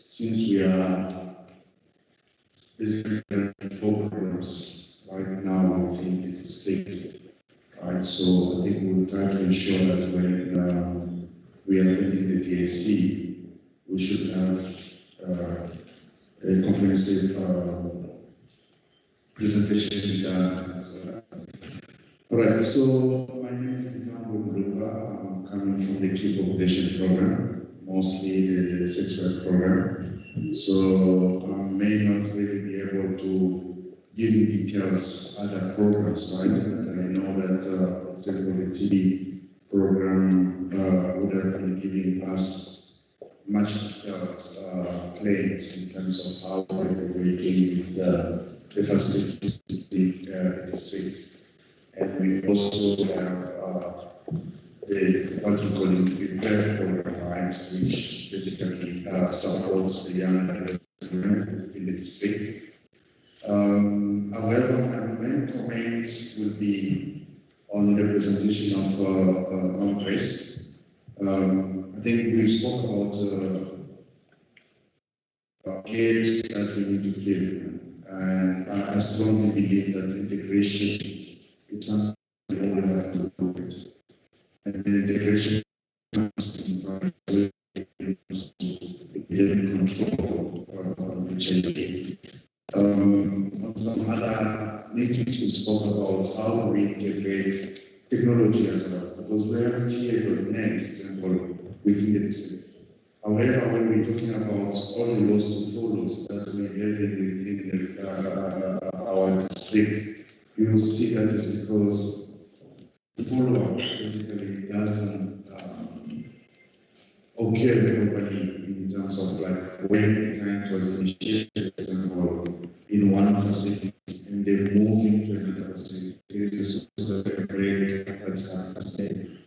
Since we are basically having 4 programs right now within the district, right? So I think we'll try to ensure that when we are attending the DSC, we should have a comprehensive presentation done. All right, so my name is Nikambo Mlumba. I'm coming from the key population program, mostly the sex work program. So I may not really be able to give you details other programs, right? But I know that, for example, the TB program would have been giving us much details claims in terms of how we're working with the facilities in the state. And we also have the what we call the prepare program, right, which basically supports the young women within the district. However, my main comments will be on the presentation of non-grace. I think we spoke about gaps that we need to fill, and I strongly believe that integration is something we all have to do it. And the integration comes in control of the change. On some other meetings, we spoke about how we integrate technology as well, because we have TA.net, example, within the district. However, when we're talking about all the laws to follows that we're having within our district, you will see that is because the follow-up basically doesn't occur properly in terms of like when the client was initiated, for example, in one facility and they move into another facility. There is a sort of a break that's happening.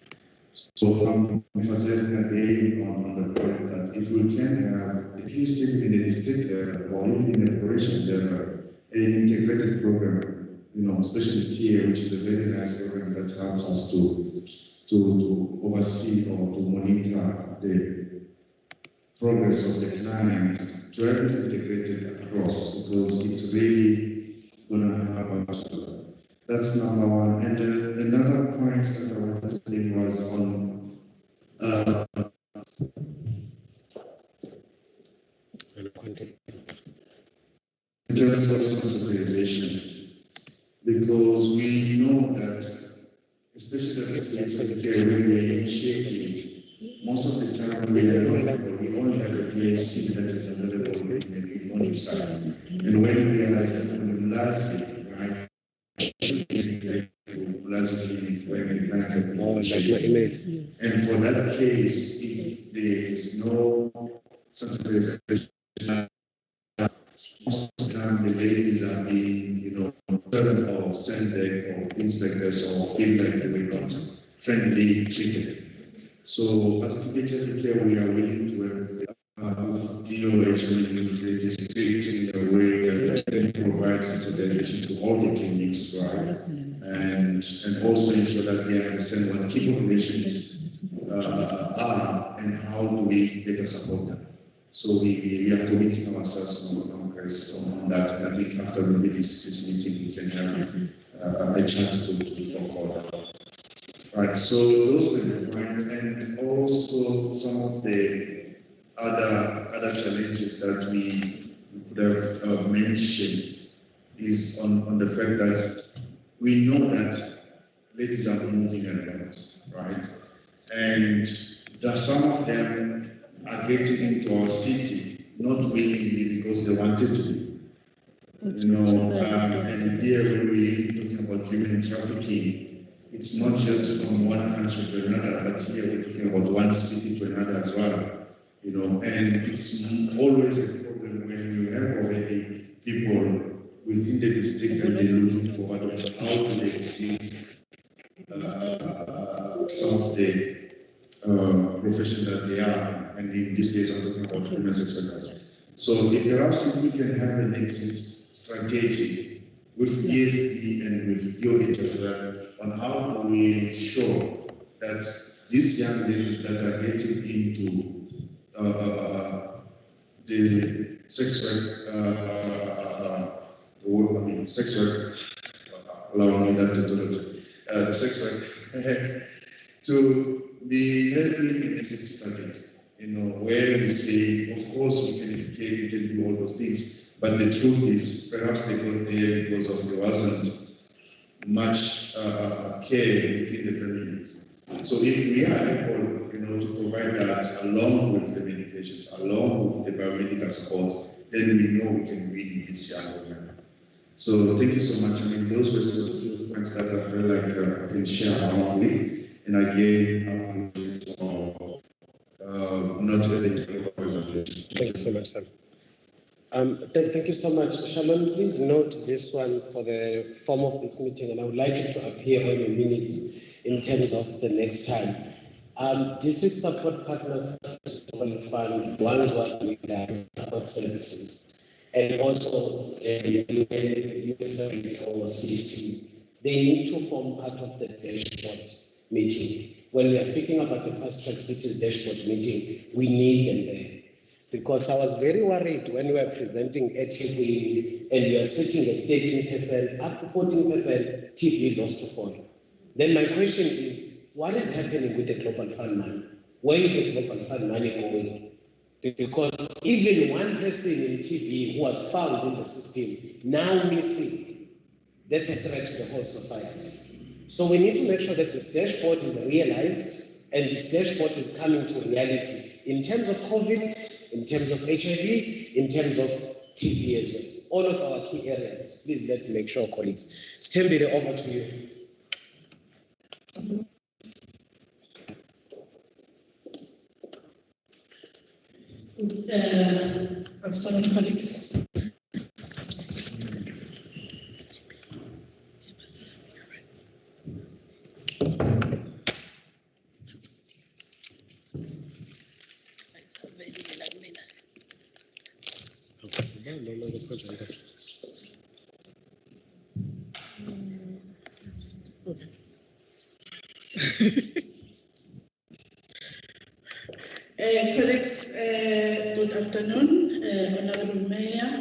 So I'm emphasizing again on the point that if we can have, at least even in the district level or even in the operation level, an integrated program, especially TA, which is a very nice program that helps us to oversee or to monitor the progress of the client, to have it integrated across, because it's really going to help us. That's number one. And another point that I wanted to make was on terms of sensitization, because we know that, especially as a care, when we are initiating, most of the time we only have a place that is available in one side. And when we are at Mulazi, right? And for that case, if there is no sensitization, most of the time the ladies are being, turned or sent there or things like this, or feel like they were not friendly treated. So as a teacher care, we are willing to work with DOH in the district in a way that can provide sensitization to all the clinics, right? And also ensure that they understand what key populations are and how do we better support them. So we are committing ourselves on that. And I think after we meet this meeting, we can have a chance to talk forward. Right, so those were the points, and also some of the other challenges that we could have mentioned is on the fact that we know that ladies are moving around, right? And that some of them are getting into our city not willingly because they wanted to be. And here when we're talking about human trafficking, it's not just from one country to another, but here we're talking about one city to another as well. And it's always a problem when you have already people within the district and they're looking for how do they exceed some of the profession that they are, and in this case I'm talking about women sex workers. So perhaps if we can have an exit strategy with ESD and with DOH as well, on how do we ensure that these young ladies that are getting into the sex work, allow me that terminology, the sex work, to be helping in exit strategy, where we say, of course, we can educate, we can do all those things, but the truth is, perhaps they got there because there wasn't much care within the families. So if we are able, to provide that along with the medications, along with the biomedical support, then we know we can win this young women. So thank you so much. I mean, those were some of the points that I feel like I can share along with. And again, not really presentation. Thank you so much, Sam. Thank you so much. Shalom, please note this one for the form of this meeting, and I would like it to appear on your minutes in terms of the next time. District support partners fund, ones who are doing the support services, and also USAID or CDC, they need to form part of the dashboard meeting. When we are speaking about the Fast Track Cities dashboard meeting, we need them there. Because I was very worried when we were presenting TB and we are sitting at 13%, up to 14% TB lost to fall. Then my question is, what is happening with the Global Fund money? Where is the Global Fund money going? Because even one person in TB who was found in the system, now missing, that's a threat to the whole society. So we need to make sure that this dashboard is realized and this dashboard is coming to reality in terms of COVID, in terms of HIV, in terms of TB as well. All of our key areas. Please let's make sure, colleagues. Stembele, over to you. Sorry, colleagues. Colleagues, good afternoon, Honorable Mayor,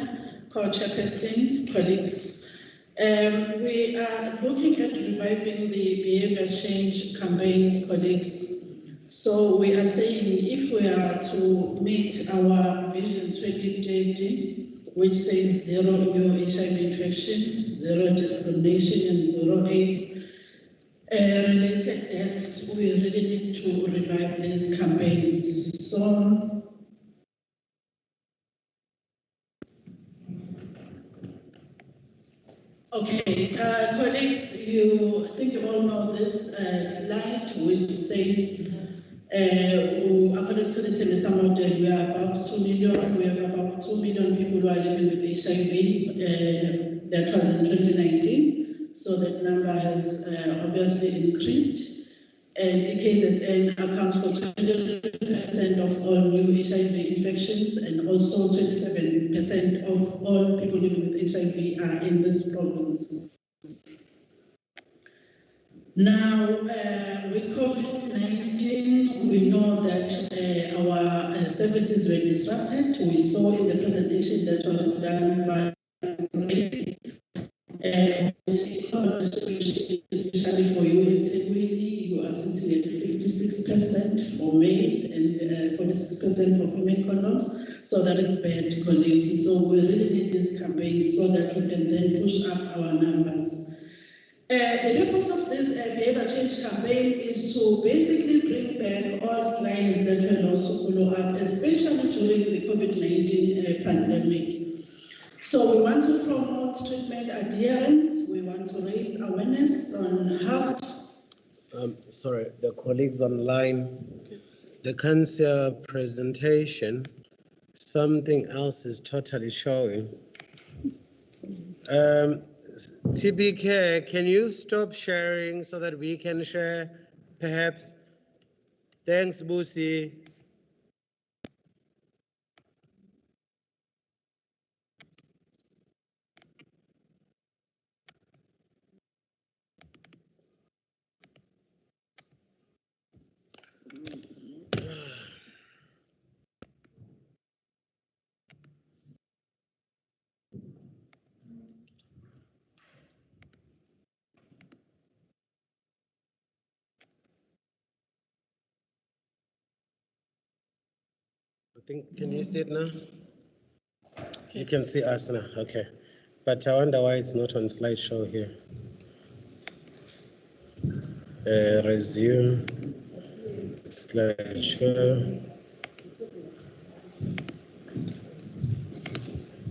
Co-Chairperson, colleagues. We are looking at reviving the behavior change campaigns, colleagues. So we are saying if we are to meet our Vision 2030, which says 0 new HIV infections, 0 discrimination, and 0 AIDS. Related deaths, we really need to revive these campaigns. So, okay, colleagues, I think you all know this slide which says, according to the Temesa model, we are above 2 million. We have above 2 million people who are living with HIV. That was in 2019. So that number has obviously increased. And KZN accounts for 20% of all new HIV infections, and also 27% of all people living with HIV are in this province. Now, with COVID-19, we know that our services were disrupted. We saw in the presentation that was done by Grace, especially for you in Tegwini, you are sitting at 56% for male and 46% for female condoms. So that is bad, colleagues. So we really need this campaign so that we can then push up our numbers. The purpose of this behavior change campaign is to basically bring back all clients that were lost to follow up, especially during the COVID-19 pandemic. So we want to promote treatment adherence. We want to raise awareness on how. Sorry, the colleagues online, the cancer presentation, something else is totally showing. TBK, can you stop sharing so that we can share, perhaps? Thanks, Busi. Can you see it now? You can see us now, okay. But I wonder why it's not on slideshow here. Resume slideshow.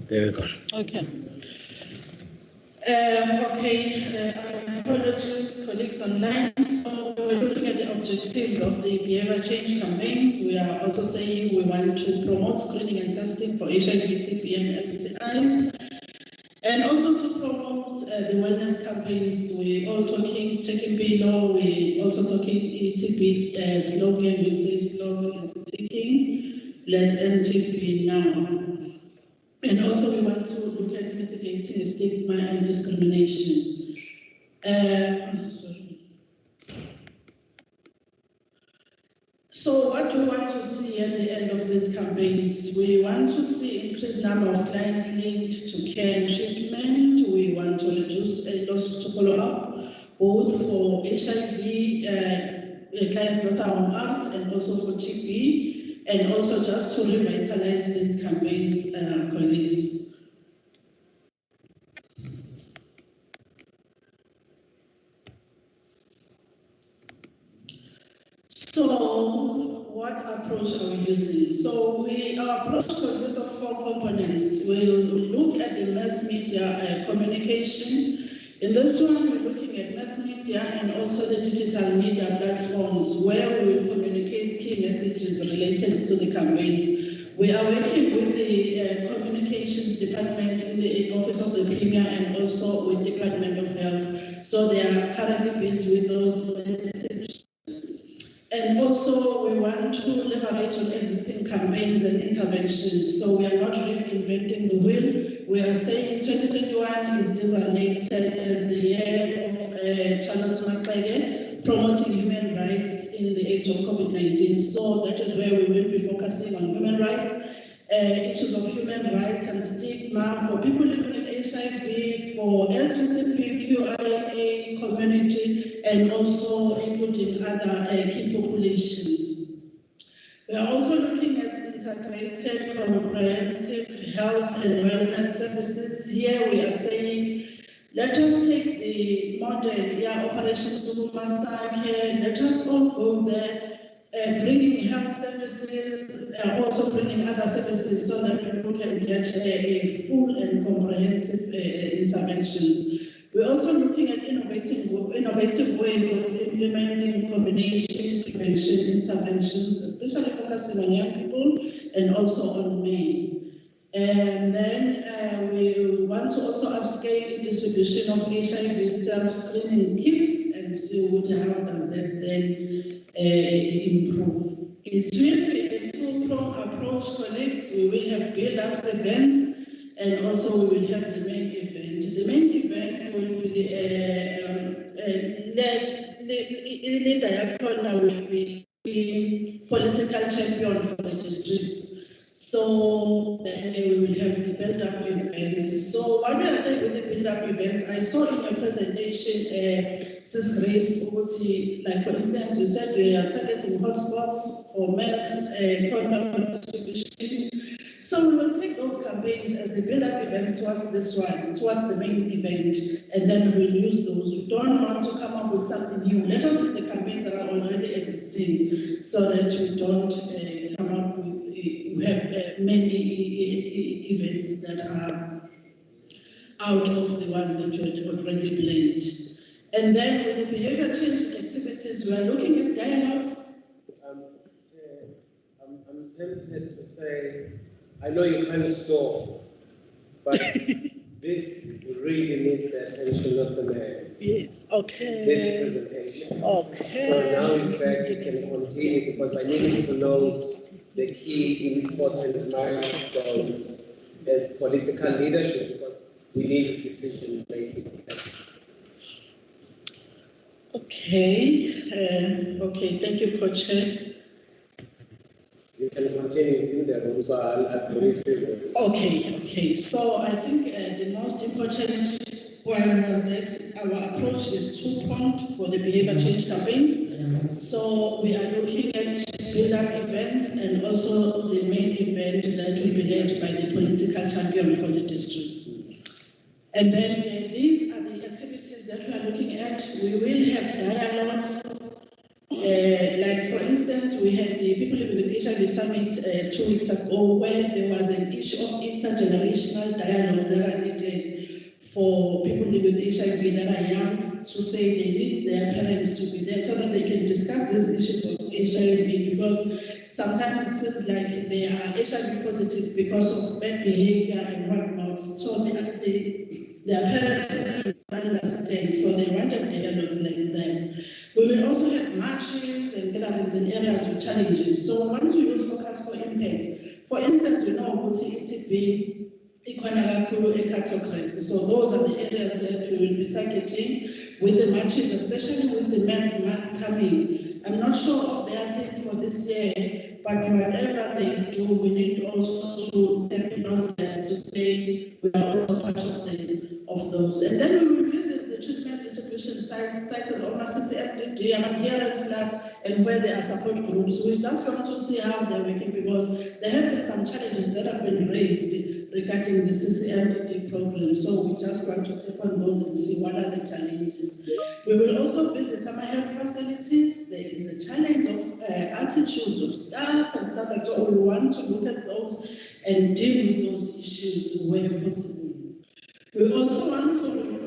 There we go. Okay. Apologies, colleagues online. So we're looking at the objectives of the behavior change campaigns. We are also saying we want to promote screening and testing for HIV, TB, and STIs. And also to promote the wellness campaigns. We all talking, checking below, we also talking TB slogan, which says slogan is ticking. Let's end TB now. And also we want to look at mitigating stigma and discrimination. So what do we want to see at the end of this campaign is we want to see increased number of clients linked to care and treatment. We want to reduce loss to follow up, both for HIV clients that are on ART and also for TB, and also just to revitalize these campaigns, colleagues. So, what approach are we using? So, our approach consists of 4 components. We'll look at the mass media communication. In this one, we're looking at mass media and also the digital media platforms where we will communicate key messages related to the campaigns. We are working with the communications department in the Office of the Premier and also with Department of Health. So they are currently busy with those messages. And also, we want to leverage on existing campaigns and interventions. So we are not reinventing the wheel. We are saying 2021 is designated as the year of Channel Smart again, promoting human rights in the age of COVID-19. So that is where we will be focusing on human rights, issues of human rights and stigma for people living with HIV, for LGBTQIA community, and also including other key populations. We are also looking at integrated comprehensive health and wellness services. Here we are saying, let us take the model, Operation Sukumasake, let us all go there, bringing health services, also bringing other services so that people can get a full and comprehensive interventions. We're also looking at innovative ways of implementing combination prevention interventions, especially focusing on young people and also on men. And then we want to also upscale distribution of HIV self-screening kits and see how does that then improve. It will be a two-pronged approach, colleagues. We will have build-up events and also we will have the main event. The main event will be will be the political champion for the district. So then we will have the build-up events. So what we are saying with the build-up events, I saw in your presentation, Sis Grace, like for instance, you said we are targeting hotspots for mass condom distribution. So we will take those campaigns as the build-up events towards this one, towards the main event, and then we will use those. We don't want to come up with something new. Let us use the campaigns that are already existing so that we don't come up with, we have many events that are out of the ones that we already planned. And then with the behavior change activities, we are looking at dialogues. I'm tempted to say, I know you can't stop, but this really needs the attention of the man. Yes, okay. This presentation. Okay. So now in fact you can continue because I need you to note the key important milestones as political leadership because we need decision making. Okay. Okay, thank you, Co-Chair. You can continue in the room, so I'll brief you. Okay. So I think the most important one was that our approach is two-pronged for the behavior change campaigns. So we are looking at build-up events and also the main event that will be led by the political champion for the districts. And then these are the activities that we are looking at. We will have dialogues. Like for instance, we had the People Living with HIV Summit 2 weeks ago where there was an issue of intergenerational dialogues that are needed for people living with HIV that are young to say they need their parents to be there so that they can discuss these issues of HIV because sometimes it seems like they are HIV positive because of bad behavior and whatnot. So their parents understand, so they wanted dialogues like that. We will also have marches and gatherings in areas with challenges. So once we use focus for impact, for instance, we know ETB, Equanalaku, so those are the areas that we will be targeting with the marches, especially with the Men's Month coming. I'm not sure of their thing for this year, but whatever they do, we need also to step in on that to say we are also part of this, of those. And then we will visit the treatment distribution sites as almost CCFDD, adherence labs, and where there are support groups. We just want to see how they're working because there have been some challenges that have been raised regarding the CCMDD program. So we just want to take on those and see what are the challenges. We will also visit some health facilities. There is a challenge of attitudes of staff and stuff like that. So we want to look at those and deal with those issues where possible. We also want to remove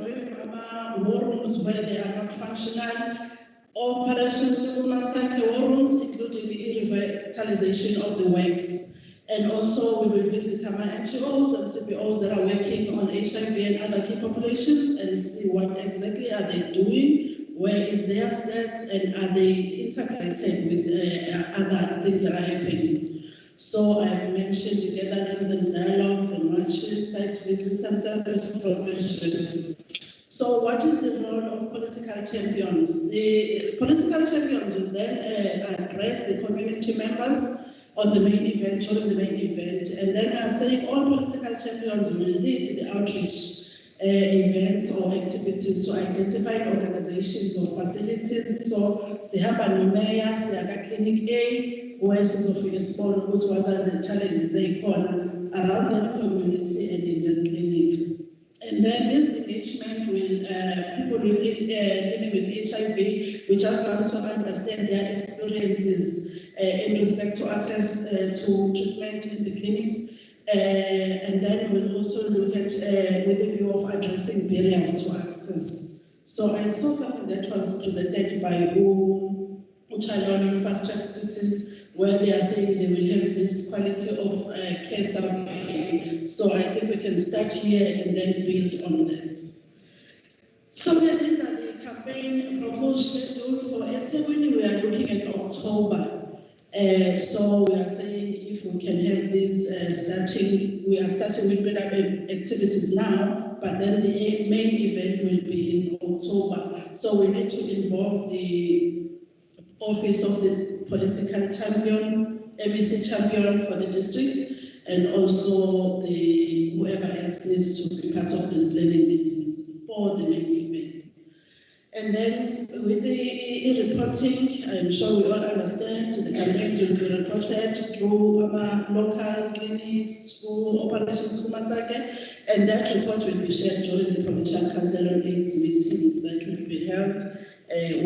war rooms where they are not functional. Operations war rooms, including the revitalization of the works. And also we will visit some NGOs and CPOs that are working on HIV and other key populations and see what exactly are they doing, where is their stats, and are they integrated with other things that are happening. So I've mentioned the gatherings and dialogues, the marches, site visits, and service provision. So what is the role of political champions? The political champions will then address the community members on the main event, during the main event, and then we are saying all political champions will lead the outreach events or activities to identify organizations or facilities. So Sihaba Numeya, Siaga Clinic A, wayesizofika sibone ukuthi what are the challenges ey'khona around the community and in the clinic. And then this engagement with people living with HIV, we just want to understand their experiences in respect to access to treatment in the clinics. And then we'll also look at with a view of addressing barriers to access. So I saw something that was presented by Uchalon Fast Track Cities, where they are saying they will have this quality of care survey. So I think we can start here and then build on that. So these are the campaign proposed schedule for Ethekwini. We are looking at October. So we are saying if we can have this we are starting with build-up activities now, but then the main event will be in October. So we need to involve the office of the political champion, MEC champion for the district, and also whoever else needs to be part of these planning meetings for the main event. And then with the reporting, I'm sure we all understand the campaigns will be reported through our local clinics, through operations Kumasake, and that report will be shared during the provincial council on AIDS meeting that will be held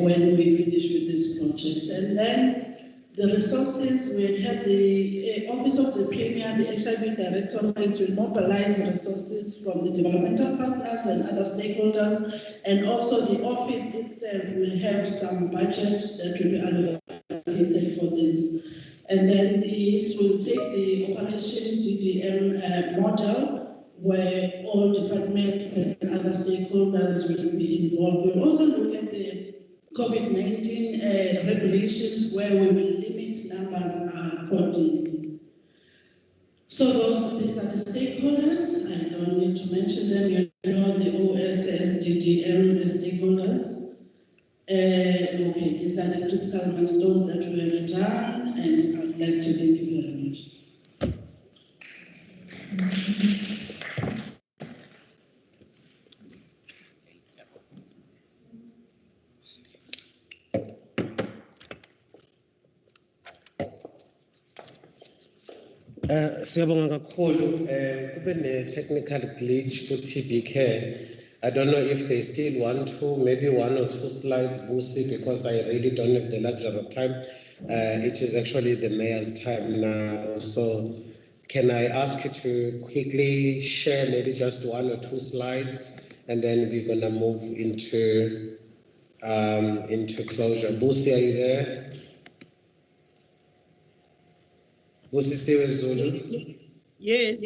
when we finish with this project. And then the resources, we have the Office of the Premier, the HIV Directorate will mobilize resources from the developmental partners and other stakeholders, and also the office itself will have some budget that will be allocated for this. And then this will take the Operation DDM model, where all departments and other stakeholders will be involved. We'll also look at the COVID-19 regulations where we will limit numbers accordingly. So these are the stakeholders. I don't need to mention them. You know the OSS, DDM stakeholders. Okay, these are the critical milestones that we have done, and I'd like to thank you very much. Siyabonga kakhulu. Kube ne-technical glitch ku-TB care. I don't know if they still want to, maybe 1 or 2 slides, Busi, because I really don't have the luxury of time. It is actually the mayor's time now. So can I ask you to quickly share maybe just 1 or 2 slides, and then we're gonna move into closure. Busi, are you there? Busi Siwe Zulu? Yes.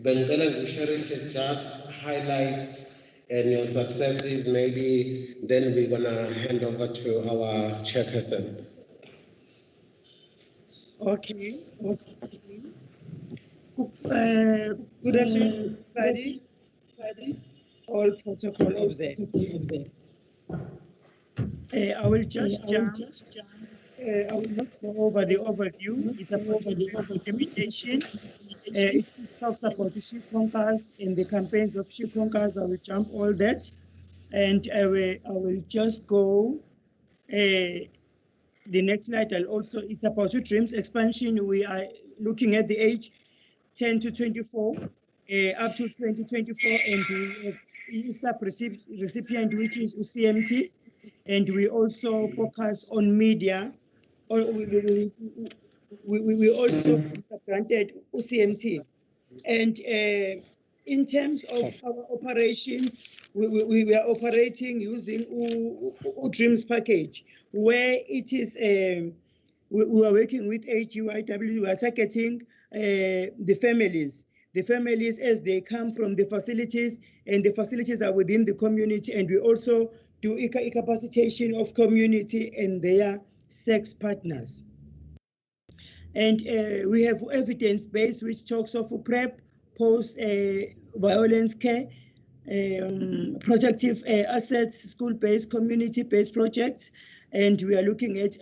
Bengicela ngishare just highlights and your successes, maybe then we're gonna hand over to our chairperson. Okay. Good afternoon, everybody. All protocol observed. I will just jump. I will not go over the overview. It's about the implementation. It talks about the She Conquers and the campaigns of She Conquers. I will jump all that, and I will just go. The next slide. It's about the dreams expansion. We are looking at the age 10 to 24, up to 2024, and we have ISAP recipient, which is UCMT, and we also focus on media. We also granted UCMT, and in terms of our operations, we are operating using Dreams package, where it is we are working with HUIW. We are targeting the families as they come from the facilities, and the facilities are within the community, and we also do capacitation of community and their sex partners. And we have evidence base which talks of PrEP, post-violence care, projective assets, school-based, community-based projects, and we are looking at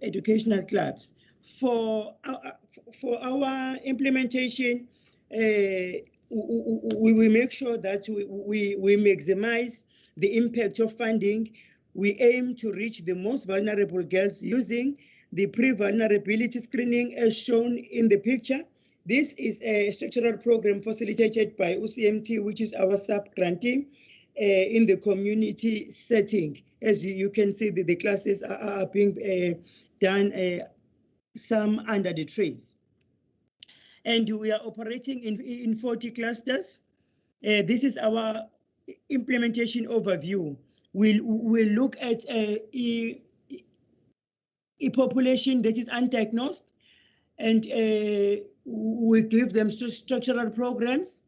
educational clubs. For our implementation, we make sure that we maximize the impact of funding. We aim to reach the most vulnerable girls using the pre-vulnerability screening as shown in the picture. This is a structural program facilitated by UCMT, which is our sub-grantee in the community setting. As you can see, the classes are being done, some under the trees. And we are operating in 40 clusters. This is our implementation overview. We'll look at a population that is undiagnosed, and we give them structural programs.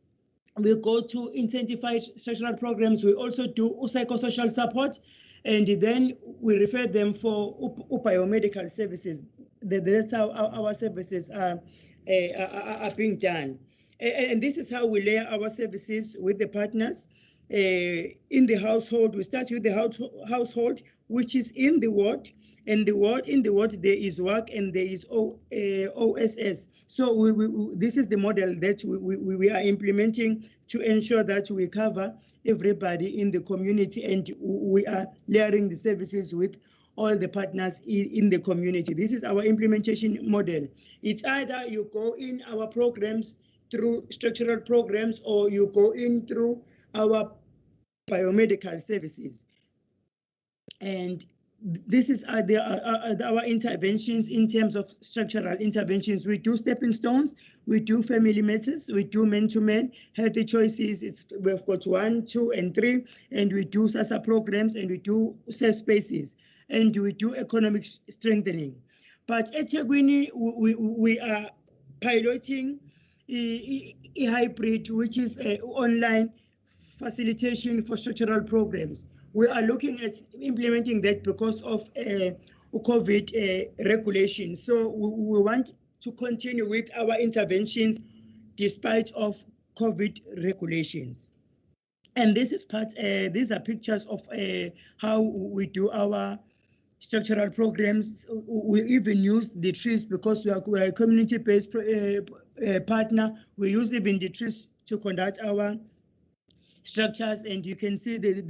We go to incentivized structural programs. We also do psychosocial support, and then we refer them for biomedical services. That's how our services are being done. And this is how we layer our services with the partners. In the household, we start with the household, which is in the ward. And in the ward, there is work and there is OSS. So this is the model that we are implementing to ensure that we cover everybody in the community, and we are layering the services with all the partners in the community. This is our implementation model. It's either you go in our programs through structural programs, or you go in through our biomedical services. And this is our interventions in terms of structural interventions. We do stepping stones, we do family matters, we do men-to-men, healthy choices. We've got 1, 2, and 3, and we do SASA programs, and we do safe spaces, and we do economic strengthening. But at Tegwini, we are piloting a hybrid, which is online facilitation for structural programs. We are looking at implementing that because of COVID regulation. So we want to continue with our interventions despite of COVID regulations. And this is these are pictures of how we do our structural programs. We even use the trees because we are a community-based partner. We use even the trees to conduct our structures, and you can see the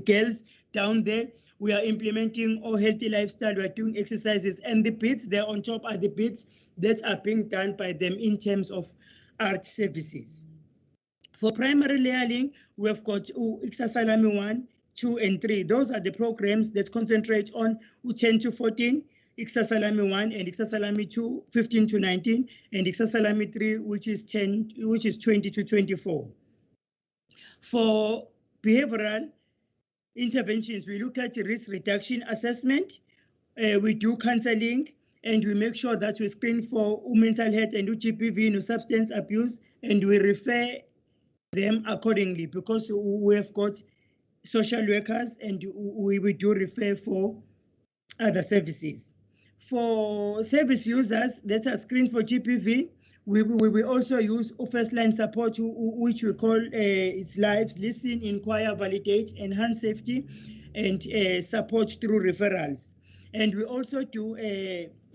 girls down there. We are implementing all healthy lifestyle. We are doing exercises, and the bits there on top are the bits that are being done by them in terms of art services. For primary learning, we have got Ixasalami 1, 2, and 3. Those are the programs that concentrate on 10 to 14, Ixasalami 1 and Ixasalami 2, 15 to 19, and Ixasalami 3, which is 20 to 24. For behavioral interventions, we look at risk reduction assessment, we do counseling, and we make sure that we screen for mental health and GBV, no substance abuse, and we refer them accordingly because we have got social workers, and we do refer for other services. For service users that are screened for GBV, we also use first line support, which we call it's lives, listen, inquire, validate, enhance safety, and support through referrals. And we also do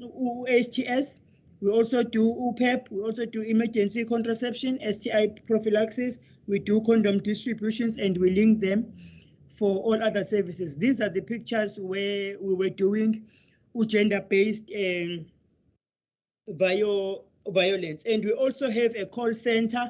HTS, we also do UPEP, we also do emergency contraception, STI prophylaxis, we do condom distributions, and we link them for all other services. These are the pictures where we were doing gender-based violence. And we also have a call center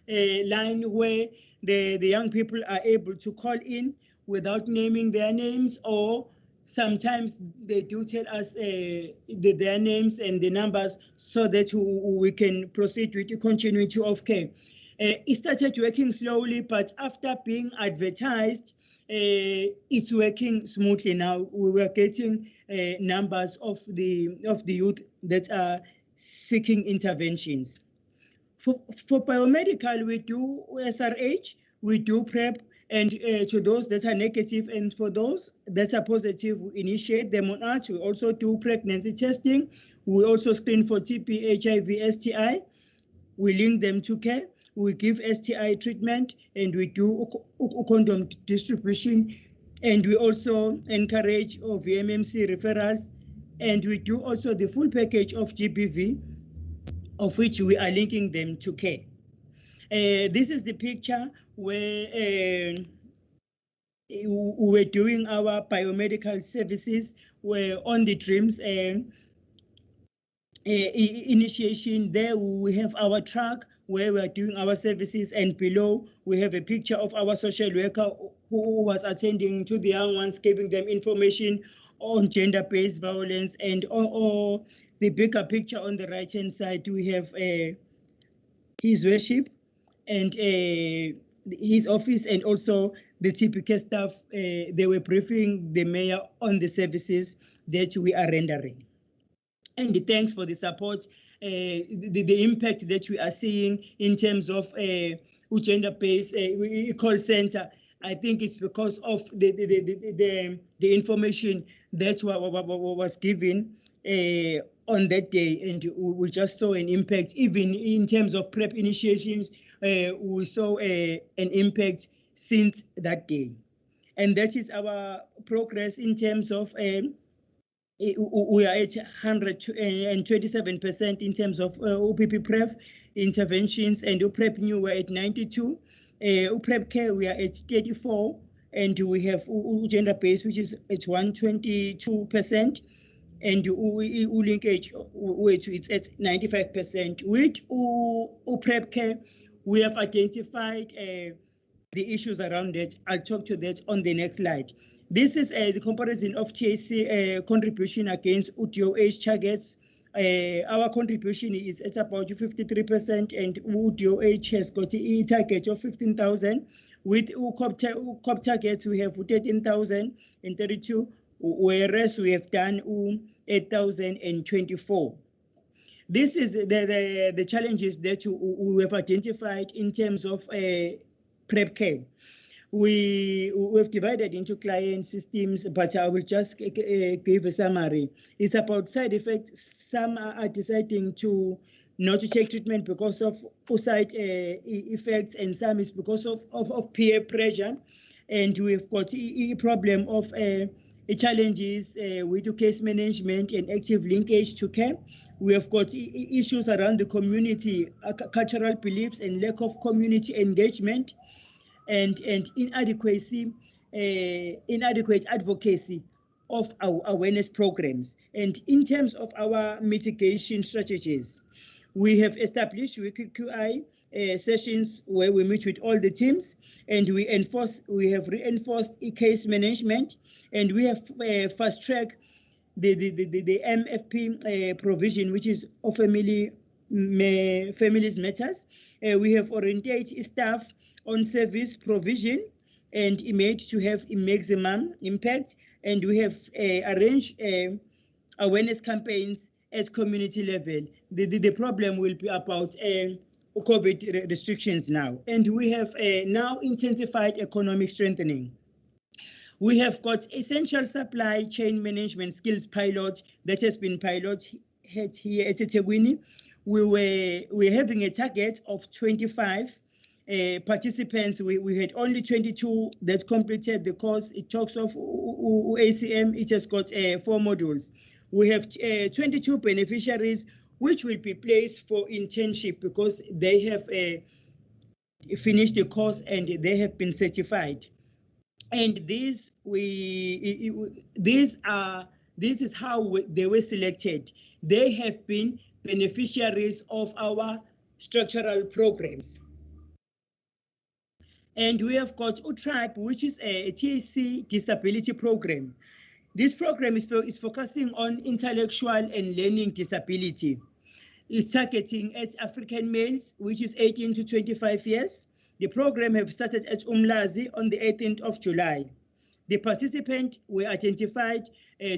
line where the young people are able to call in without naming their names, or sometimes they do tell us their names and the numbers so that we can proceed with the continuity of care. It started working slowly, but after being advertised, it's working smoothly now. We were getting numbers of the youth that are seeking interventions. For biomedical, we do SRH, we do PrEP, and to those that are negative, and for those that are positive, we initiate them on ART. We also do pregnancy testing. We also screen for TB, HIV, STI. We link them to care. We give STI treatment, and we do condom distribution, and we also encourage VMMC referrals, and we do also the full package of GBV, of which we are linking them to care. This is the picture where we were doing our biomedical services, were on the dreams initiation. There we have our truck where we are doing our services, and below we have a picture of our social worker who was attending to the young ones, giving them information on gender-based violence. And or the bigger picture on the right-hand side, we have his worship and his office, and also the TPK staff. They were briefing the mayor on the services that we are rendering. And thanks for the support, the impact that we are seeing in terms of gender-based call center. I think it's because of the information that was given on that day, and we just saw an impact. Even in terms of PrEP initiations, we saw an impact since that day. And that is our progress in terms of we are at 127% in terms of OPP PrEP interventions, and PrEP new we're at 92. PrEP care we are at 34, and we have gender based, which is at 122%, and linkage which it's at 95%. With PrEP care, we have identified the issues around it. I'll talk to that on the next slide. This is the comparison of THC contribution against UDOH targets. Our contribution is at about 53%, and UDOH has got a target of 15,000. With COP targets, we have 13,032, whereas we have done 8,024. This is the challenges that we have identified in terms of PrEP care. We've divided into client systems, but I will just give a summary. It's about side effects. Some are deciding to not to take treatment because of side effects, and some is because of peer pressure. And we've got a problem of challenges with case management and active linkage to care. We have got issues around the community, cultural beliefs, and lack of community engagement, and inadequate advocacy of our awareness programs. And in terms of our mitigation strategies, we have established weekly QI sessions where we meet with all the teams, and we have reinforced case management, and we have fast-tracked the MFP provision, which is of families matters. We have orientated staff on service provision and made to have a maximum impact, and we have arranged awareness campaigns at community level. The problem will be about COVID restrictions now, and we have now intensified economic strengthening. We have got essential supply chain management skills pilot that has been piloted here at eThekwini. We're having a target of 25 participants. We had only 22 that completed the course. It talks of ACM. It has got 4 modules. We have 22 beneficiaries which will be placed for internship because they have finished the course and they have been certified. And this is how they were selected. They have been beneficiaries of our structural programs. And we have got UTRIBE, which is a THC disability program. This program is focusing on intellectual and learning disability. It's targeting at African males, which is 18 to 25 years. The program have started at Umlazi on the 18th of July. The participants were identified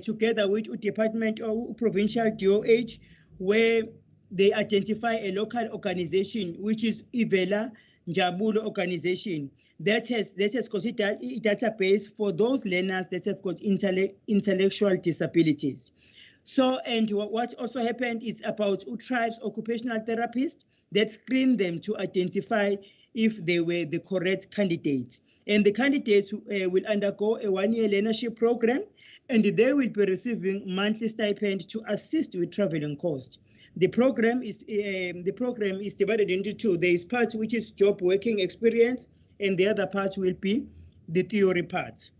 together with the Department of Provincial DOH, where they identify a local organization, which is Ivela Njabulo organization, that has considered a database for those learners that have got intellectual disabilities. So, and what also happened is about UTRIBE's occupational therapists that screened them to identify if they were the correct candidates. And the candidates will undergo a 1-year learnership program, and they will be receiving monthly stipend to assist with traveling costs. The program is divided into 2. There is part which is job working experience, and the other part will be the theory part.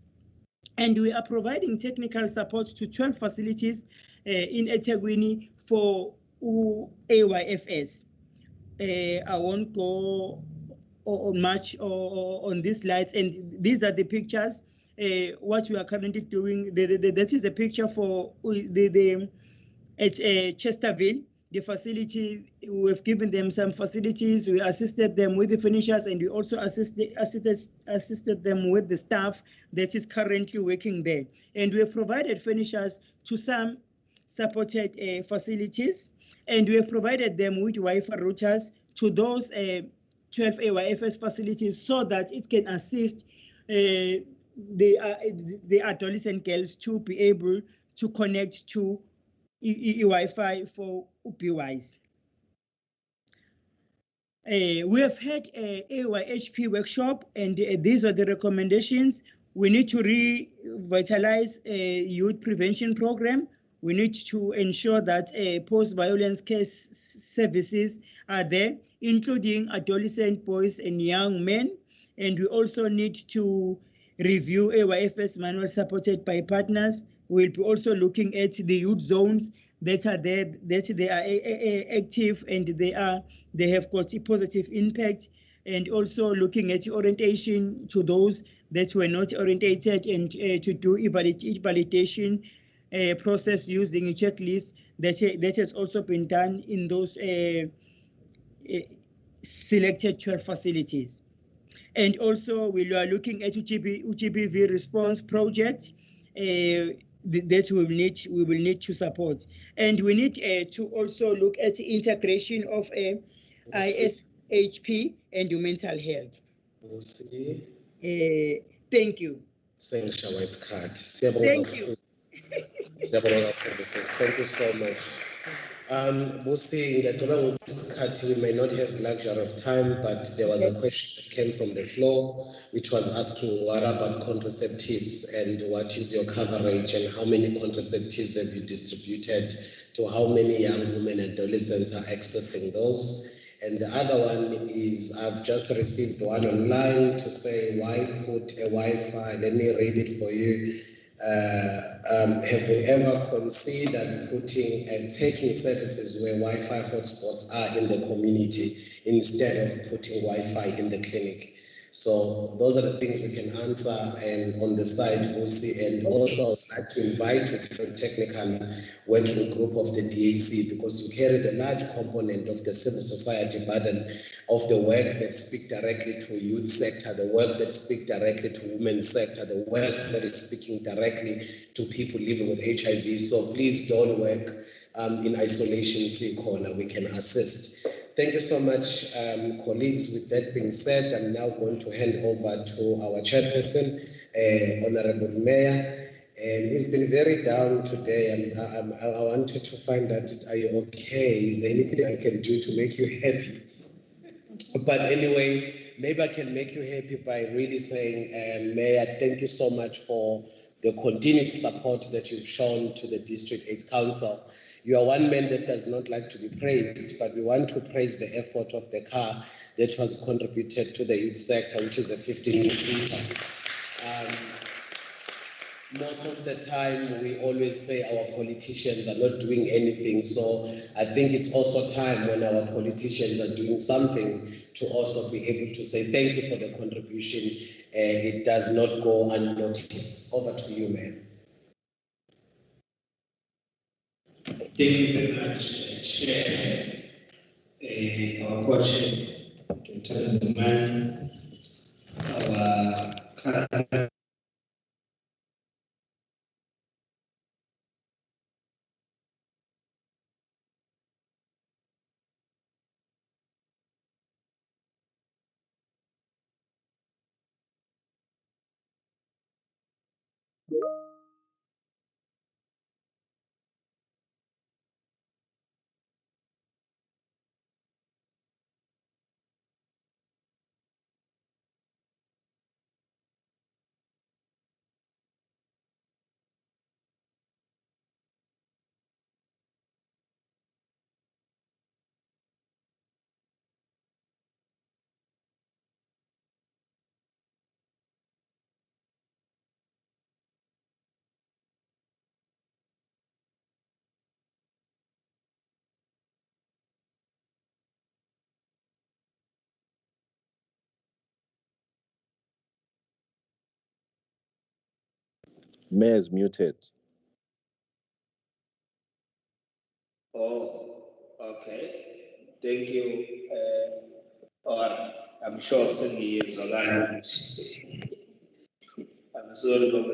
And we are providing technical support to 12 facilities in eThekwini for AYFS. I won't go much on these slides, and these are the pictures. What we are currently doing, that is a picture for at Chesterville, the facility. We've given them some facilities. We assisted them with the finishers, and we also assisted them with the staff that is currently working there. And we have provided finishers to some supported facilities, and we have provided them with Wi-Fi routers to those 12 AYFS facilities so that it can assist the adolescent girls to be able to connect to Wi-Fi for UPWise. We have had a AYHP workshop, and these are the recommendations. We need to revitalize a youth prevention program. We need to ensure that post-violence care services are there, including adolescent boys and young men. And we also need to review AYFS manual supported by partners. We'll be also looking at the youth zones that are there, that they are active and they have got a positive impact, and also looking at orientation to those that were not orientated, and to do validation process using a checklist that has also been done in those selected 12 facilities. And also we are looking at UGBV response project that we will need to support. And we need to also look at the integration of ISHP and mental health. Thank you. Thank you. Thank you so much. Busi, we may not have luxury of time, but there was a question that came from the floor, which was asking what about contraceptives and what is your coverage and how many contraceptives have you distributed to how many young women and adolescents are accessing those? And the other one is, I've just received one online to say, why put a Wi-Fi? Let me read it for you. Have we ever considered putting and taking services where Wi-Fi hotspots are in the community instead of putting Wi-Fi in the clinic? So those are the things we can answer, and on the side we'll see. And also I'd like to invite you to the technical working group of the DAC, because you carry the large component of the civil society burden of the work that speak directly to youth sector, the work that speak directly to women's sector, the work that is speaking directly to people living with HIV. So please don't work in isolation, see corner, we can assist. Thank you so much, colleagues. With that being said, I'm now going to hand over to our chairperson, Honorable Mayor. And he's been very down today, and I wanted to find out, are you okay? Is there anything I can do to make you happy? But anyway, maybe I can make you happy by really saying, Mayor, thank you so much for the continued support that you've shown to the District 8 Council. You are one man that does not like to be praised, but we want to praise the effort of the car that was contributed to the youth sector, which is a 15-seater. Most of the time, we always say our politicians are not doing anything. So I think it's also time when our politicians are doing something to also be able to say thank you for the contribution. It does not go unnoticed. Over to you, Mayor. Thank you very much, Chair. Our question, in terms of man, our current Mayor is muted. Oh, okay. Thank you. All right. I'm sure Cindy is around. I'm sorry, but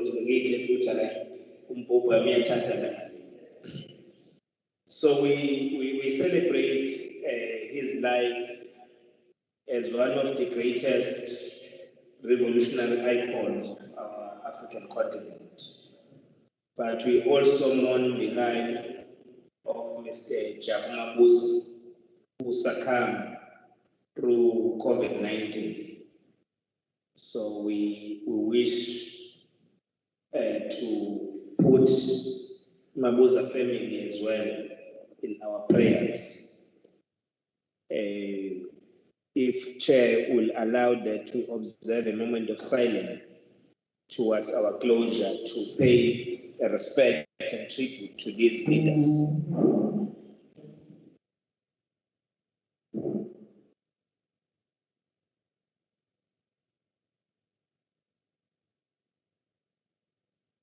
so we celebrate his life as one of the greatest revolutionary icons of our African continent. But we also mourn the life of Mr. Jabu who succumbed through COVID-19. So we wish to put Mabuza family as well in our prayers. If Chair will allow that we observe a moment of silence towards our closure to pay a respect and tribute to these leaders.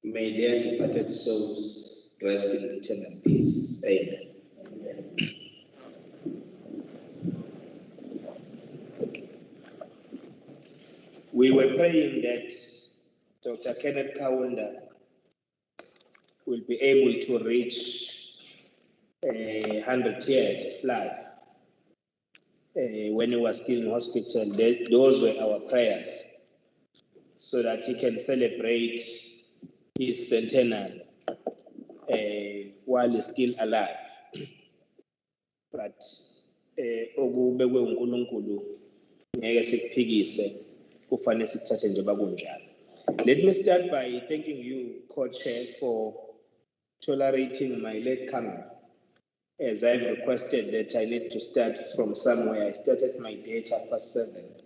May their departed souls rest in eternal peace. Amen. We were praying that Dr. Kenneth Kaunda will be able to reach 100 years of life. When he was still in hospital, those were our prayers, so that he can celebrate his centenary while he's still alive. But okubekwe uNkulunkulu ngeke sikuphikise, kufanele sithathe njengoba kunjalo. Let me start by thanking you, Co-Chair, for tolerating my late coming, as I've requested that I need to start from somewhere. I started my day at 7:30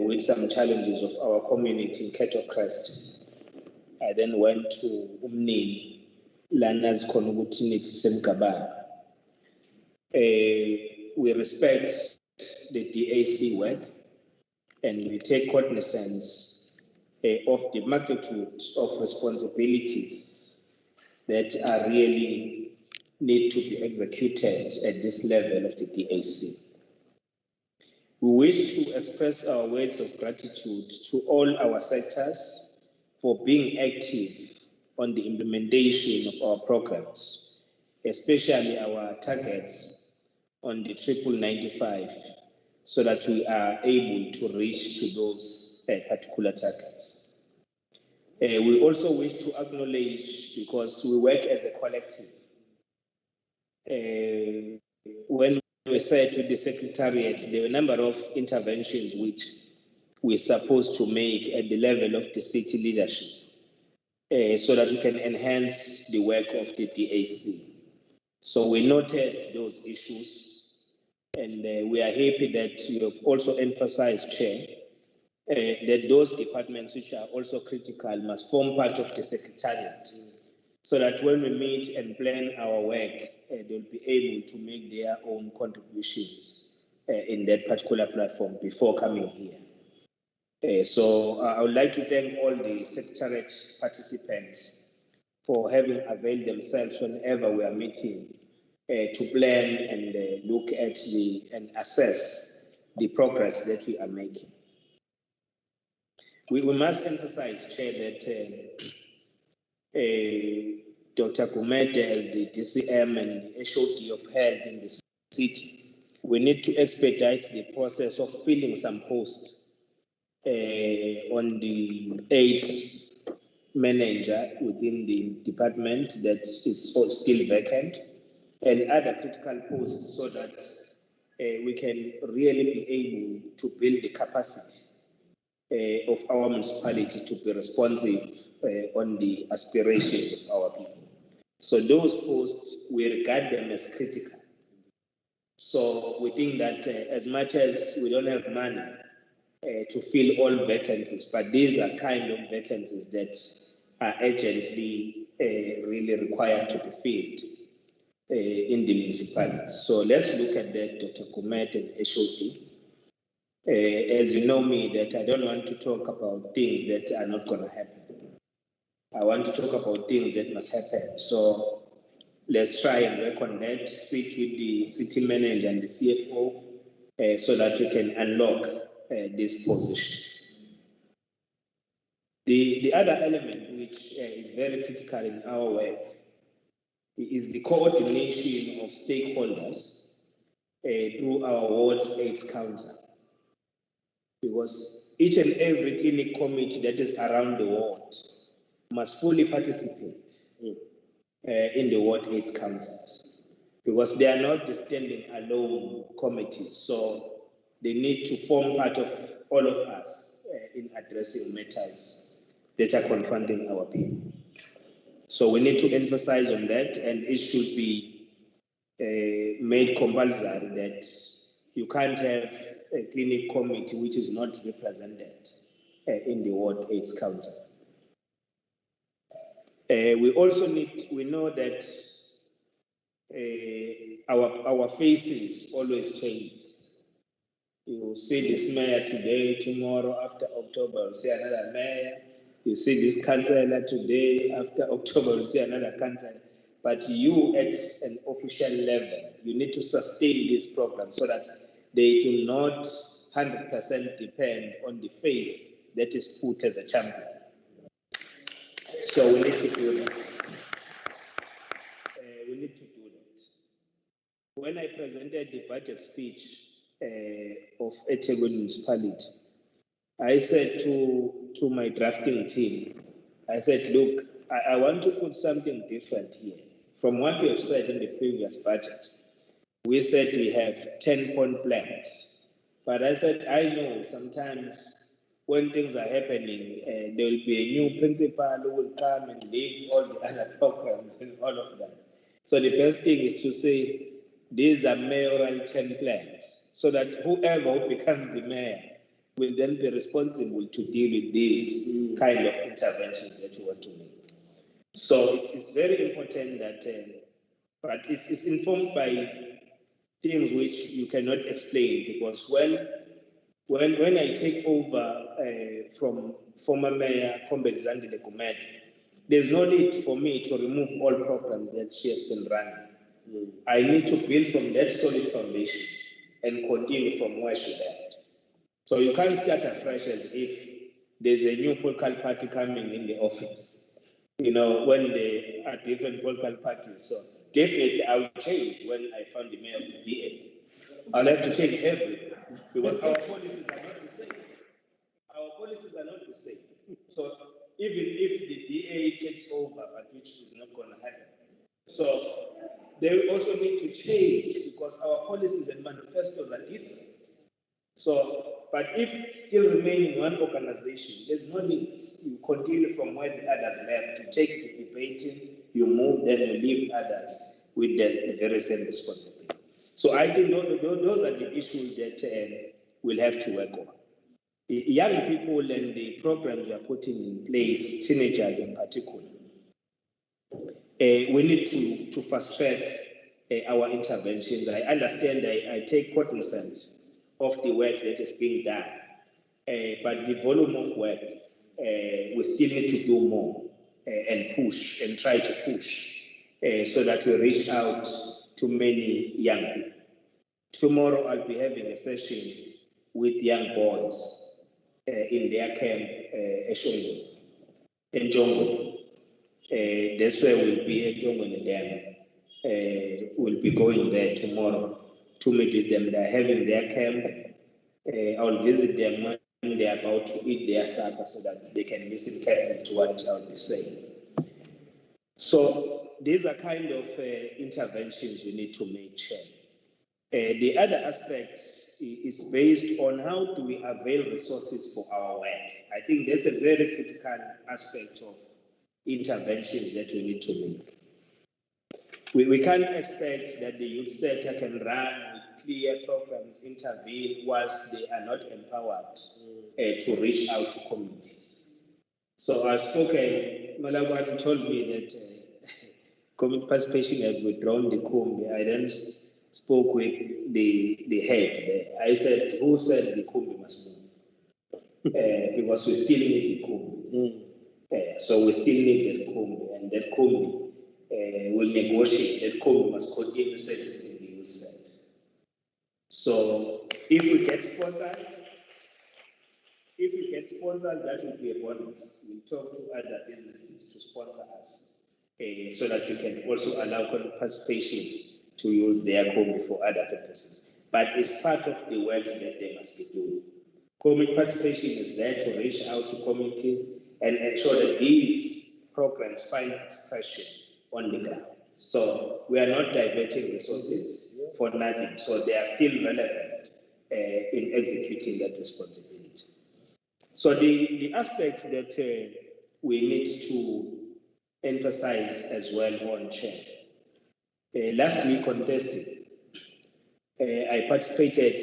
with some challenges of our community in Cattle Crest. I then went to Umnini, Lanas Konugutiniti Semkaba. We respect the DAC work and we take cognizance of the magnitude of responsibilities that are really need to be executed at this level of the DAC. We wish to express our words of gratitude to all our sectors for being active on the implementation of our programs, especially our targets on the 95, so that we are able to reach to those particular targets. We also wish to acknowledge, because we work as a collective, when we said to the Secretariat, there were a number of interventions which we're supposed to make at the level of the city leadership, so that we can enhance the work of the DAC. So we noted those issues, and we are happy that you have also emphasized, Chair, that those departments which are also critical must form part of the Secretariat, so that when we meet and plan our work, they'll be able to make their own contributions in that particular platform before coming here. So I would like to thank all the Secretariat participants for having availed themselves whenever we are meeting to plan and look at and assess the progress that we are making. We must emphasize, Chair, that Dr. Kumete as the DCM and the HOD of health in the city, we need to expedite the process of filling some posts on the AIDS manager within the department that is still vacant, and other critical posts, so that we can really be able to build the capacity of our municipality to be responsive on the aspirations of our people. So those posts, we regard them as critical. So we think that as much as we don't have money to fill all vacancies, but these are kind of vacancies that are urgently really required to be filled in the municipality. So let's look at that, Dr. Kumet and HOD. As you know me, that I don't want to talk about things that are not going to happen. I want to talk about things that must happen. So let's try and work on that, sit with the city manager and the CFO so that we can unlock these positions. The other element which is very critical in our work is the coordination of stakeholders through our Ward 8 Council. Because each and every clinic committee that is around the ward must fully participate in the Ward 8 councils, because they are not the standing alone committees, so they need to form part of all of us in addressing matters that are confronting our people. So we need to emphasize on that, and it should be made compulsory that you can't have a clinic committee which is not represented in the Ward 8 Council. We also we know that our faces always change. You see this mayor today, tomorrow, after October, you see another mayor. You see this councillor today, after October, you see another councillor. But you, at an official level, you need to sustain this program so that they do not 100% depend on the face that is put as a champion. So we need to do that. We need to do that. When I presented the budget speech of eThekwini municipality, I said to my drafting team, I said, look, I want to put something different here. From what we have said in the previous budget, we said we have 10-point plans. But I said, I know sometimes when things are happening, there will be a new principal who will come and leave all the other programs and all of that. So the best thing is to say, these are mayoral 10 plans, so that whoever becomes the mayor will then be responsible to deal with these kind of interventions that you want to make. So it's very important that, but it's informed by things which you cannot explain, because when I take over from former Mayor Kombedzandile Gumede, there's no need for me to remove all programs that she has been running. I need to build from that solid foundation and continue from where she left. So you can't start afresh as if there's a new political party coming in the office. You know, when they are different political parties. So definitely I'll change when I found the mayor of the DA. I'll have to change everything, because our policies are not the same. Our policies are not the same. So even if the DA takes over, but which is not going to happen. So they also need to change, because our policies and manifestos are different. So, but if still remain in one organization, there's no need. You continue from where the others left. You take the debating, you move, then you leave others with the very same responsibility. So I think those are the issues that we'll have to work on. The young people and the programs we are putting in place, teenagers in particular, we need to fast track our interventions. I understand, I take cognizance of the work that is being done, but the volume of work, we still need to do more and push and try to push so that we reach out to many young people. Tomorrow I'll be having a session with young boys in their camp in Jongo. That's where we'll be at Jongo and Dam. We'll be going there tomorrow to meet with them. They're having their camp. I'll visit them when they're about to eat their supper so that they can listen carefully to what I'll be saying. So these are kind of interventions we need to make sure. The other aspect is based on how do we avail resources for our work. I think that's a very critical aspect of interventions that we need to make. We can't expect that the youth sector can run with clear programs, intervene, whilst they are not empowered to reach out to communities. So I've spoken, Malagwan told me that community participation had withdrawn the Kumbi. I then spoke with the head there. I said, who said the Kumbi must move? Because we still need the Kumbi. So we still need that combi, and that combi will negotiate. That combi must continue servicing the youth sector. So if we get sponsors, that will be a bonus. We'll talk to other businesses to sponsor us, so that you can also allow participation to use their combi for other purposes. But it's part of the work that they must be doing. Community participation is there to reach out to communities and ensure that these programs find expression on the ground. So we are not diverting resources for nothing. So they are still relevant in executing that responsibility. So the aspect that we need to emphasize as well on Chair. Last week on Thursday, I participated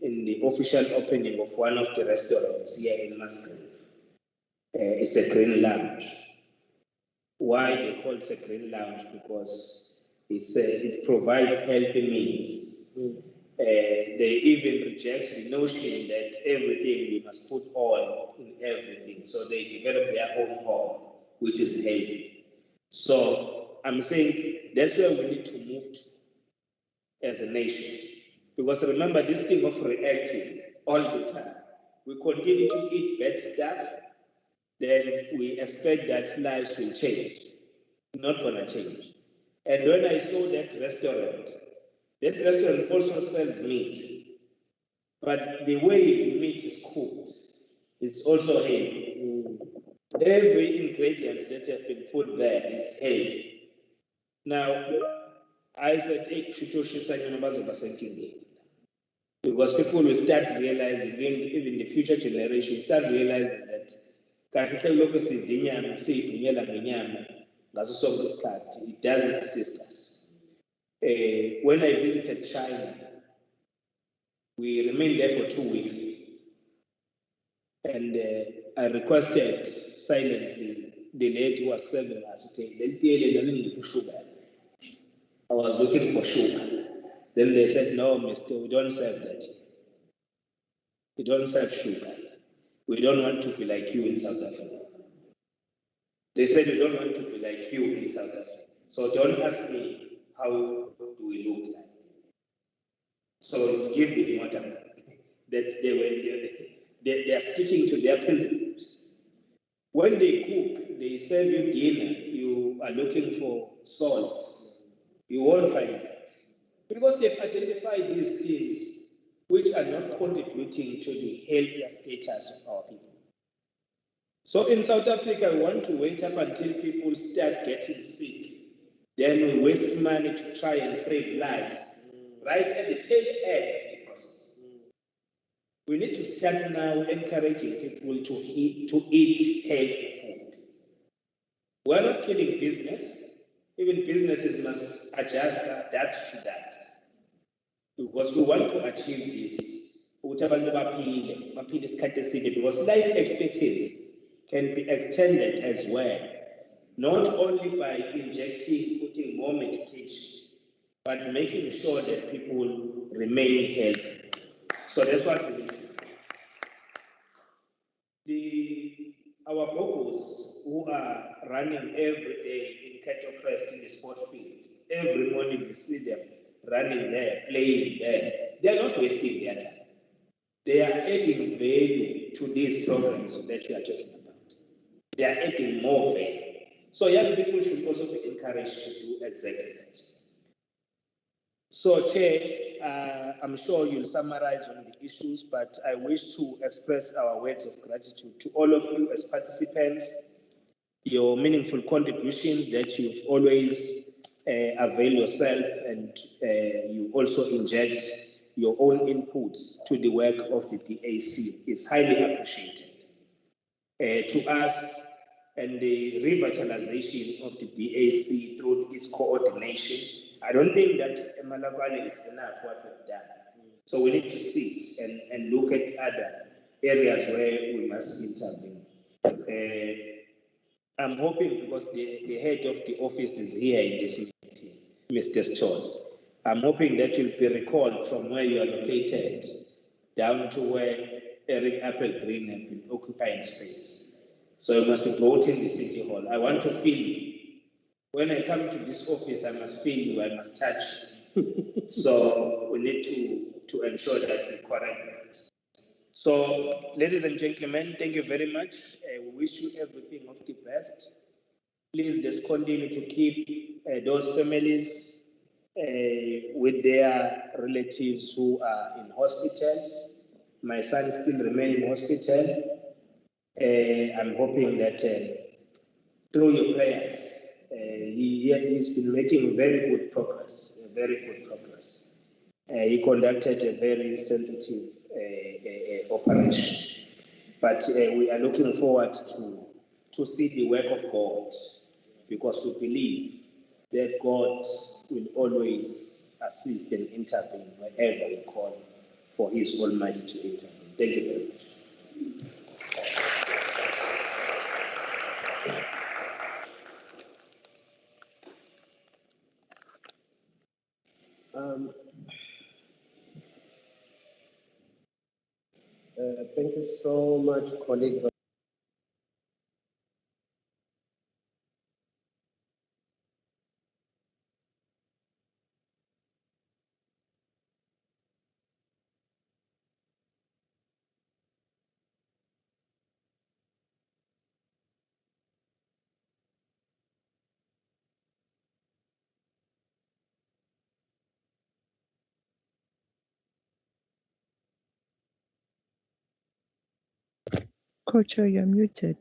in the official opening of one of the restaurants here in Musgrave. It's a green lounge. Why they call it a green lounge? Because it provides healthy meals. They even reject the notion that everything we must put oil in everything. So they develop their own oil, which is healthy. So I'm saying that's where we need to move to as a nation. Because remember this thing of reacting all the time. We continue to eat bad stuff, then we expect that lives will change. Not gonna change. And when I saw that restaurant also sells meat. But the way the meat is cooked is also heavy. Every ingredient that has been put there is heavy. Now, I said, because people will start realizing, even the future generation start realizing that it doesn't assist us. When I visited China, we remained there for 2 weeks, and I requested silently the lady who was serving us to take sugar. I was looking for sugar. Then they said, no, mister, we don't serve that. We don't serve sugar. We don't want to be like you in South Africa. They said, we don't want to be like you in South Africa. So don't ask me how do we look like. So it's giving what I'm, that they are sticking to their principles. When they cook, they serve you dinner, you are looking for salt. You won't find that. Because they've identified these things which are not contributing to the healthier status of our people. So in South Africa, we want to wait up until people start getting sick. Then we waste money to try and save lives, right at the tail end of the process. We need to start now encouraging people to eat healthy food. We're not killing business. Even businesses must adjust, adapt to that. Because we want to achieve this. Because life expectancy can be extended as well, not only by putting more medication, but making sure that people remain healthy. So that's what we need to do. Our gogos who are running every day in cattle crest in the sports field, every morning you see them running there, playing there. They are not wasting their time. They are adding value to these programs that we are talking about. They are adding more value. So young people should also be encouraged to do exactly that. So, Chair, I'm sure you'll summarize on the issues, but I wish to express our words of gratitude to all of you as participants, your meaningful contributions that you've always avail yourself, and you also inject your own inputs to the work of the DAC is highly appreciated. To us, and the revitalization of the DAC through its coordination, I don't think that Malagwane is enough what we've done. So we need to sit and look at other areas where we must intervene. I'm hoping, because the head of the office is here in this meeting, Mr. Stoll, I'm hoping that you'll be recalled from where you are located down to where Eric Applegreen has been occupying space. So you must be brought in the city hall. I want to feel, when I come to this office, I must feel you, I must touch you. So we need to ensure that we correct that. So, ladies and gentlemen, thank you very much. We wish you everything of the best. Please, let's continue to keep those families with their relatives who are in hospitals. My son still remains in hospital. I'm hoping that through your prayers, he's been making very good progress, he conducted a very sensitive operation. But we are looking forward to see the work of God, because we believe that God will always assist and intervene wherever we call for His Almighty to intervene. Thank you very much. Thank you so much, colleagues. Coach, you're muted.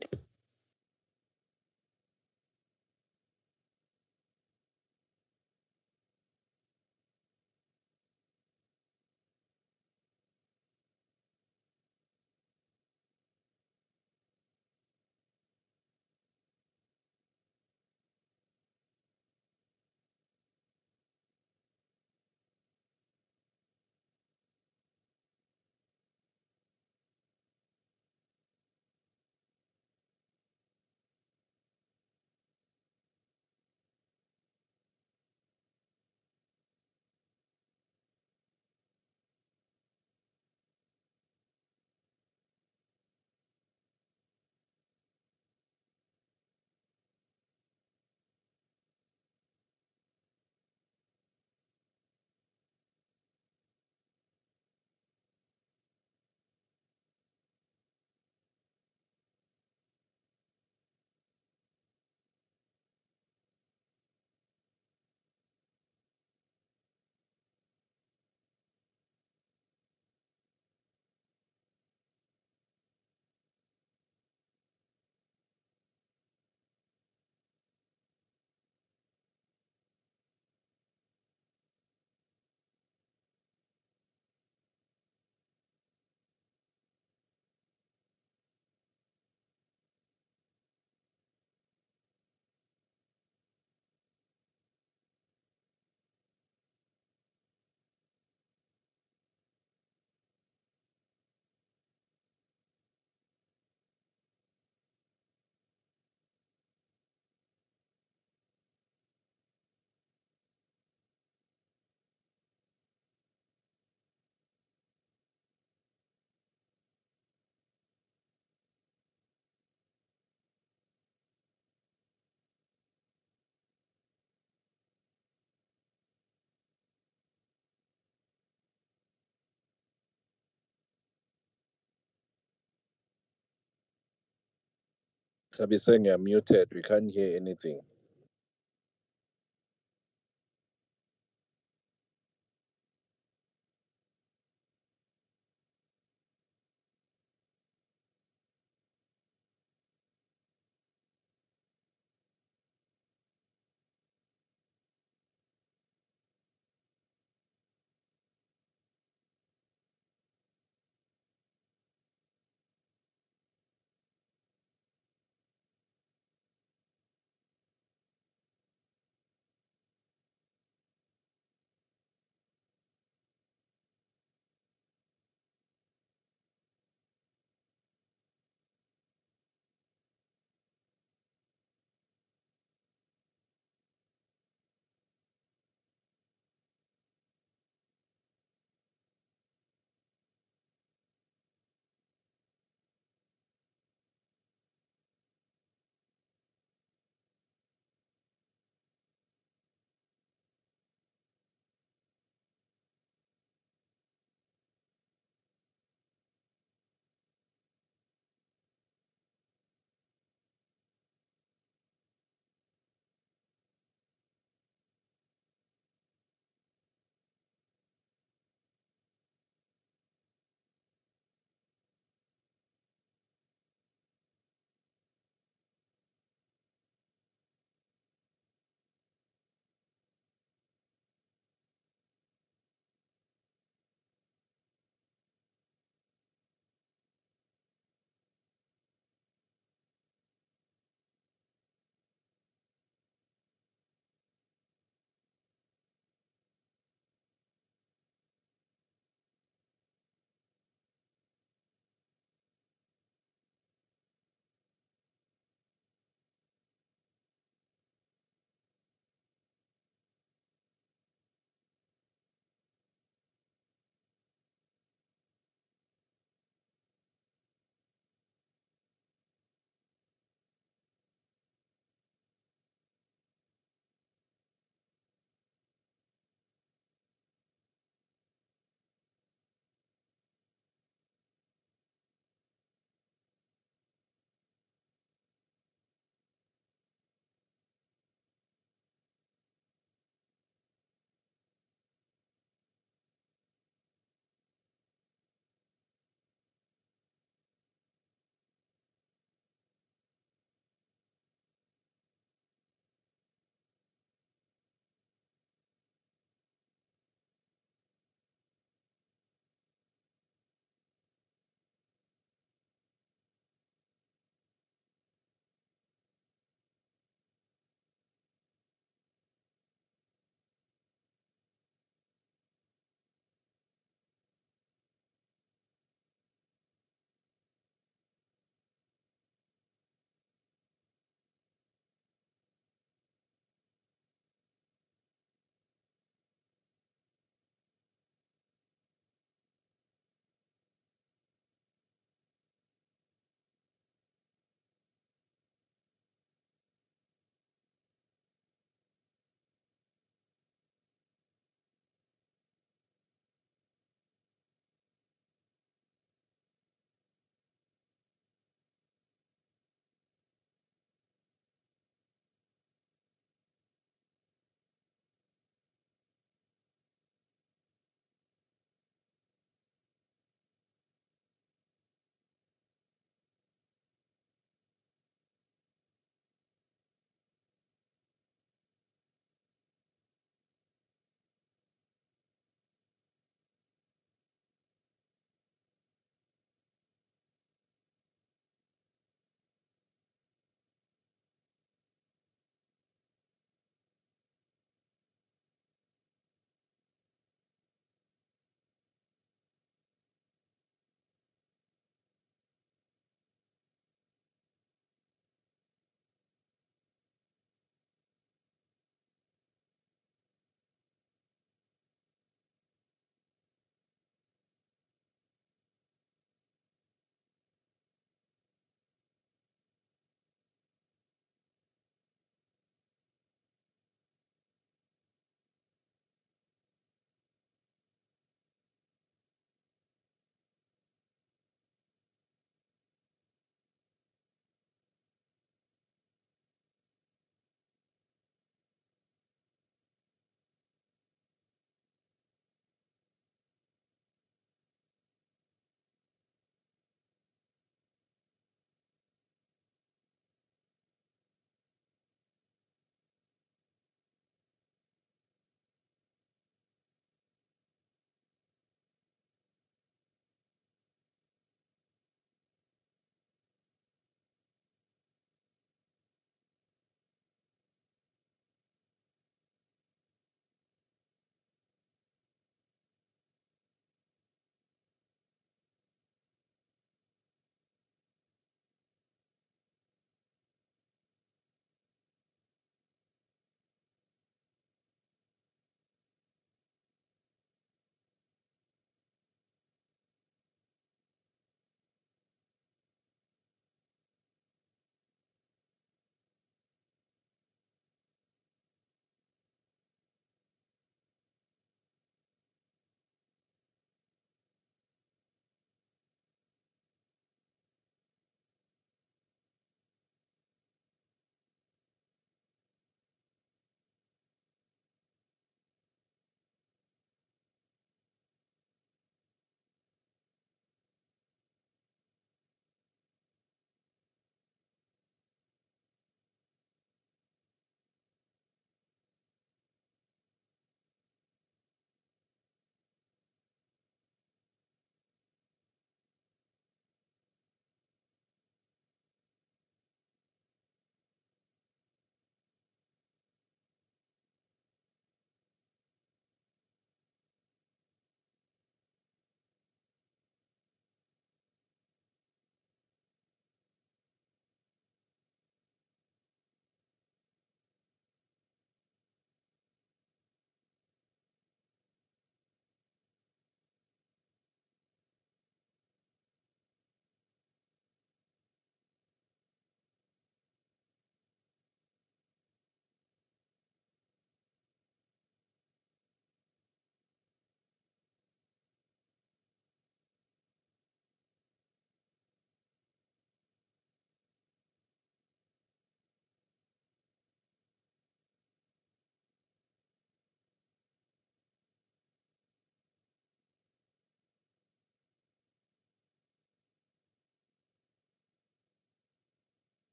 Tabiseng, you're muted. We can't hear anything.